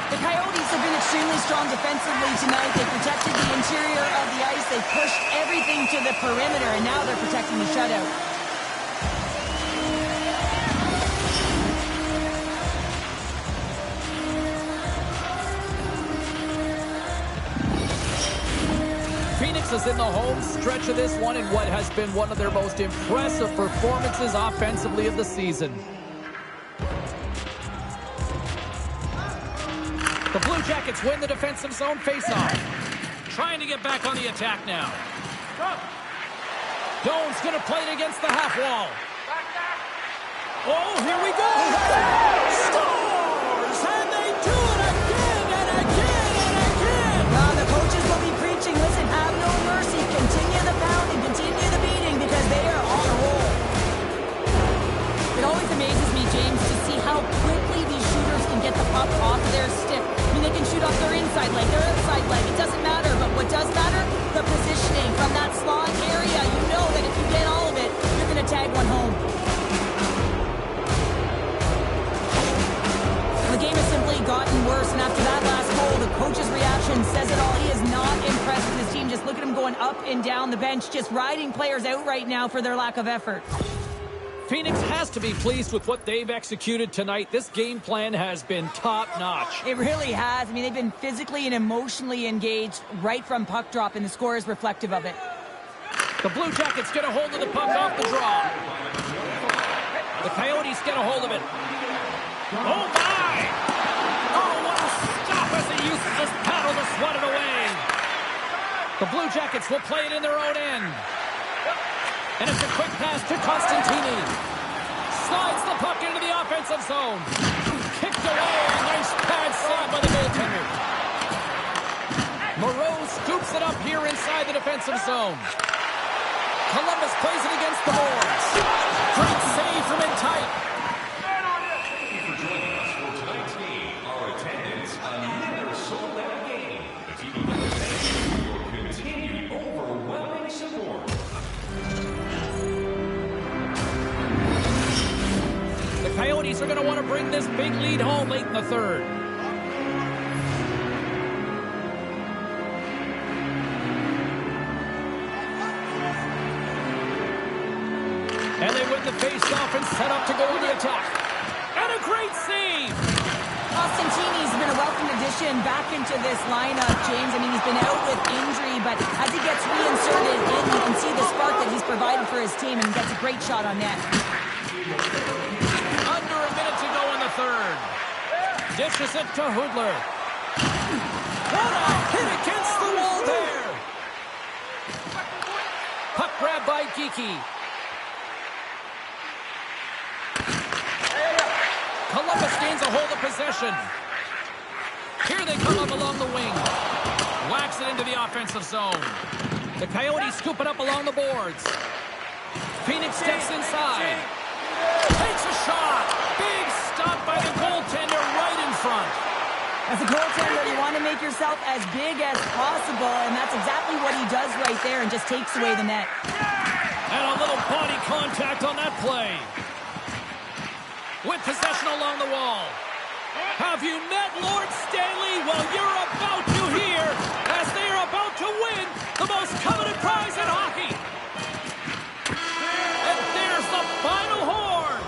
B: The Coyotes have been extremely strong defensively tonight. They protected the interior of the ice. They pushed everything to the perimeter, and now they're protecting the shutout.
A: Phoenix is in the home stretch of this one in what has been one of their most impressive performances offensively of the season. The Blue Jackets win the defensive zone faceoff. Trying to get back on the attack now. Doan's going to play it against the half wall. Oh, here we go. Scores! And they do it again and again and again.
B: The coaches will be preaching, listen, have no mercy. Continue the pounding, continue the beating, because they are on a roll. It always amazes me, James, to see how quickly these shooters can get the puck off of their stick. I mean, they can shoot off their inside leg, their outside leg. It doesn't matter, but what does matter? The positioning from that slot area. You know that if you get all of it, you're going to tag one home. The game has simply gotten worse, and after that last goal, the coach's reaction says it all. He is not impressed with his team. Just look at him going up and down the bench, just riding players out right now for their lack of effort.
A: Phoenix has to be pleased with what they've executed tonight. This game plan has been top-notch.
B: It really has. I mean, they've been physically and emotionally engaged right from puck drop, and the score is reflective of it.
A: The Blue Jackets get a hold of the puck off the draw. The Coyotes get a hold of it. Oh, my! Oh, what a stop as he uses his paddle to swat it away. The Blue Jackets will play it in their own end. And it's a quick pass to Constantini. Slides the puck into the offensive zone. Kicked away. Nice pad save by the goaltender. Moreau scoops it up here inside the defensive zone. Columbus plays it against the boards. Great save from in tight.
C: Thank you for joining us for tonight's game. Our attendance never sold out game. The team of the thank you for your continued overwhelming support.
A: The Coyotes are going to want to bring this big lead home late in the third. And they win the face-off and set up to go on the attack. And a great save!
B: Constantini's been a welcome addition back into this lineup, James. I mean, he's been out with injury, but as he gets reinserted in, you can see the spark that he's provided for his team, and he gets a great shot on net.
A: Under a minute to go in the third. Dishes it to Hudler. What a hit against the wall there! Puck grab by Geekie. Columbus gains a hold of possession. Here they come up along the wing. Whacks it into the offensive zone. The Coyotes scoop it up along the boards. Phoenix steps inside. Takes a shot. Big stop by the goaltender right in front.
B: As a goaltender, you want to make yourself as big as possible, and that's exactly what he does right there and just takes away the net.
A: And a little body contact on that play. With possession along the wall. Have you met Lord Stanley? Well, you're about to hear as they are about to win the most coveted prize in hockey. And there's the final horn.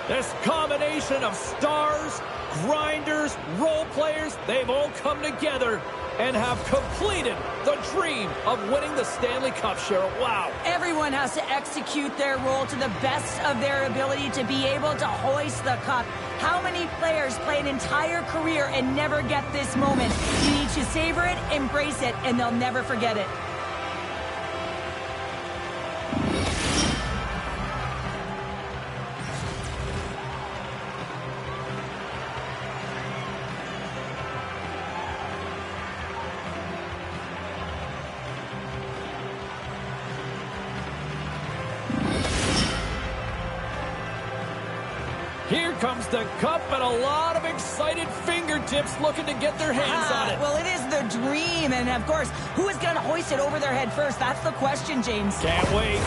A: This combination of stars, grinders, role players, they've all come together and have completed the dream of winning the Stanley Cup, Cheryl. Wow.
B: Everyone has to execute their role to the best of their ability to be able to hoist the cup. How many players play an entire career and never get this moment? You need to savor it, embrace it, and they'll never forget it.
A: Here comes the cup and a lot of excited fingertips looking to get their hands on it.
B: Well, it is the dream, and of course, who is going to hoist it over their head first? That's the question, James.
A: Can't wait.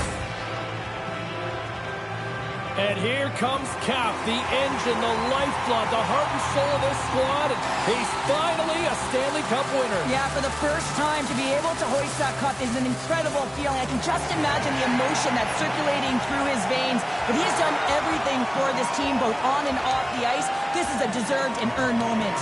A: And here comes Cap, the engine, the lifeblood, the heart and soul of this squad. And he's finally a Stanley Cup winner.
B: Yeah, for the first time to be able to hoist that cup is an incredible feeling. I can just imagine the emotion that's circulating through his veins. But he's done everything for this team, both on and off the ice. This is a deserved and earned moment.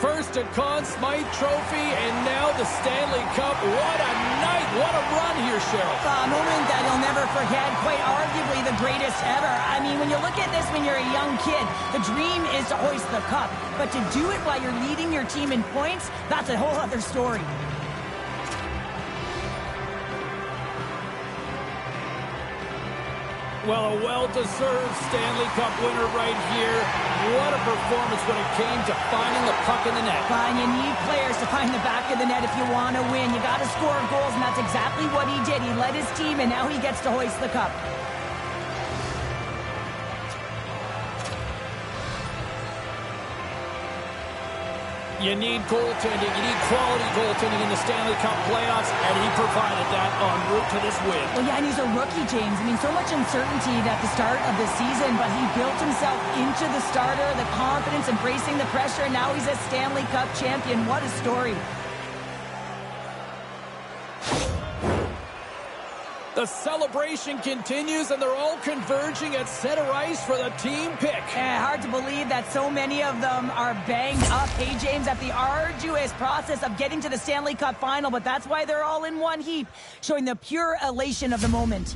A: First a Conn Smythe Trophy, and now the Stanley Cup. What a night, what a run here, Cheryl.
B: A moment that you'll never forget, quite arguably the greatest ever. I mean, when you look at this when you're a young kid, the dream is to hoist the cup. But to do it while you're leading your team in points, that's a whole other story.
A: Well, a well-deserved Stanley Cup winner right here. What a performance when it came to finding the puck in the net.
B: Fine, you need players to find the back of the net if you want to win. You got to score goals, and that's exactly what he did. He led his team, and now he gets to hoist the cup.
A: You need goaltending. You need quality goaltending in the Stanley Cup playoffs, and he provided that en route to this win.
B: Well, yeah, and he's a rookie, James. I mean, so much uncertainty at the start of the season, but he built himself into the starter, the confidence, embracing the pressure, and now he's a Stanley Cup champion. What a story.
A: The celebration continues, and they're all converging at center ice for the team pick.
B: Hard to believe that so many of them are banged up. Hey, James, at the arduous process of getting to the Stanley Cup final, but that's why they're all in one heap, showing the pure elation of the moment.